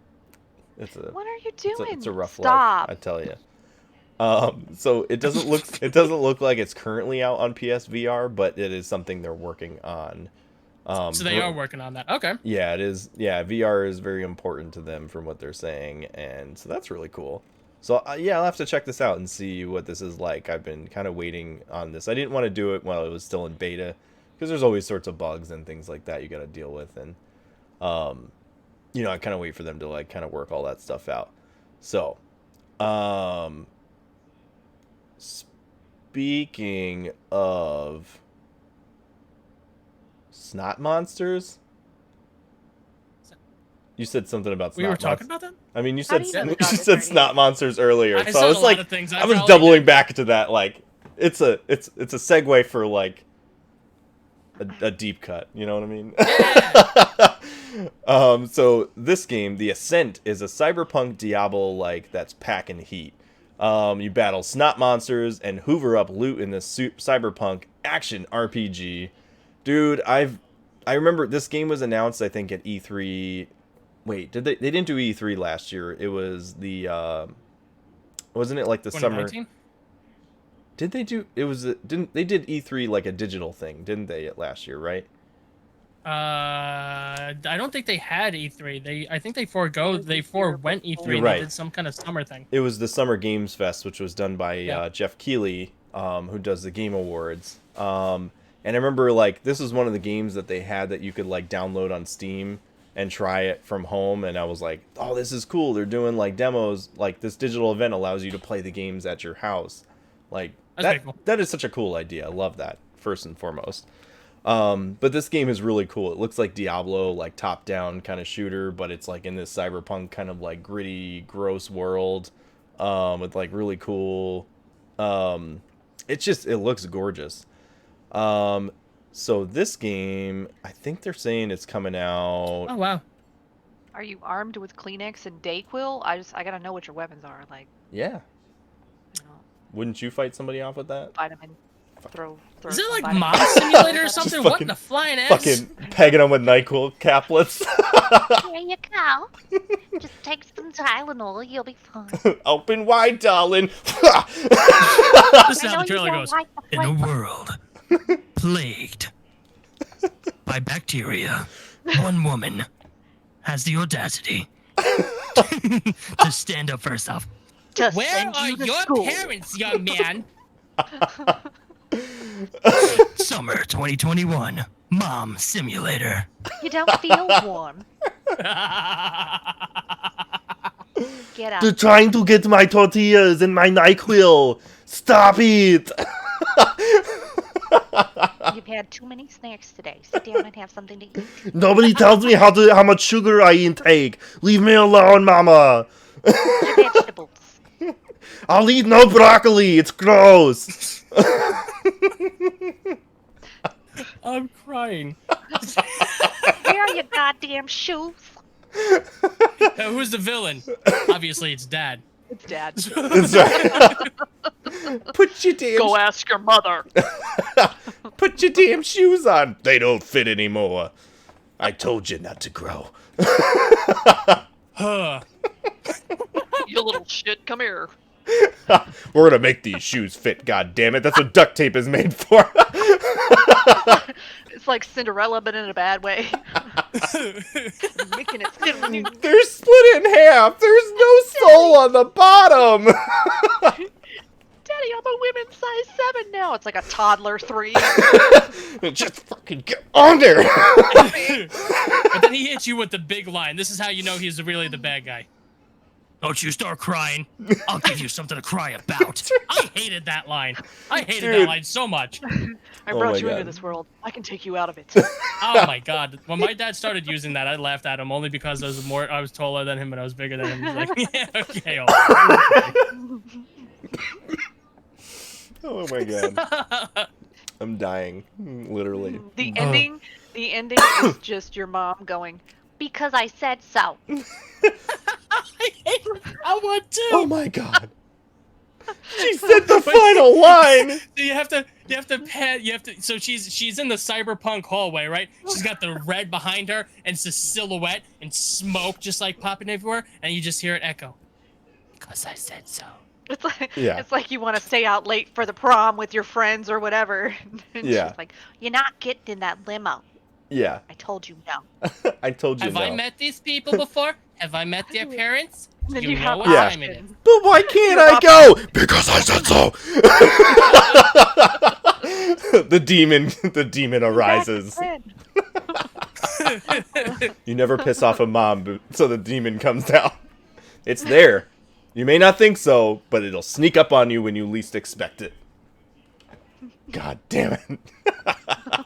D: What are you doing?
C: It's a rough
D: Stop.
C: life, I tell you. So it doesn't look like it's currently out on PSVR, but it is something they're working on.
B: So they are working on that. Okay.
C: Yeah, it is. Yeah, VR is very important to them from what they're saying, and so that's really cool. So yeah, I'll have to check this out and see what this is like. I've been kind of waiting on this. I didn't want to do it while it was still in beta, because there's always sorts of bugs and things like that you got to deal with, and you know, I kind of wait for them to like kind of work all that stuff out. So, speaking of snot monsters, you said something about snot
B: We were talking
C: monsters.
B: about that?
C: I mean, you
D: How
C: said
D: do you know
C: you
D: the dog
C: said
D: is
C: snot
D: dirty?
C: monsters earlier,
B: I
C: so
B: said
C: I
B: a
C: was
B: lot
C: like,
B: of things.
C: I was
B: probably
C: doubling
B: did.
C: back to that. Like, it's a segue for like a deep cut. You know what I mean?
B: Yeah.
C: So this game, The Ascent, is a cyberpunk Diablo like that's packing heat. You battle snot monsters and hoover up loot in this cyberpunk action RPG. Dude, I remember this game was announced, I think, at E3. Wait, they didn't do E3 last year. It was the wasn't it like the summer?
B: 2019?
C: Did they do it was didn't they did E3 like a digital thing, didn't they, last year, right?
B: I don't think they had E3. I think they forewent E3.
C: You're
B: and
C: right.
B: They did some kind of summer thing.
C: It was the Summer Games Fest, which was done by
B: Yeah.
C: Jeff Keighley, who does the Game Awards. And I remember, like, this was one of the games that they had that you could, like, download on Steam and try it from home. And I was like, oh, this is cool. They're doing, like, demos. Like, this digital event allows you to play the games at your house. Like,
B: That's pretty cool.
C: that is such a cool idea. I love that, first and foremost. But this game is really cool. It looks like Diablo, like top-down kind of shooter, but it's like in this cyberpunk kind of like gritty, gross world, with like really cool. It looks gorgeous. So this game, I think they're saying it's coming out.
B: Oh wow.
D: Are you armed with Kleenex and Dayquil? I gotta know what your weapons are. Like,
C: Yeah,
D: you know,
C: wouldn't you fight somebody off with that?
D: vitamin. Throw
B: Is it
D: some
B: like
D: vitamin-
B: Mom Simulator or something? What
C: fucking-
B: in the flying ass?
C: Fucking pegging them with NyQuil caplets.
E: Here you go. Just take some Tylenol, you'll be fine.
C: Open wide, darling.
B: This is
E: I
B: how
E: know
B: the
E: you
B: trailer
E: don't
B: goes.
E: like the
F: In a
E: flavor.
F: world plagued by bacteria, one woman has the audacity to stand up for herself.
D: To
B: Where
D: send
B: are
D: you to
B: your
D: school.
B: parents, young man?
F: Summer 2021, Mom Simulator.
D: You don't feel warm.
E: Get up.
C: They're trying to get my tortillas and my NyQuil. Stop it.
E: You've had too many snacks today. Sit down and have something to eat.
C: Nobody tells me how much sugar I intake. Leave me alone, Mama.
E: Eat your vegetables.
C: I'll eat no broccoli. It's gross.
B: I'm crying.
E: Where are your goddamn shoes?
B: Who's the villain? Obviously, it's Dad.
D: It's Dad.
C: That's right. Put your damn
D: Go ask your mother.
C: Put your damn shoes on. They don't fit anymore. I told you not to grow.
B: Huh.
D: You little shit, come here.
C: We're gonna make these shoes fit, god damn it. That's what duct tape is made for.
D: It's like Cinderella, but in a bad way. Making it fit when you...
C: They're split in half. There's no soul on the bottom.
D: Daddy, I'm a women's size 7 now. It's like a toddler 3.
C: Just fucking get on there.
B: But then he hits you with the big line. This is how you know he's really the bad guy. Don't you start crying. I'll give you something to cry about. I hated that line. I hated
C: Dude.
B: that line so much.
D: I
C: Oh
D: brought
C: my
D: you into
C: God.
D: this world. I can take you out of it.
B: Oh my god. When my dad started using that, I laughed at him only because I was taller than him and I was bigger than him. He's like, yeah, okay.
C: Oh my god. I'm dying. Literally.
D: The ending is just your mom going,
E: Because I said so.
B: I want to.
C: Oh my god. She said the final line.
B: So she's in the cyberpunk hallway, right? She's got the red behind her and it's a silhouette and smoke just like popping everywhere, and you just hear it echo. Because I said so.
D: it's like you want to stay out late for the prom with your friends or whatever. And
C: Yeah.
D: she's like,
E: You're not getting in that limo.
C: Yeah.
E: I told you no.
C: I told you
B: Have
C: no.
B: I met these people before? Have I met their parents?
D: then
B: You
D: you
B: know
D: have
B: what
C: Yeah.
B: time it is.
C: But why can't I go? Because I said so. The demon arises. You never piss off a mom, so the demon comes down. It's there. You may not think so, but it'll sneak up on you when you least expect it. God damn it.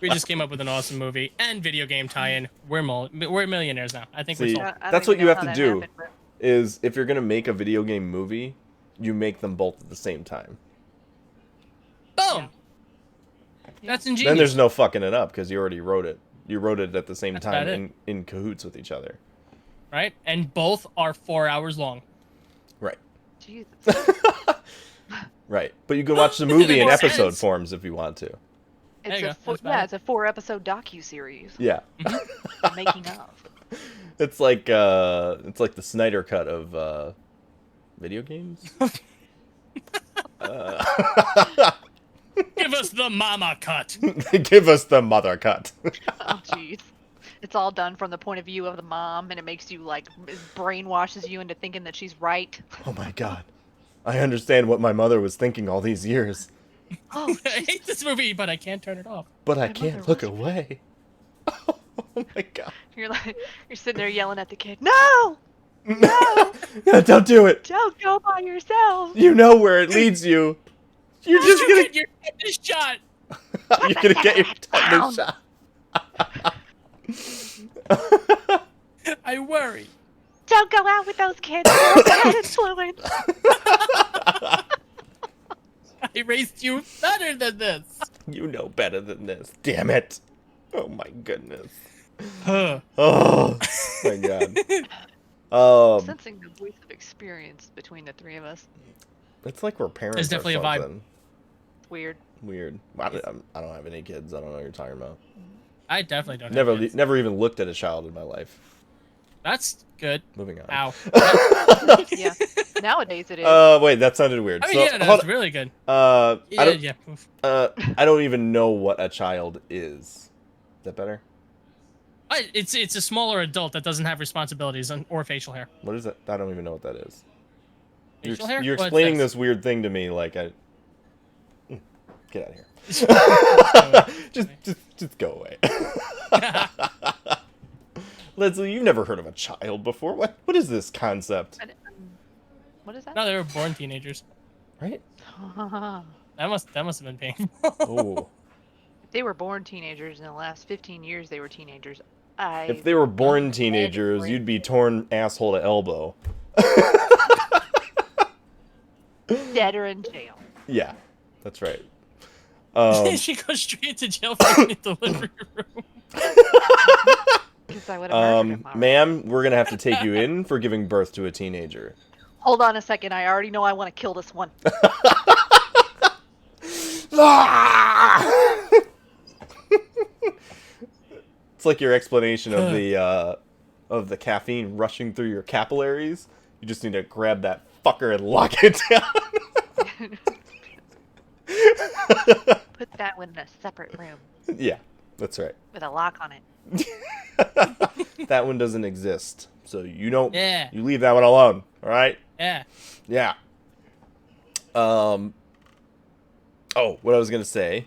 B: We just came up with an awesome movie and video game tie-in. We're millionaires now. I think
C: See,
B: we're sold.
D: I
C: that's
D: don't
C: what you
D: even know
C: have
D: how
C: to
D: that
C: do.
D: happened, but-
C: Is if you're gonna make a video game movie, you make them both at the same time.
B: Boom. That's ingenious.
C: Then there's no fucking it up because you already wrote it. You wrote it at the same
B: That's
C: time
B: about it.
C: in cahoots with each other.
B: right? And both are 4 hours long.
C: Right.
D: Jesus.
C: Right. But you can watch the movie in
B: Makes
C: episode
B: sense.
C: forms if you want to.
B: There you go.
D: It's
B: That's about it.
D: it's a 4-episode docu-series.
C: Yeah.
D: The making of.
C: It's like the Snyder cut of video games.
B: Give us the mama cut.
C: Give us the mother cut.
D: Oh, jeez. It's all done from the point of view of the mom, and it makes you, like, brainwashes you into thinking that she's right.
C: Oh my god. I understand what my mother was thinking all these years,
D: Oh,
B: I hate this movie, but I can't turn it off.
C: but I
D: My
C: can't
D: mother
C: look
D: was-
C: away. Oh my god.
D: you're sitting there yelling at the kid, no!
C: No, don't do it.
D: Don't go by yourself!
C: You know where it leads you. You're just
B: You
C: gonna
B: get your tetanus shot.
C: you're gonna get your tetanus shot.
B: I worry.
E: Don't go out with those kids. They're bad influence.
B: I raised you better than this.
C: You know better than this. Damn it. Oh my goodness.
B: Huh.
C: Oh my god.
D: Sensing the voice of experience between the three of us.
C: It's like we're parents.
B: There's definitely
C: or
B: a vibe.
C: something.
D: It's weird.
C: Weird. I don't have any kids. I don't know what you're talking about.
B: I definitely don't have kids.
C: Never even looked at a child in my life.
B: That's good.
C: Moving on.
B: Ow.
D: Yeah. Nowadays it is.
C: Wait, that sounded weird.
B: I mean,
C: So,
B: yeah,
C: hold
B: that's really good.
C: I
B: Yeah,
C: don't.
B: yeah. Oof.
C: I don't even know what a child is. Is that better?
B: It's a smaller adult that doesn't have responsibilities or facial hair.
C: What is it? I don't even know what that is.
B: Facial hair?
C: You're
B: What's
C: explaining
B: this?
C: this weird thing to me like I. Get out of here. Just go away. Leslie, you've never heard of a child before. What is this concept?
D: What is that?
B: No, they were born teenagers.
C: Right?
B: That must have been painful.
C: Oh.
D: If they were born teenagers in the last 15 years, they were teenagers.
C: If they were born teenagers, you'd be torn asshole to elbow.
D: Dead or in jail.
C: Yeah, that's right.
B: She goes straight to jail from the delivery room.
D: Because I would have murdered him already.
C: Ma'am, we're gonna have to take you in for giving birth to a teenager.
D: Hold on a second. I already know I want to kill this one.
C: It's like your explanation of the caffeine rushing through your capillaries. You just need to grab that fucker and lock it down.
D: Put that one in a separate room
C: Yeah, that's right.
D: with a lock on it.
C: That one doesn't exist, so you don't.
B: Yeah.
C: You leave that one alone. All right.
B: Yeah.
C: Yeah. Oh, what I was gonna say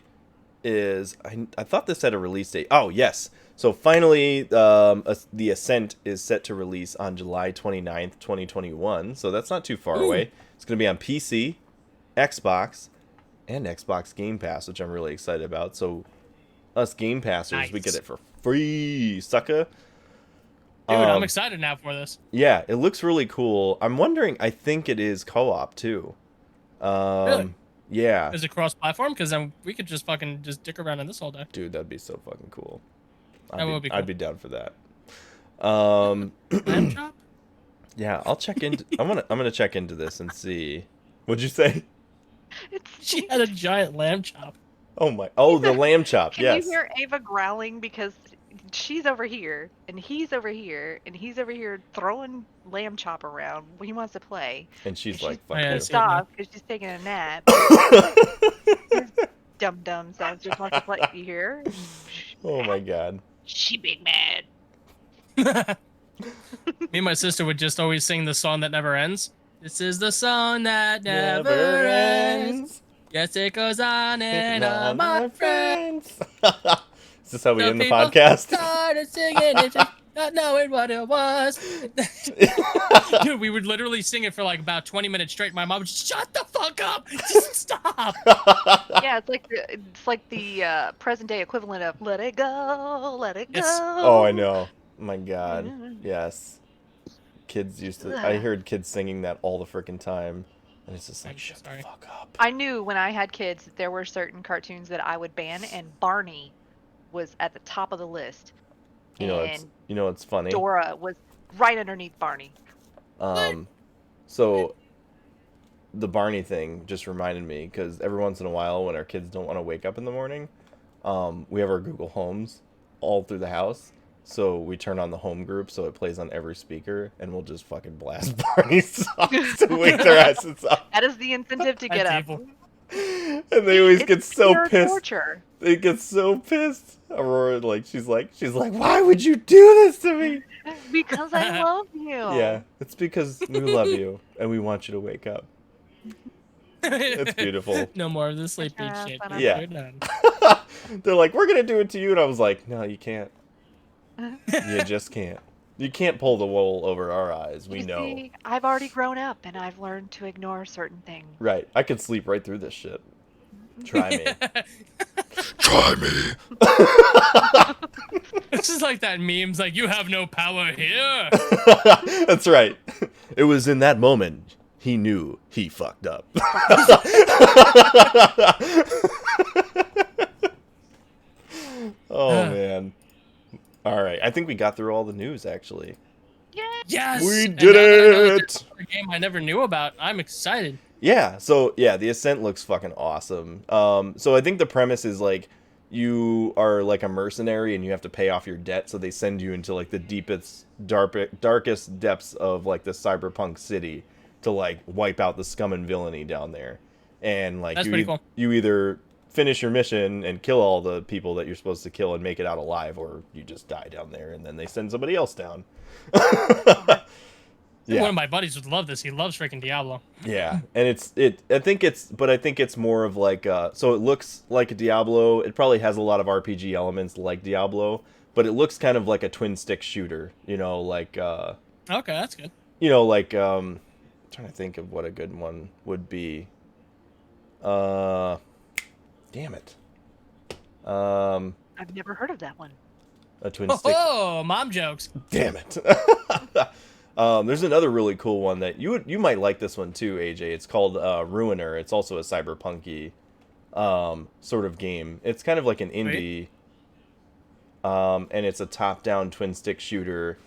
C: is I thought this had a release date. Oh yes. So finally, the Ascent is set to release on July 29th, 2021. So that's not too far away. It's gonna be on PC, Xbox, and Xbox Game Pass, which I'm really excited about. So us Game Passers, we get it for free, sucker.
B: Dude, I'm excited now for this.
C: Yeah, it looks really cool. I'm wondering, I think it is co-op too.
B: Really?
C: Yeah.
B: Is it cross-platform? Because then we could just fucking dick around in this all day.
C: Dude, that'd be so fucking cool.
B: That would be cool.
C: I'd be down for that.
B: Lamb chop?
C: Yeah, I'll check into. I'm gonna check into this and see. What'd you say?
B: She had a giant lamb chop.
C: Oh my! Oh, the lamb chop.
D: Can
C: Yes.
D: you hear Ava growling because she's over here and he's over here and he's over here throwing lamb chop around when he wants to play.
C: And she's
D: And
C: like,
B: Oh, yeah,
C: "Fuck
B: I
C: you."
B: see it now.
D: Stop because she's taking a nap. Dum self just wants to play. You hear?
C: Oh my god.
D: She big mad.
B: Me and my sister would just always sing the song that never ends. This is the song that never ends. Yes, it goes on and on, my friend.
C: friends. Is this how we
B: Some
C: end the
B: people
C: podcast?
B: started singing it, just not knowing what it was. Dude, we would literally sing it for like about 20 minutes straight. My mom would just shut the fuck up. Just stop.
D: Yeah, it's like the present day equivalent of "Let it go, let it go."
B: Yes.
C: Oh, I know. My god. Yes. Kids used to. I heard kids singing that all the freaking time, and it's just like,
B: I'm
C: shut
B: sorry.
C: the fuck up.
D: I knew when I had kids there were certain cartoons that I would ban, and Barney was at the top of the list.
C: You know,
D: and
C: it's funny.
D: Dora was right underneath Barney.
C: So the Barney thing just reminded me, because every once in a while when our kids don't want to wake up in the morning, we have our Google Homes all through the house. So we turn on the home group so it plays on every speaker, and we'll just fucking blast Barney songs to wake their asses up.
D: That is the incentive to get up.
B: Evil.
C: And they always get
D: It's
C: so
D: pure
C: pissed.
D: torture.
C: They get so pissed. Aurora, she's like, why would you do this to me?
D: Because I love you.
C: Yeah, it's because we love you and we want you to wake up. It's beautiful.
B: No more of this sleepy
D: Yeah,
B: shit.
D: fun.
C: Yeah.
B: You're done.
C: They're like, we're gonna do it to you, and I was like, no, you can't. You just can't. You can't pull the wool over our eyes. We
D: You
C: know.
D: see, I've already grown up and I've learned to ignore certain things.
C: Right. I could sleep right through this shit. Try me.
A: Try me.
B: This is like that meme's like, you have no power here.
C: That's right. It was in that moment he knew he fucked up. Oh man. All right. I think we got through all the news actually.
B: Yes.
C: We
B: And
C: did
B: now that I know that
C: it!
B: there's another game I never knew about. I'm excited.
C: Yeah, so yeah, the Ascent looks fucking awesome. So I think the premise is like you are like a mercenary and you have to pay off your debt, so they send you into like the deepest, darkest depths of like the cyberpunk city to like wipe out the scum and villainy down there. And like
B: That's pretty cool.
C: you either finish your mission and kill all the people that you're supposed to kill and make it out alive, or you just die down there and then they send somebody else down. Yeah.
B: One of my buddies would love this. He loves freaking Diablo.
C: Yeah, and I think it's more of like so it looks like a Diablo. It probably has a lot of RPG elements like Diablo, but it looks kind of like a twin stick shooter, like
B: Okay, that's good.
C: I'm trying to think of what a good one would be. Damn it.
D: I've never heard of that one.
C: A twin stick.
B: Oh, mom jokes.
C: Damn it. There's another really cool one that you might like this one too, AJ. It's called Ruiner. It's also a cyberpunky sort of game. It's kind of like an indie, and it's a top-down twin stick shooter.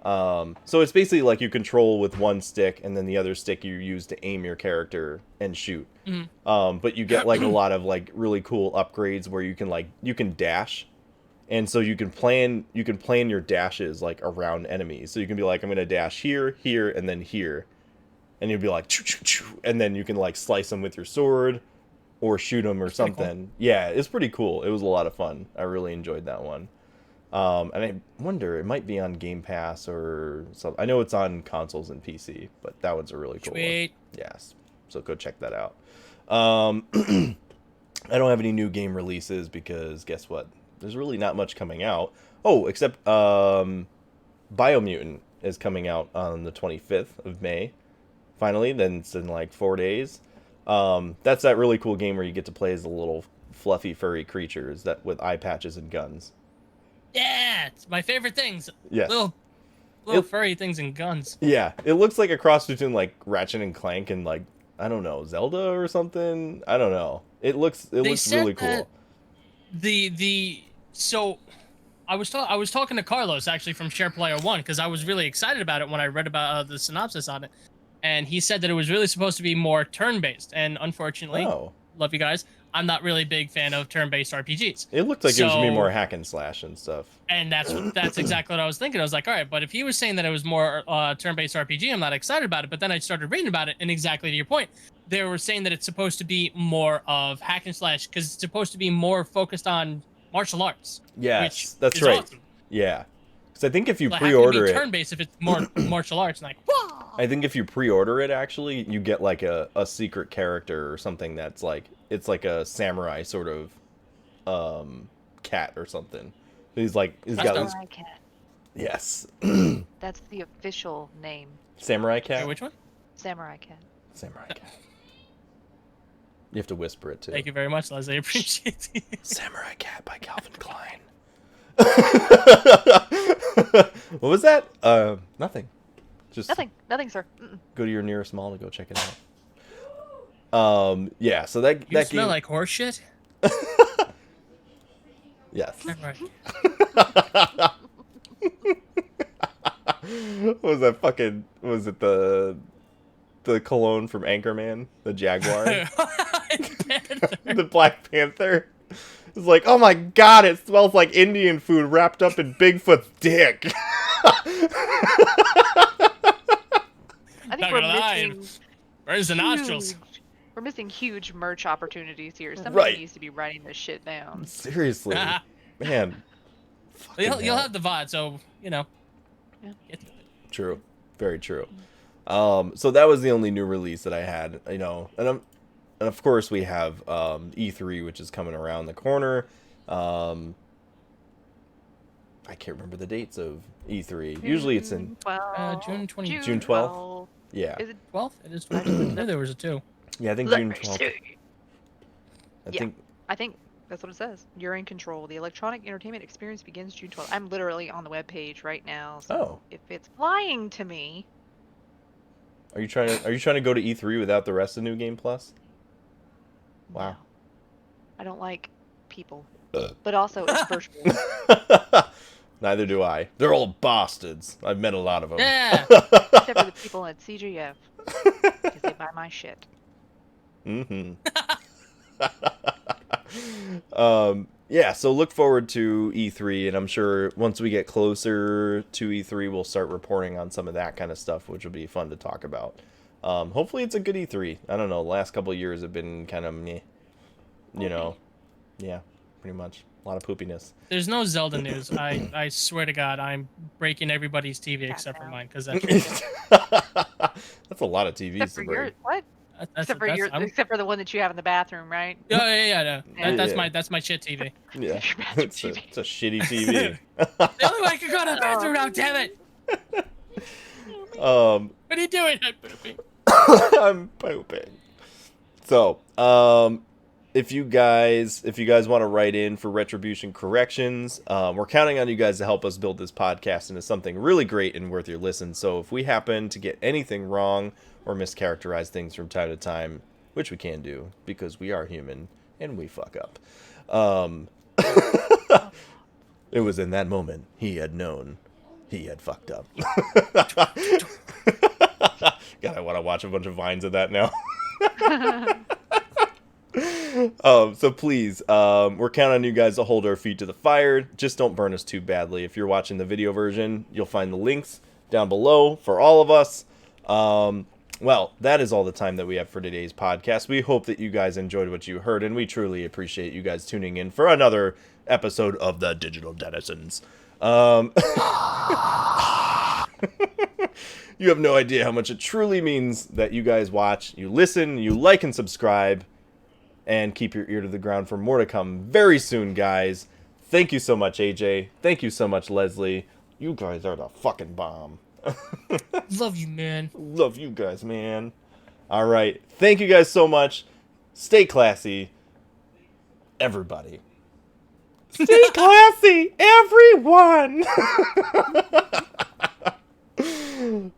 C: So it's basically like you control with one stick, and then the other stick you use to aim your character and shoot.
B: Mm-hmm.
C: But you get like a lot of like really cool upgrades where you can dash. And so you can plan your dashes like around enemies. So you can be like, I'm gonna dash here, here, and then here, and you'll be like, choo, choo, choo, and then you can like slice them with your sword, or shoot them or something. Cool. Yeah, it's pretty cool. It was a lot of fun. I really enjoyed that one. And I wonder, it might be on Game Pass or something. I know it's on consoles and PC, but that one's a really cool one. Yes, so go check that out. I don't have any new game releases because guess what? There's really not much coming out. Oh, except Biomutant is coming out on the 25th of May. Finally, then it's in like 4 days. That's that really cool game where you get to play as the little fluffy furry creatures that with eye patches and guns.
B: Yeah, it's my favorite things.
C: Yes.
B: Little furry things and guns.
C: Yeah, it looks like a cross between like Ratchet and Clank and like, I don't know, Zelda or something. I don't know. It looks really cool.
B: So I was talking to Carlos actually from Share Player One because I was really excited about it when I read about the synopsis on it, and he said that it was really supposed to be more turn-based, and unfortunately, love you guys, I'm not really a big fan of turn-based RPGs.
C: It looked like it was gonna be more hack and slash and stuff.
B: And that's exactly what I was thinking. I was like, all right, but if he was saying that it was more turn-based RPG, I'm not excited about it. But then I started reading about it, and exactly to your point, they were saying that it's supposed to be more of hack and slash because it's supposed to be more focused on martial arts.
C: Yes, that's right.
B: Awesome.
C: Yeah, because I think if you
B: So
C: pre-order
B: it,
C: it,
B: turn-based if it's more martial arts, like. Whoa!
C: I think if you pre-order it, actually, you get like a secret character or something that's like it's like a samurai sort of cat or something. He's got
D: Samurai cat.
C: Yes.
D: That's the official name.
C: Samurai cat.
B: Wait, which one?
D: Samurai cat.
C: Samurai cat. You have to whisper it too.
B: Thank you very much, Leslie. I appreciate it.
C: Samurai Cat by Calvin Klein. What was that? Nothing. Just
D: Nothing, sir. Mm-mm.
C: go to your nearest mall to go check it out. Yeah. So that
B: You
C: that
B: smell
C: game.
B: like horse shit?
C: Yes.
B: Right.
C: What was that fucking? Was it the cologne from Anchorman, the Jaguar, the Black Panther? It's like, oh my god, it smells like Indian food wrapped up in Bigfoot's dick.
D: I think we're missing.
B: Where's the nostrils?
D: We're missing huge merch opportunities here. Somebody
C: Right.
D: needs to be writing this shit down.
C: Seriously, man.
B: You'll have the VOD, so
D: Yeah.
B: Get to it.
C: True, very true. So that was the only new release that I had, and of course we have E3, which is coming around the corner. I can't remember the dates of E3. Usually it's in
B: June 20.
C: June 12th. Yeah.
D: Is it
B: 12th? It is 12th. I know there was a 2.
C: Yeah, I think
D: Let
C: June
D: me
C: 12th.
D: see.
C: I think
D: that's what it says. You're in control. The electronic entertainment experience begins June 12th. I'm literally on the webpage right now. So
C: Oh.
D: if it's lying to me,
C: Are you trying to go to E3 without the rest of New Game Plus? Wow.
D: no. I don't like people. But also it's virtual.
C: Neither do I. They're all bastards. I've met a lot of them.
B: Yeah.
D: Except for the people at CGF. Because they buy my shit.
C: Mm-hmm. Yeah, so look forward to E3, and I'm sure once we get closer to E3, we'll start reporting on some of that kind of stuff, which will be fun to talk about. Hopefully it's a good E3. I don't know, the last couple of years have been kind of meh. Yeah, pretty much. A lot of poopiness.
B: There's no Zelda news. I swear to God, I'm breaking everybody's TV except for
D: no.
B: mine because that's
C: That's a lot of TVs
D: Except
C: to
D: for
C: bring.
D: your what?
B: That's, I'm,
D: Except for the one that you have in the bathroom, right?
B: yeah. No. That's
C: Yeah.
B: that's my shit TV.
C: Yeah,
D: Your bathroom
C: it's a
D: TV.
C: shitty TV.
B: The only way I can go to the bathroom now, damn it!
C: Um,
B: What are you doing? I'm pooping.
C: I'm pooping. So, if you guys want to write in for retribution corrections, we're counting on you guys to help us build this podcast into something really great and worth your listen. So if we happen to get anything wrong or mischaracterize things from time to time, which we can do because we are human and we fuck up, it was in that moment he had known he had fucked up. God, I want to watch a bunch of vines of that now. So please, we're counting on you guys to hold our feet to the fire. Just don't burn us too badly. If you're watching the video version, you'll find the links down below for all of us. Well, that is all the time that we have for today's podcast. We hope that you guys enjoyed what you heard, and we truly appreciate you guys tuning in for another episode of the Digital Denizens. You have no idea how much it truly means that you guys watch, you listen, you like and subscribe, and keep your ear to the ground for more to come very soon, guys. Thank you so much, AJ. Thank you so much, Leslie. You guys are the fucking bomb.
B: Love you, man.
C: Love you guys, man. All right. Thank you guys so much. Stay classy, everybody. Stay classy, everyone.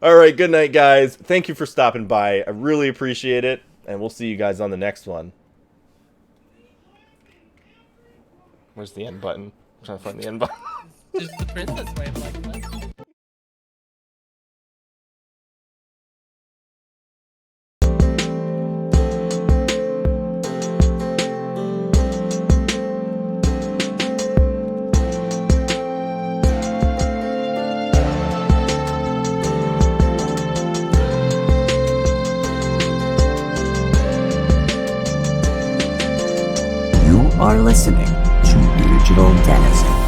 C: All right. Good night, guys. Thank you for stopping by. I really appreciate it. And we'll see you guys on the next one. Where's the end button? I'm trying to find the end button.
B: This is the princess way of liking it.
G: You are listening to Digital Denizen.